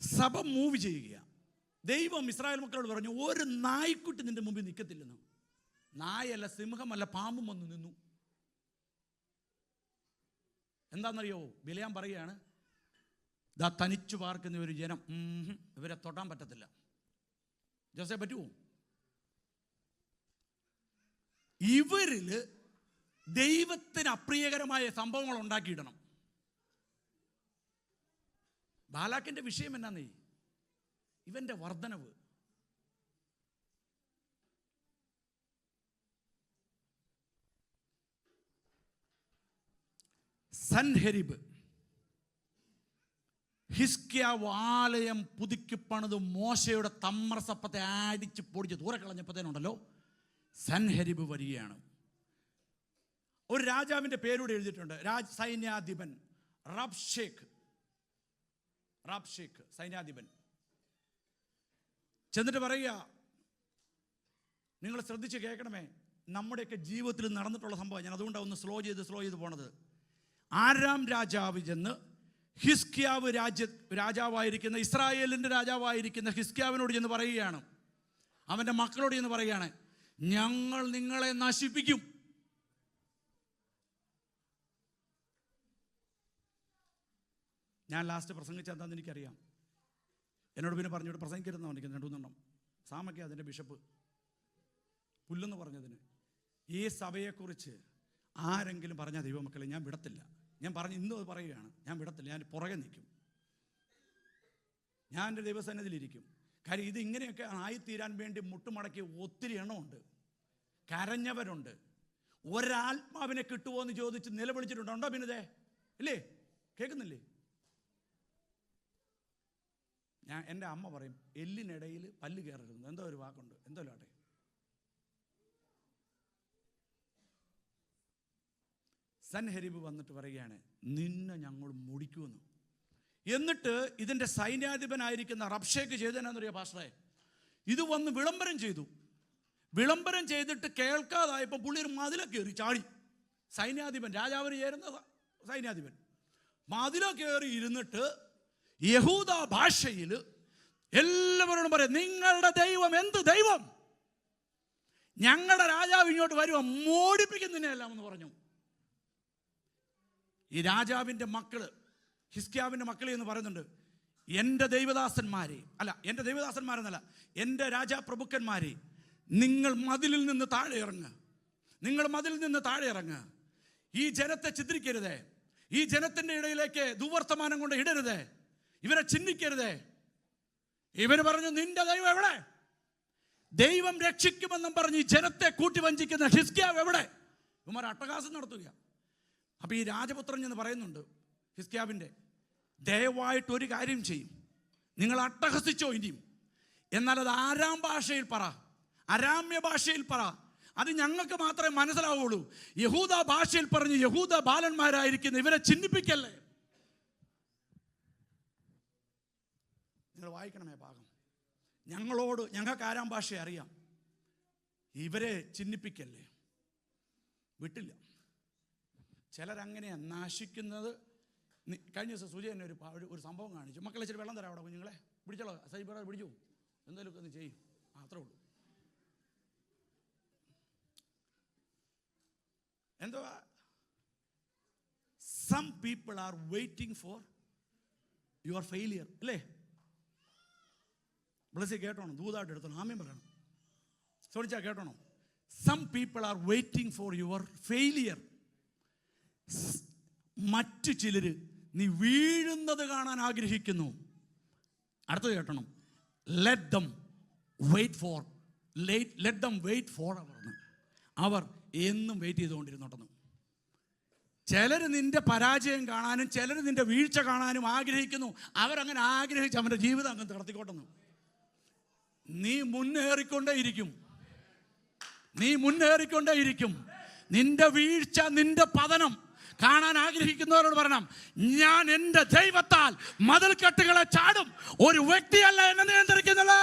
സഭ മൂവ് ചെയ്യുക. ദൈവം ഇസ്രായേൽ മക്കളോട് പറഞ്ഞു, ഒരു നായ്ക്കുട്ടി നിന്റെ മുമ്പിൽ നിൽക്കത്തില്ലെന്ന്. നായല്ല, സിംഹമല്ല, പാമ്പും വന്ന് നിന്നു. എന്താണെന്നറിയോ? ബിലയാം പറയുകയാണ്, ദാ തനിച്ചു പാർക്കുന്ന ഒരു ജനം, ഇവരെ തൊട്ടാൻ പറ്റത്തില്ല. ജോസേ, പറ്റുമോ? ഇവരിൽ ദൈവത്തിന് അപ്രിയകരമായ സംഭവങ്ങൾ ഉണ്ടാക്കിയിടണം. ബാലാക്കിന്റെ വിഷയം എന്നാന്നേ? ഇവന്റെ വർധനവ്. സൻഹെരിബ് ഹിസ്കിയാവ് ആലയം പുതുക്കി പണിത് മോശയുടെ തമ്രസപ്പത്തെ അടിച്ച് പൊടിച്ച് ദൂരെ കളഞ്ഞപ്പോഴത്തേനുണ്ടല്ലോ സൻഹെരിബ് വരികയാണ്. ഒരു രാജാവിൻ്റെ പേരൂടെ എഴുതിയിട്ടുണ്ട്, സൈന്യാധിപൻ റാബ്ഷേഖ് സൈന്യാധിപൻ. ചെന്നിട്ട് പറയുക, നിങ്ങൾ ശ്രദ്ധിച്ച് കേൾക്കണമേ, നമ്മുടെയൊക്കെ ജീവിതത്തിൽ നടന്നിട്ടുള്ള സംഭവം. ഞാൻ അതുകൊണ്ടാണ് ഒന്ന് സ്ലോ ചെയ്ത് പോണത്. ആരാം രാജാവ് ചെന്ന് ഹിസ്കിയാവ് രാജാവായിരിക്കുന്ന, ഇസ്രായേലിൻ്റെ രാജാവായിരിക്കുന്ന ഹിസ്കിയാവിനോട് ചെന്ന് പറയുകയാണ്, അവൻ്റെ മക്കളോട് ചെന്ന് പറയുകയാണ്, ഞങ്ങൾ നിങ്ങളെ നശിപ്പിക്കും. ഞാൻ ലാസ്റ്റ് പ്രസംഗിച്ച എന്താണെന്ന് എനിക്കറിയാം. എന്നോട് പിന്നെ പറഞ്ഞു, ഇവിടെ പ്രസംഗിക്കരുതെന്നാണ് എനിക്ക് 2-3 സാമയ്ക്ക് അതിൻ്റെ ബിഷപ്പ് പുല്ലെന്ന് പറഞ്ഞതിന്. ഈ സഭയെക്കുറിച്ച് ആരെങ്കിലും പറഞ്ഞാൽ ദൈവമക്കളെ ഞാൻ വിടത്തില്ല. ഞാൻ പറഞ്ഞു, ഇന്നും അത് പറയുകയാണ്, ഞാൻ വിടത്തില്ല. ഞാൻ പുറകെ നിൽക്കും. ഞാൻ എൻ്റെ ദൈവസന്നിധിയിലിരിക്കും. കാര്യം ഇത് ഇങ്ങനെയൊക്കെ ആയിത്തീരാൻ വേണ്ടി മുട്ടുമടക്കി ഒത്തിരി എണ്ണമുണ്ട്. കരഞ്ഞവരുണ്ട്. ഒരാത്മാവിനെ കിട്ടുമോ എന്ന് ചോദിച്ച് നിലവിളിച്ചിട്ടുണ്ട്. ഉണ്ടോ പിന്നെ? ഇല്ലേ? കേൾക്കുന്നില്ലേ? എൻ്റെ അമ്മ പറയും, എല്ലിനിടയിൽ പല്ല് കയറരുത്, എന്തോ ഒരു വാക്കുണ്ട്, എന്തോ ആട്ടെ. സൻഹെരിബ് വന്നിട്ട് പറയുകയാണ്, നിന്നെ ഞങ്ങൾ മുടിക്കുമെന്ന്. എന്നിട്ട് ഇതിൻ്റെ സൈന്യാധിപനായിരിക്കുന്ന റബ്ഷേക്ക് ചെയ്തതെന്നറിയോ പാസ്റ്ററെ? ഇത് വന്ന് വിളംബരം ചെയ്തു. വിളംബരം ചെയ്തിട്ട് കേൾക്കാതായപ്പോൾ പുള്ളി ഒരു മതിലൊക്കെ കയറി ചാടി. സൈന്യാധിപൻ, രാജാവിന് ചേരുന്ന സൈന്യാധിപൻ മതിലോ കയറി ഇരുന്നിട്ട് യഹൂദ ഭാഷയിൽ എല്ലാവരോടും പറയാം, നിങ്ങളുടെ ദൈവം എന്ത് ദൈവം? ഞങ്ങളുടെ രാജാവ് ഇങ്ങോട്ട് വരുമോ, മോടിപ്പിക്കുന്നതിനെല്ലാം എന്ന് പറഞ്ഞു. ഈ രാജാവിൻ്റെ മക്കള്, ഹിസ്കിയാവിൻ്റെ മക്കളെ എന്ന് പറയുന്നുണ്ട്, എൻ്റെ ദൈവദാസന്മാരെ, അല്ല എൻ്റെ ദൈവദാസന്മാരെന്നല്ല, എൻ്റെ രാജാപ്രഭുക്കന്മാരെ, നിങ്ങൾ മതിലിൽ നിന്ന് താഴെ ഇറങ്ങുക. നിങ്ങൾ മതിലിൽ നിന്ന് താഴെ ഇറങ്ങുക. ഈ ജനത്തെ ചിത്രിക്കരുതേ. ഈ ജനത്തിൻ്റെ ഇടയിലേക്ക് ദുവർത്തമാനം കൊണ്ട് ഇടരുതേ. ഇവരെ ചിഹ്നിക്കരുതേ. ഇവര് പറഞ്ഞു, നിന്റെ ദൈവം എവിടെ? ദൈവം രക്ഷിക്കുമെന്നും പറഞ്ഞ് ഈ ജനത്തെ കൂട്ടി വഞ്ചിക്കുന്ന ഹിസ്കിയാവ് എവിടെ? ഇവന്മാർ അട്ടഹാസം നടത്തുക. അപ്പം ഈ രാജപുത്രൻ എന്ന് പറയുന്നുണ്ട് ഹിസ്കിയാവിൻ്റെ, ദയവായിട്ട് ഒരു കാര്യം ചെയ്യും, നിങ്ങൾ അട്ടഹസിച്ചോ ഇനിയും, എന്നാൽ അത് ആരാം ഭാഷയിൽ പറ, അരാമ്യ ഭാഷയിൽ പറ. അത് ഞങ്ങൾക്ക് മാത്രമേ മനസ്സിലാവുള്ളൂ. യഹൂദ ഭാഷയിൽ പറഞ്ഞ് യഹൂദ ബാലന്മാരായിരിക്കുന്ന ഇവരെ ചിഹ്നിപ്പിക്കല്ലേ. നിങ്ങൾ വായിക്കണമേ ഭാഗം. ഞങ്ങൾക്ക് ആരാം ഭാഷ അറിയാം, ഇവരെ ചിഹ്നിപ്പിക്കല്ലേ. വിട്ടില്ല. ചിലരങ്ങനെയാണ് നാശിക്കുന്നത്. കഴിഞ്ഞ ദിവസം സുജി തന്നെ ഒരു സംഭവം കാണിച്ചു. മക്കളെ ഇച്ചിരി വെള്ളം തരാം അവിടെ, കുഞ്ഞുങ്ങളെ പിടിച്ചോളൂ, സൈബർ പിടിച്ചു, എന്തെങ്കിലും ഒന്ന് ചെയ്യും, അത്രേ ഉള്ളൂ. എന്തുവാ, some people are waiting for your failure, അല്ലേ? ബ്ലസ്സി കേട്ടോണം, ദൂതായിട്ട് എടുത്തോണം, ആമേൻ പറയണം. സോണിച്ചാ കേട്ടോണം. Some people are waiting for your failure. മറ്റു ചിലർ നീ വീഴുന്നത് കാണാൻ ആഗ്രഹിക്കുന്നു. അടുത്തത് കേട്ടണം. ലെറ്റ് ദം വെയിറ്റ് ഫോർ അവർ എന്നും വെയിറ്റ് ചെയ്തുകൊണ്ടിരുന്നോട്ടെന്ന്. ചിലർ നിന്റെ പരാജയം കാണാനും ചിലർ നിന്റെ വീഴ്ച കാണാനും ആഗ്രഹിക്കുന്നു. അവരങ്ങനെ ആഗ്രഹിച്ച് അവൻ്റെ ജീവിതം അങ്ങ് നടത്തിക്കോട്ടെന്ന്. നീ മുന്നേറിക്കൊണ്ടേയിരിക്കും. നിന്റെ വീഴ്ച, നിന്റെ പതനം കാണാൻ ആഗ്രഹിക്കുന്നവരോട് പറയണം, ഞാൻ എൻ്റെ ദൈവത്താൽ മതിൽക്കെട്ടുകളെ ചാടും. ഒരു വ്യക്തിയല്ല എന്നെ നിയന്ത്രിക്കുന്നത്.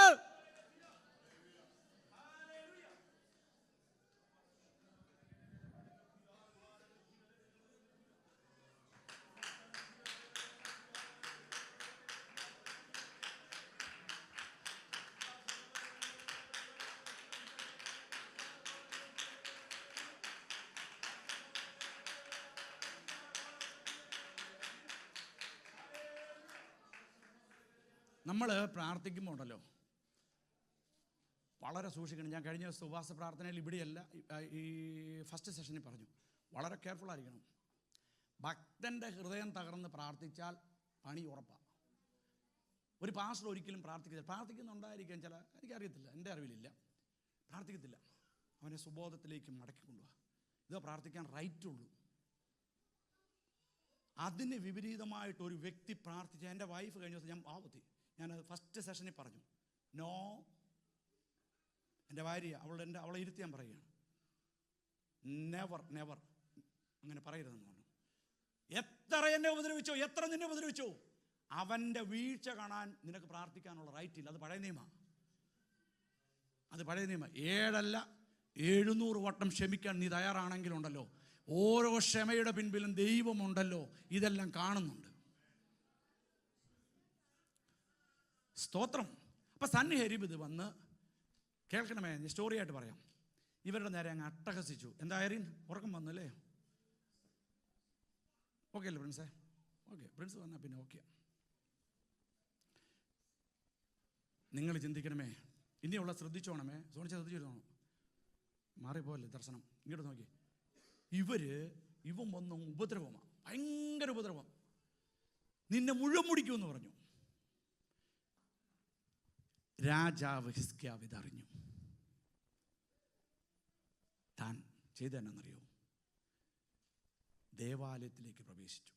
നമ്മൾ പ്രാർത്ഥിക്കുമ്പോൾ ഉണ്ടല്ലോ, വളരെ സൂക്ഷിക്കണം. ഞാൻ കഴിഞ്ഞ ദിവസം ഉപവാസ പ്രാർത്ഥനയിൽ ഇവിടെയല്ല, ഈ ഫസ്റ്റ് സെഷനിൽ പറഞ്ഞു, വളരെ കെയർഫുൾ ആയിരിക്കണം. ഭക്തൻ്റെ ഹൃദയം തകർന്ന് പ്രാർത്ഥിച്ചാൽ പണി ഉറപ്പാണ്. ഒരു പാസ്റ്റർ ഒരിക്കലും പ്രാർത്ഥിക്കുന്നുണ്ടായിരിക്കാം, എനിക്കറിയത്തില്ല, എൻ്റെ അറിവിലില്ല, പ്രാർത്ഥിക്കത്തില്ല. അവനെ സുബോധത്തിലേക്ക് മടക്കി കൊണ്ടുപോകുക. ഇതാ പ്രാർത്ഥിക്കാൻ റൈറ്റുള്ളൂ. അതിന് വിപരീതമായിട്ട് ഒരു വ്യക്തി പ്രാർത്ഥിച്ച, എൻ്റെ വൈഫ് കഴിഞ്ഞ ദിവസം ഞാൻ ഫസ്റ്റ് സെഷനിൽ പറഞ്ഞു, നോ, എൻ്റെ ഭാര്യ അവളെ ഇരുത്തി ഞാൻ പറയുകയാണ്, നെവർ അങ്ങനെ പറയരുതെന്ന് പറഞ്ഞു. എത്ര എന്നെ ഉപദ്രവിച്ചോ, എത്ര നിന്നെ ഉപദ്രവിച്ചോ, അവൻ്റെ വീഴ്ച കാണാൻ നിനക്ക് പ്രാർത്ഥിക്കാനുള്ള റൈറ്റ് ഇല്ല. അത് പഴയ നിയമമാണ്. 7 700 വട്ടം ക്ഷമിക്കാൻ നീ തയ്യാറാണെങ്കിലുണ്ടല്ലോ, ഓരോ ക്ഷമയുടെ പിൻപിലും ദൈവമുണ്ടല്ലോ, ഇതെല്ലാം കാണുന്നുണ്ട്. സ്തോത്രം. അപ്പം സൻഹെരീബ് ഇത് വന്ന് കേൾക്കണമേ, സ്റ്റോറിയായിട്ട് പറയാം. ഇവരുടെ നേരെ അങ്ങ് അട്ടഹസിച്ചു. എന്തായാലും ഉറക്കം വന്നല്ലേ? ഓക്കെ അല്ലേ പ്രിൻസേ? ഓക്കെ, പ്രിൻസ് വന്നാൽ പിന്നെ ഓക്കെ. നിങ്ങൾ ചിന്തിക്കണമേ, ഇനിയുള്ള ശ്രദ്ധിച്ചോണമേ, ശ്രദ്ധിച്ചിരുന്നോണം, മാറിപ്പോയല്ലേ ദർശനം. ഇങ്ങോട്ട് നോക്കി, ഇവൻ വന്ന ഉപദ്രവമാണ്, ഭയങ്കര ഉപദ്രവം. നിന്നെ മുഴുവൻ മുടിക്കുമെന്ന് പറഞ്ഞു. രാജാവ് ഹിസ്കിയാവ് ഇതറിഞ്ഞു. താൻ ചെയ്തതെന്നറിയോ? ദേവാലയത്തിലേക്ക് പ്രവേശിച്ചു.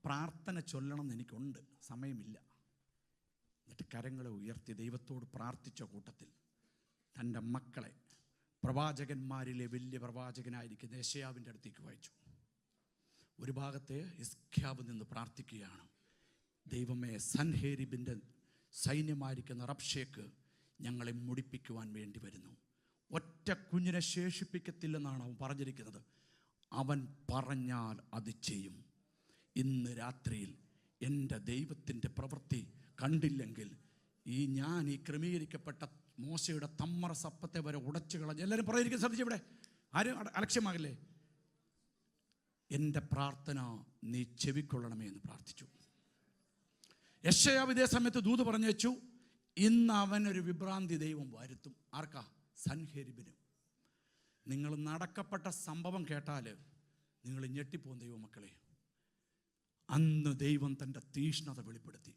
പ്രാർത്ഥന ചൊല്ലണം എനിക്കുണ്ട്, സമയമില്ല. എന്നിട്ട് കരങ്ങളെ ഉയർത്തി ദൈവത്തോട് പ്രാർത്ഥിച്ച കൂട്ടത്തിൽ തൻ്റെ മക്കളെ പ്രവാചകന്മാരിലെ വലിയ പ്രവാചകനായിരിക്കുന്ന യെശയ്യാവിൻ്റെ അടുത്തേക്ക് വായിച്ചു. ഒരു ഭാഗത്തെ ഹിസ്കിയാവ് നിന്ന് പ്രാർത്ഥിക്കുകയാണ്, ദൈവമേ, സൻഹെരീബിൻ്റെ സൈന്യമായിരിക്കുന്ന റബ്ഷേക്ക് ഞങ്ങളെ മുടിപ്പിക്കുവാൻ വേണ്ടി വരുന്നു. ഒറ്റ കുഞ്ഞിനെ ശേഷിപ്പിക്കത്തില്ലെന്നാണ് അവൻ പറഞ്ഞിരിക്കുന്നത്. അവൻ പറഞ്ഞാൽ അത് ചെയ്യും. ഇന്ന് രാത്രിയിൽ എൻ്റെ ദൈവത്തിൻ്റെ പ്രവൃത്തി കണ്ടില്ലെങ്കിൽ ഞാൻ ഈ ക്രമീകരിക്കപ്പെട്ട മോശയുടെ തമ്മറ സപ്പത്തെ വരെ ഉടച്ചു കളഞ്ഞ്, എല്ലാവരും പറഞ്ഞിരിക്കുന്ന ശ്രദ്ധിച്ചു, ഇവിടെ ആരും അലക്ഷ്യമാകില്ലേ? എൻ്റെ പ്രാർത്ഥന നീ ചെവിക്കൊള്ളണമേ എന്ന് പ്രാർത്ഥിച്ചു. യെശയ്യാവ് ഇതേ സമയത്ത് ദൂത് പറഞ്ഞു വെച്ചു, ഇന്ന് അവനൊരു വിഭ്രാന്തി ദൈവം വരുത്തും. ആർക്കാ? സൻഹെരീബിന്. നിങ്ങൾ നടക്കപ്പെട്ട സംഭവം കേട്ടാൽ നിങ്ങൾ ഞെട്ടിപ്പോകും ദൈവമക്കളെ. അന്ന് ദൈവം തൻ്റെ തീഷ്ണത വെളിപ്പെടുത്തി.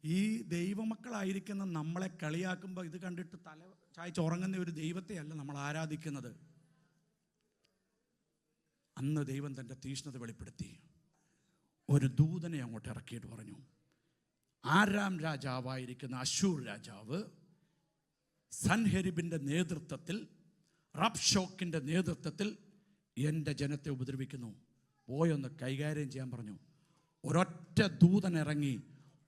ഈ ദൈവമക്കളായിരിക്കുന്ന നമ്മളെ കളിയാക്കുമ്പോൾ ഇത് കണ്ടിട്ട് തല ചായ്ച്ച് ഉറങ്ങുന്ന ഒരു ദൈവത്തെയല്ല നമ്മൾ ആരാധിക്കുന്നത്. അന്ന് ദൈവം തൻ്റെ തീഷ്ണത വെളിപ്പെടുത്തി. ഒരു ദൂതനെ അങ്ങോട്ട് ഇറക്കിയിട്ട് പറഞ്ഞു, ആരാം രാജാവായിരിക്കുന്ന അശൂർ രാജാവ് സൻഹെരീബിൻ്റെ നേതൃത്വത്തിൽ, റബ്ഷോക്കിൻ്റെ നേതൃത്വത്തിൽ എൻ്റെ ജനത്തെ ഉപദ്രവിക്കുന്നു, പോയൊന്ന് കൈകാര്യം ചെയ്യാൻ പറഞ്ഞു. ഒരൊറ്റ ദൂതൻ ഇറങ്ങി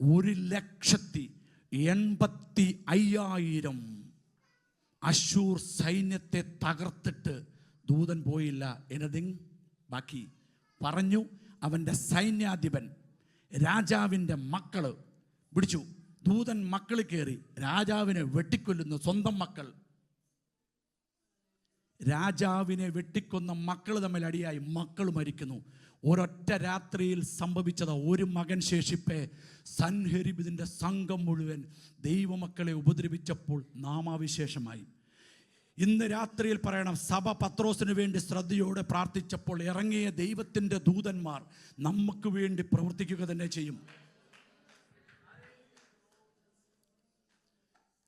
1,85,000 അശൂർ സൈന്യത്തെ തകർത്തിട്ട് ദൂതൻ പോയില്ല. എനിതിങ് ബാക്കി പറഞ്ഞു. അവൻ്റെ സൈന്യാധിപൻ രാജാവിൻ്റെ മക്കള് പിടിച്ചു. ദൂതൻ മക്കൾ കയറി രാജാവിനെ വെട്ടിക്കൊല്ലുന്നു. സ്വന്തം മക്കൾ, രാജാവിനെ വെട്ടിക്കൊന്ന മക്കൾ തമ്മിൽ അടിയായി, മക്കൾ മരിക്കുന്നു. ഒരൊറ്റ രാത്രിയിൽ സംഭവിച്ചത്. ഒരു മകൻ ശേഷിപ്പേ സൻഹെരിബിന്റെ സംഘം മുഴുവൻ ദൈവമക്കളെ ഉപദ്രവിച്ചപ്പോൾ നാമാവിശേഷമായി. ഇന്ന് രാത്രിയിൽ പറയണം, സഭ പത്രോസിന് വേണ്ടി ശ്രദ്ധയോടെ പ്രാർത്ഥിച്ചപ്പോൾ ഇറങ്ങിയ ദൈവത്തിൻ്റെ ദൂതന്മാർ നമുക്ക് വേണ്ടി പ്രവർത്തിക്കുക തന്നെ ചെയ്യും.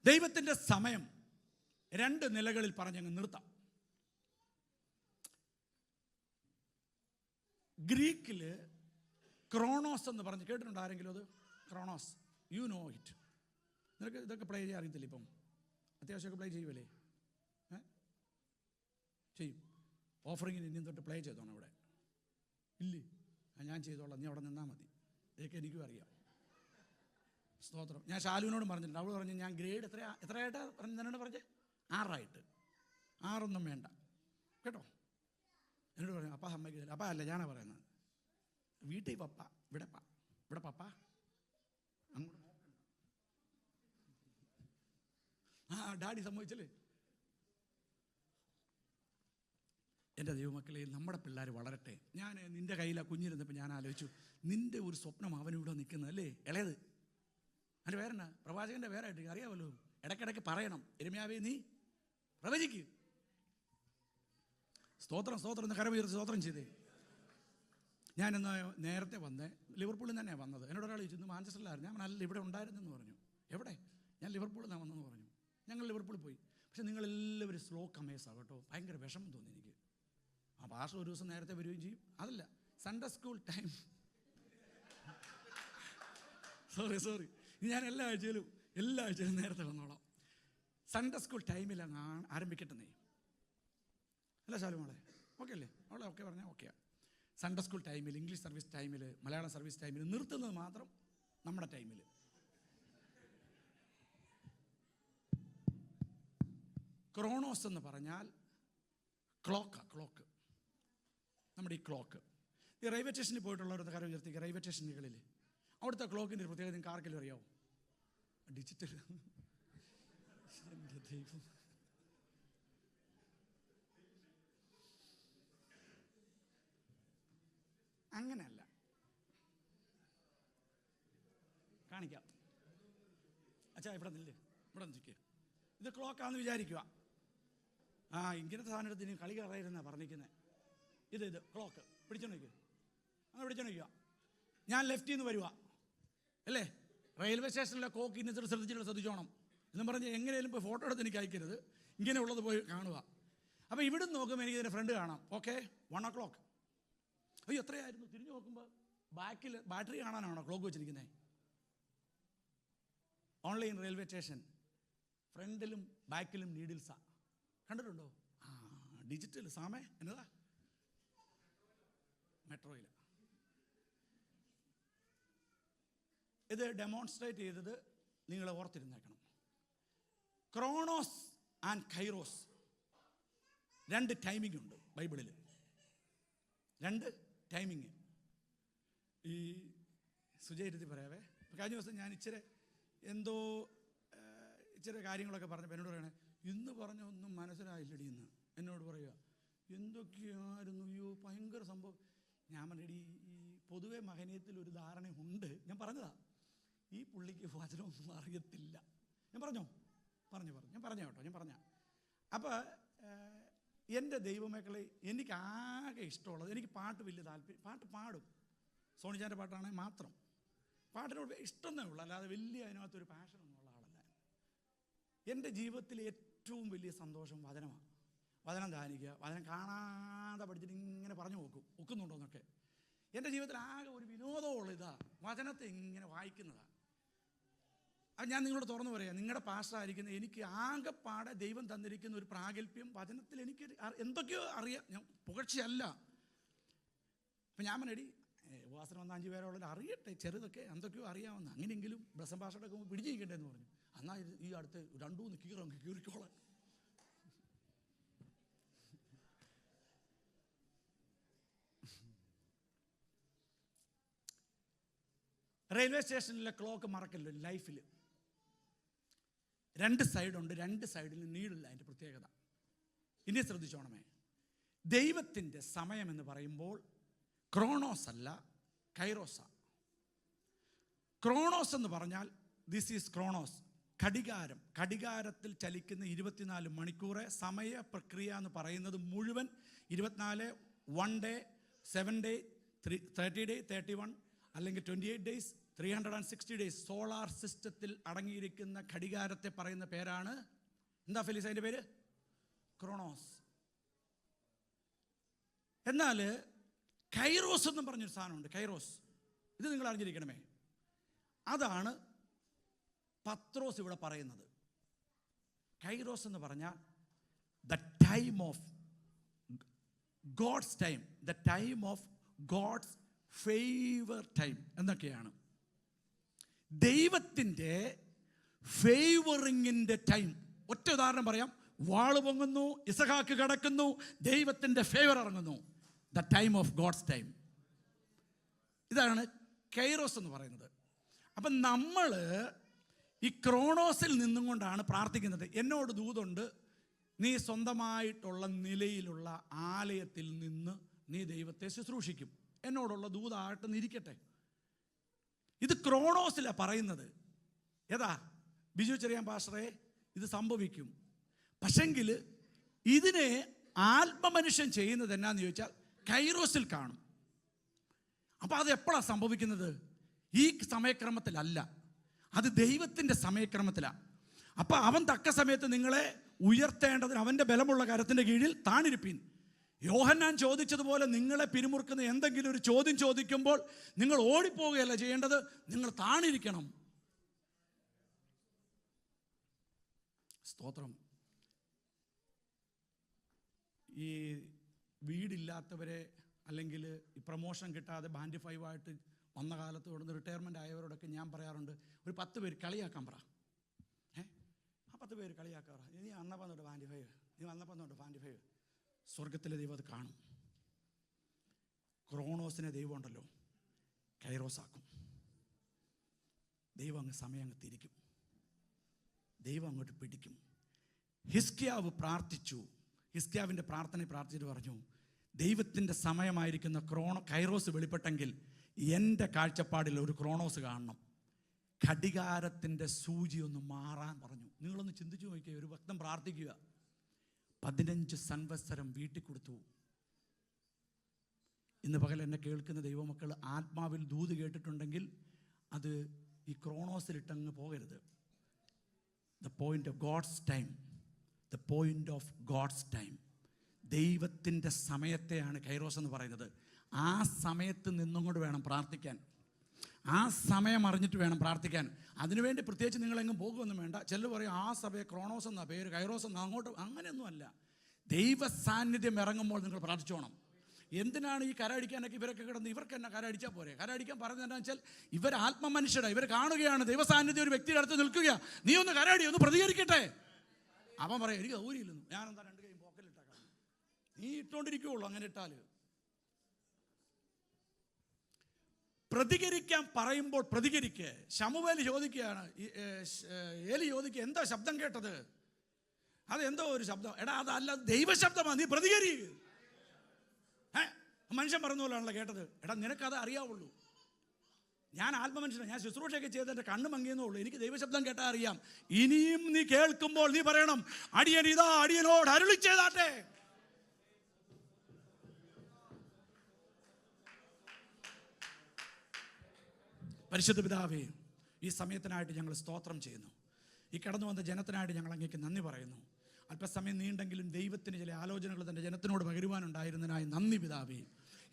ദൈവത്തിൻ്റെ സമയം രണ്ട് നിലകളിൽ പറഞ്ഞങ്ങ് നിർത്താം. ഗ്രീക്കില് ക്രോണോസ് എന്ന് പറഞ്ഞ് കേട്ടിട്ടുണ്ട് ആരെങ്കിലും? അത് ക്രോണോസ്, യു നോ ഇറ്റ്. നിനക്ക് ഇതൊക്കെ പ്ലേ ചെയ്യാൻ അറിയത്തില്ല? ഇപ്പം അത്യാവശ്യമൊക്കെ പ്ലേ ചെയ്യുമല്ലേ? ചെയ്യും. ഓഫറിങ്ങിന് ഇനിയും തൊട്ട് പ്ലേ ചെയ്തോണം ഇവിടെ ഇല്ലേ? ഞാൻ ചെയ്തോളാം, നീ അവിടെ നിന്നാൽ മതി. ഇതൊക്കെ എനിക്കും അറിയാം. സ്തോത്രം. ഞാൻ ശാലുവിനോട് പറഞ്ഞിട്ടുണ്ട്. അവൾ പറഞ്ഞു ഞാൻ ഗ്രേഡ് എത്രയായിട്ടാ എന്നോട് പറഞ്ഞ് 6 6ഒന്നും വേണ്ട കേട്ടോ. എന്നോട് പറഞ്ഞു അപ്പ സമ്മതിക്കുന്നില്ല. അപ്പ അല്ല, ഞാനാ പറയുന്നത്. വീട്ടിൽ പപ്പ, ഇവിടെ പപ്പ, അങ്ങോട്ട് നോക്കണ്ട. ഡാഡി സമ്മതിച്ചല്ലേ? എൻ്റെ ദൈവമക്കളെ, നമ്മുടെ പിള്ളേർ വളരട്ടെ. ഞാൻ നിൻ്റെ കയ്യിലാണ് കുഞ്ഞിരുന്നപ്പോൾ ഞാൻ ആലോചിച്ചു, നിൻ്റെ ഒരു സ്വപ്നം അവനിവിടെ നിൽക്കുന്നത് അല്ലേ? ഇളയത് അതിൻ്റെ പേരെന്നാ? പ്രവാചകൻ്റെ പേരായിട്ട് അറിയാമല്ലോ. ഇടയ്ക്കിടയ്ക്ക് പറയണം, യിരെമ്യാവേ നീ പ്രവചിക്ക്. സ്തോത്രം എന്ന് കരമുയർത്തി സ്തോത്രം ചെയ്തേ. ഞാനെന്നാ നേരത്തെ വന്നേ, ലിവർപൂളിൽ തന്നെയാണ് വന്നത്. എന്നോട് ഒരാൾ ചോദിച്ചു ഇന്ന് മാഞ്ചസ്റ്ററിലായിരുന്നു. ഞാൻ അല്ല, ഇവിടെ ഉണ്ടായിരുന്നെന്ന് പറഞ്ഞു. എവിടെ? ഞാൻ ലിവർപൂളിൽ നിന്നാണ് വന്നതെന്ന് പറഞ്ഞു. ഞങ്ങൾ ലിവർപൂളിൽ പോയി. പക്ഷെ നിങ്ങളെല്ലാവരും സ്ലോ കമേഴ്സാണ് കേട്ടോ. ഭയങ്കര വിഷമം തോന്നി എനിക്ക്. ആ പാസ്റ്റർ ഒരു ദിവസം നേരത്തെ വരികയും ചെയ്യും. അതല്ല, സൺഡേ സ്കൂൾ ടൈം, സോറി ഞാൻ എല്ലാ ആഴ്ചയിലും നേരത്തെ വന്നോളാം. സൺഡേ സ്കൂൾ ടൈമിൽ അങ്ങ് ആരംഭിക്കട്ടെന്നേ. അല്ല ശാലുമോളെ, ഓക്കെ അല്ലേ? അവളെ ഓക്കെ പറഞ്ഞാൽ ഓക്കെയാ. സൺഡേ സ്കൂൾ ടൈമിൽ, ഇംഗ്ലീഷ് സർവീസ് ടൈമിൽ, മലയാളം സർവീസ് ടൈമിൽ, നിർത്തുന്നത് മാത്രം നമ്മുടെ ടൈമിൽ. ക്രോണോസ് എന്ന് പറഞ്ഞാൽ ക്ലോക്ക്. നമ്മുടെ ഈ ക്ലോക്ക്, ഈ റെയിൽവേ സ്റ്റേഷനിൽ പോയിട്ടുള്ളവരുടെ കാര്യം ഉയർത്തിക്കുക. റെയിൽവേ സ്റ്റേഷനുകളിൽ അവിടുത്തെ ക്ലോക്കിൻ്റെ ഒരു പ്രത്യേകത നിങ്ങൾക്ക് ആർക്കെങ്കിലും അറിയാമോ? ഡിജിറ്റൽ. എൻ്റെ ദൈവം, അങ്ങനെയല്ല, കാണിക്കാം. അച്ഛാ ഇവിടെ നിൽക്കുക. ഇത് ക്ലോക്കാണെന്ന് വിചാരിക്കുക. ഇങ്ങനത്തെ സാധനത്തിന് കളി കയറായിരുന്നാ പറഞ്ഞിരിക്കുന്നത്. ഇത് ക്ലോക്ക് പിടിച്ചോണ്ടിരിക്കുക. അങ്ങനെ പിടിച്ചോണ്ടിരിക്കുക. ഞാൻ ലെഫ്റ്റിൽ നിന്ന് വരുക അല്ലേ? റെയിൽവേ സ്റ്റേഷനിലെ ക്ലോക്ക് ഇന്ന് ശ്രദ്ധിച്ചോണം എന്നും പറഞ്ഞ് എങ്ങനെയും ഇപ്പോൾ ഫോട്ടോ എടുത്ത് എനിക്ക് അയക്കരുത്. ഇങ്ങനെയുള്ളത് പോയി കാണുക. അപ്പോൾ ഇവിടുന്ന് നോക്കുമ്പോൾ എനിക്ക് ഇതിൻ്റെ ഫ്രണ്ട് കാണാം. Okay, 1 o'clock. അയ്യോ എത്രയായിരുന്നു? തിരിഞ്ഞു നോക്കുമ്പോൾ ബാക്കിൽ ബാറ്ററി കാണാനാണോ ക്ലോക്ക് വെച്ചിരിക്കുന്നത്? ഓൺലൈൻ റെയിൽവേ സ്റ്റേഷൻ ഫ്രണ്ടിലും ബാക്കിലും നീഡിൽസാ. കണ്ടിട്ടുണ്ടോ? ഡിജിറ്റൽ സാമേ എന്നതാ? മെട്രോയിൽ. ഇത് ഡെമോൺസ്ട്രേറ്റ് ചെയ്തത് നിങ്ങൾ ഓർത്തിരുന്നേക്കണം. ക്രോണോസ് ആൻഡ് കൈറോസ് 2 ടൈമിംഗ് ഉണ്ട് ബൈബിളിൽ. 2 ടൈമിങ്. ഈ സുജയിരുത്തി പറയാവേ. കഴിഞ്ഞ ദിവസം ഞാൻ ഇച്ചിരി കാര്യങ്ങളൊക്കെ പറഞ്ഞപ്പോൾ എന്നോട് പറയണേ, ഇന്ന് പറഞ്ഞ ഒന്നും മനസ്സിലായില്ലടി എന്ന് എന്നോട് പറയുക. എന്തൊക്കെയായിരുന്നു, അയ്യോ ഭയങ്കര സംഭവം. ഞാൻ പറഞ്ഞടി, ഈ പൊതുവെ മഹനീയത്തിൽ ഒരു ധാരണയുണ്ട്. ഞാൻ പറഞ്ഞതാ, ഈ പുള്ളിക്ക് വചനമൊന്നും അറിയത്തില്ല. ഞാൻ പറഞ്ഞു കേട്ടോ. അപ്പോൾ എൻ്റെ ദൈവമക്കളെ, എനിക്ക് ആകെ ഇഷ്ടമുള്ളത്, എനിക്ക് പാട്ട് വലിയ താല്പര്യം, പാട്ട് പാടും. സോണിച്ചാൻ്റെ പാട്ടാണെങ്കിൽ മാത്രം. പാട്ടിനോട് ഇഷ്ടമേ ഉള്ളൂ, അല്ലാതെ വലിയ അതിനകത്തൊരു പാഷനൊന്നും ഉള്ള ആളല്ല. എൻ്റെ ജീവിതത്തിലെ ഏറ്റവും വലിയ സന്തോഷം വചനമാണ്. വചനം ധ്യാനിക്കുക, വചനം കാണാതെ പഠിച്ചിട്ട് ഇങ്ങനെ പറഞ്ഞു ഒക്കുന്നുണ്ടോയെന്നൊക്കെ. എൻ്റെ ജീവിതത്തിൽ ആകെ ഒരു വിനോദമുള്ള വചനത്തെ ഇങ്ങനെ വായിക്കുന്നതാണ്. അത് ഞാൻ നിങ്ങളോട് തുറന്നു പറയാം, നിങ്ങളുടെ പാസ്റ്ററായിരിക്കുന്ന എനിക്ക് ആകെപ്പാടെ ദൈവം തന്നിരിക്കുന്ന ഒരു പ്രാഗൽഭ്യം വചനത്തിൽ. എനിക്ക് എന്തൊക്കെയോ അറിയാം, ഞാൻ പുകഴ്ചയല്ല. അപ്പം ഞാൻ പറഞ്ഞടി, ഉപവാസനം വന്ന 5 പേരോളം അറിയട്ടെ, ചെറുതൊക്കെ എന്തൊക്കെയോ അറിയാവുന്ന. അങ്ങനെയെങ്കിലും ബ്രസംഭാഷയുടെ ഒക്കെ പിടിച്ചിരിക്കട്ടെന്ന് പറഞ്ഞു. എന്നാൽ ഈ അടുത്ത് 2-3 കീറിക്കോളാൻ. റെയിൽവേ സ്റ്റേഷനിലെ ക്ലോക്ക് മറക്കല്ലോ ലൈഫിൽ. 2 സൈഡുണ്ട്, 2 സൈഡിൽ നീളില്ല. അതിൻ്റെ പ്രത്യേകത ഇനി ശ്രദ്ധിച്ചോണമേ. ദൈവത്തിൻ്റെ സമയം എന്ന് പറയുമ്പോൾ ക്രോണോസ് അല്ല, കൈറോസ. ക്രോണോസ് എന്ന് പറഞ്ഞാൽ ദിസ് ഈസ് ക്രോണോസ്, ഘടികാരം. ഘടികാരത്തിൽ ചലിക്കുന്ന 24 മണിക്കൂർ സമയ പ്രക്രിയ എന്ന് പറയുന്നത് മുഴുവൻ 24, 1 ഡേ, 7 ഡേ, 30 ഡേ, 31 അല്ലെങ്കിൽ 28 ഡേയ്സ്, 360 ഡേയ്സ്. സോളാർ സിസ്റ്റത്തിൽ അടങ്ങിയിരിക്കുന്ന ഘടികാരത്തെ പറയുന്ന പേരാണ് എന്താ ഫെലിസ്? അതിൻ്റെ പേര് ക്രോണോസ്. എന്നാൽ കൈറോസ് എന്നും പറഞ്ഞൊരു സാധനമുണ്ട്. കൈറോസ്, ഇത് നിങ്ങൾ അറിഞ്ഞിരിക്കണമേ. അതാണ് പത്രോസ് ഇവിടെ പറയുന്നത്. കൈറോസ് എന്ന് പറഞ്ഞാൽ the time of God's time, the time of God's favour time എന്നൊക്കെയാണ്. ദൈവത്തിൻ്റെ ഫേവറിങ്ങിൻ്റെ ടൈം. ഒറ്റ ഉദാഹരണം പറയാം. വാള് പൊങ്ങുന്നു, ഇസഹാക്ക് കിടക്കുന്നു, ദൈവത്തിൻ്റെ ഫേവർ ഇറങ്ങുന്നു. The time of God's time. ഇതാണ് കൈറോസ് എന്ന് പറയുന്നത്. അപ്പം നമ്മൾ ഈ ക്രോണോസിൽ നിന്നും കൊണ്ടാണ് പ്രാർത്ഥിക്കുന്നത്. എന്നോട് ദൂതുണ്ട്, നീ സ്വന്തമായിട്ടുള്ള നിലയിലുള്ള ആലയത്തിൽ നിന്ന് നീ ദൈവത്തെ ശുശ്രൂഷിക്കും. എന്നോടുള്ള ദൂതായിട്ട് ഇരിക്കട്ടെ. ഇത് ക്രോണോസിലാണ് പറയുന്നത്. ഏതാ ബിജു ചെറിയാൻ പാസ്റ്ററെ, ഇത് സംഭവിക്കും. പക്ഷെങ്കിൽ ഇതിനെ ആത്മമനുഷ്യൻ ചെയ്യുന്നത് എന്നാന്ന് ചോദിച്ചാൽ കൈറോസിൽ കാണും. അപ്പം അത് എപ്പോഴാണ് സംഭവിക്കുന്നത്? ഈ സമയക്രമത്തിലല്ല, അത് ദൈവത്തിൻ്റെ സമയക്രമത്തിലാണ്. അപ്പം അവൻ തക്ക സമയത്ത് നിങ്ങളെ ഉയർത്തേണ്ടതിന് അവൻ്റെ ബലമുള്ള കരത്തിൻ്റെ കീഴിൽ താണിരിപ്പീൻ. യോഹന്നാൻ ചോദിച്ചതുപോലെ നിങ്ങളെ പിരിമുറുക്കുന്ന എന്തെങ്കിലും ഒരു ചോദ്യം ചോദിക്കുമ്പോൾ നിങ്ങൾ ഓടിപ്പോവുകയല്ല ചെയ്യേണ്ടത്, നിങ്ങൾ താണിരിക്കണം. സ്തോത്രം. ഈ വീടില്ലാത്തവരെ അല്ലെങ്കിൽ ഈ പ്രൊമോഷൻ കിട്ടാതെ ബാൻഡ് 5 ആയിട്ട് വന്ന കാലത്ത് ഇവിടുന്ന് റിട്ടയർമെൻ്റ് ആയവരോടൊക്കെ ഞാൻ പറയാറുണ്ട്, ഒരു 10 പേര് കളിയാക്കാൻ പറ. ആ 10 പേര് കളിയാക്കാറ. നീ വന്നപ്പോൾ തൊട്ട് ബാൻഡ് 5, നീ വന്നപ്പോൾ തൊട്ട് ബാൻഡ് 5. സ്വർഗത്തിലെ ദൈവം അത് കാണും. ക്രോണോസിനെ ദൈവം ഉണ്ടല്ലോ കൈറോസാക്കും. ദൈവം അങ്ങ് സമയം അങ്ങ് തിരിക്കും. ദൈവം അങ്ങോട്ട് പിടിക്കും. ഹിസ്കിയാവ് പ്രാർത്ഥിച്ചു. ഹിസ്കിയാവിൻ്റെ പ്രാർത്ഥിച്ചിട്ട് പറഞ്ഞു, ദൈവത്തിൻ്റെ സമയമായിരിക്കുന്ന കൈറോസ് വെളിപ്പെട്ടെങ്കിൽ എൻ്റെ കാഴ്ചപ്പാടിൽ ഒരു ക്രോണോസ് കാണണം. ഘടികാരത്തിൻ്റെ സൂചി ഒന്ന് മാറാൻ പറഞ്ഞു. നിങ്ങളൊന്ന് ചിന്തിച്ചു നോക്കിക്കുക. ഒരു ഭക്തൻ പ്രാർത്ഥിക്കുക, 15 സംവത്സരം വീട്ടിൽ കൊടുത്തു. ഇന്ന് പകൽ എന്നെ കേൾക്കുന്ന ദൈവമക്കൾ ആത്മാവിൽ ദൂത് കേട്ടിട്ടുണ്ടെങ്കിൽ അത് ഈ ക്രോണോസിലിട്ടങ്ങ് പോകരുത്. The point of God's time, the point of God's time. ദൈവത്തിൻ്റെ സമയത്തെയാണ് കൈറോസ് എന്ന് പറയുന്നത്. ആ സമയത്ത് നിന്നും കൊണ്ട് വേണം പ്രാർത്ഥിക്കാൻ. ആ സമയം അറിഞ്ഞിട്ട് വേണം പ്രാർത്ഥിക്കാൻ. അതിനുവേണ്ടി പ്രത്യേകിച്ച് നിങ്ങളെങ്ങും പോകുമൊന്നും വേണ്ട. ചിലർ പറയും ആ സഭയെ ക്രോണോസ് എന്നാ പേര്, കൈറോസ് എന്നാ, അങ്ങോട്ട് അങ്ങനെയൊന്നുമല്ല. ദൈവ സാന്നിധ്യം ഇറങ്ങുമ്പോൾ നിങ്ങൾ പ്രാർത്ഥിച്ചോണം. എന്തിനാണ് ഈ കരടിക്കാനൊക്കെ ഇവരൊക്കെ കിടന്ന്? ഇവർക്ക് തന്നെ കരടിച്ചാൽ പോരെ? കരടിക്കാൻ പറഞ്ഞതെന്നു വെച്ചാൽ ഇവർ ആത്മമനുഷ്യരാണ്. ഇവർ കാണുകയാണ് ദൈവ സാന്നിധ്യം ഒരു വ്യക്തിയുടെ അടുത്ത് നിൽക്കുക. നീ ഒന്ന് കരടി, ഒന്ന് പ്രതികരിക്കട്ടെ. അവൻ പറയാം എനിക്ക് ഊരിയില്ലെന്നു. ഞാനെന്താ 2 കൈ പോക്കലിട്ടേക്കാം. നീ ഇട്ടോണ്ടിരിക്കുകയുള്ളൂ. അങ്ങനെ ഇട്ടാൽ പ്രതികരിക്കാൻ പറയുമ്പോൾ പ്രതികരിക്കുക. ശമൂവേൽ ചോദിക്കുകയാണ്, ഏലി ചോദിക്കുക, എന്താ ശബ്ദം കേട്ടത്? അതെന്തോ ഒരു ശബ്ദം. എടാ അതല്ല, ദൈവശബ്ദമാണ്, നീ പ്രതികരിക്കുക. മനുഷ്യൻ പറഞ്ഞ പോലെയാണല്ലോ കേട്ടത്. എടാ നിനക്കത് അറിയാവുള്ളൂ. ഞാൻ ആത്മമനുഷ്യനാണ്. ഞാൻ ശുശ്രൂഷയൊക്കെ ചെയ്ത് എൻ്റെ കണ്ണ് മങ്ങിയെന്നേ ഉള്ളൂ. എനിക്ക് ദൈവശബ്ദം കേട്ടാൽ അറിയാം. ഇനിയും നീ കേൾക്കുമ്പോൾ നീ പറയണം, അടിയൻ ഇതാ അടിയനോട് അരുളി ചെയ്താട്ടെ. പരിശുദ്ധ പിതാവേ, ഈ സമയത്തിനായിട്ട് ഞങ്ങൾ സ്തോത്രം ചെയ്യുന്നു. ഈ കടന്നു വന്ന ജനത്തിനായിട്ട് ഞങ്ങൾ അങ്ങേക്ക് നന്ദി പറയുന്നു. അല്പസമയം നീണ്ടെങ്കിലും ദൈവത്തിന് ചില ആലോചനകൾ തൻ്റെ ജനത്തിനോട് പകരുവാനുണ്ടായിരുന്നതിനായി നന്ദി പിതാവേ.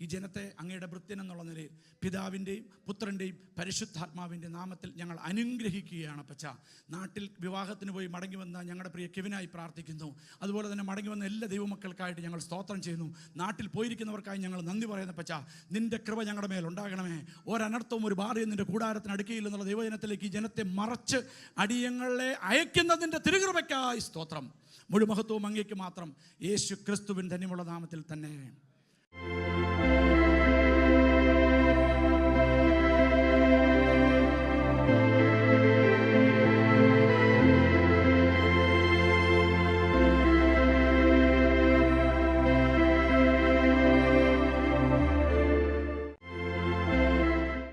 ഈ ജനത്തെ അങ്ങയുടെ ഭൃത്യൻ എന്നുള്ള നിലയിൽ പിതാവിൻ്റെയും പുത്രൻ്റെയും പരിശുദ്ധാത്മാവിൻ്റെ നാമത്തിൽ ഞങ്ങൾ അനുഗ്രഹിക്കുകയാണ്. അപ്പച്ച, നാട്ടിൽ വിവാഹത്തിന് പോയി മടങ്ങി വന്ന ഞങ്ങളുടെ പ്രിയ കെവിനായി പ്രാർത്ഥിക്കുന്നു. അതുപോലെ തന്നെ മടങ്ങി വന്ന എല്ലാ ദൈവമക്കൾക്കായിട്ട് ഞങ്ങൾ സ്തോത്രം ചെയ്യുന്നു. നാട്ടിൽ പോയിരിക്കുന്നവർക്കായി ഞങ്ങൾ നന്ദി പറയുന്ന പച്ച, നിൻ്റെ കൃപ ഞങ്ങളുടെ മേൽ ഉണ്ടാകണമേ. ഒരനർത്ഥവും ഒരു ബാധയും നിൻ്റെ കൂടാരത്തിന് അടുക്കുകയില്ലെന്നുള്ള ദൈവജനത്തിലേക്ക് ഈ ജനത്തെ മറച്ച് അടിയങ്ങളെ അയക്കുന്നതിൻ്റെ തിരുകൃപയ്ക്കായി സ്തോത്രം. മുഴുമഹത്വവും അങ്ങേക്ക് മാത്രം. യേശു ക്രിസ്തുവിൻ ധന്യമുള്ള നാമത്തിൽ തന്നെ.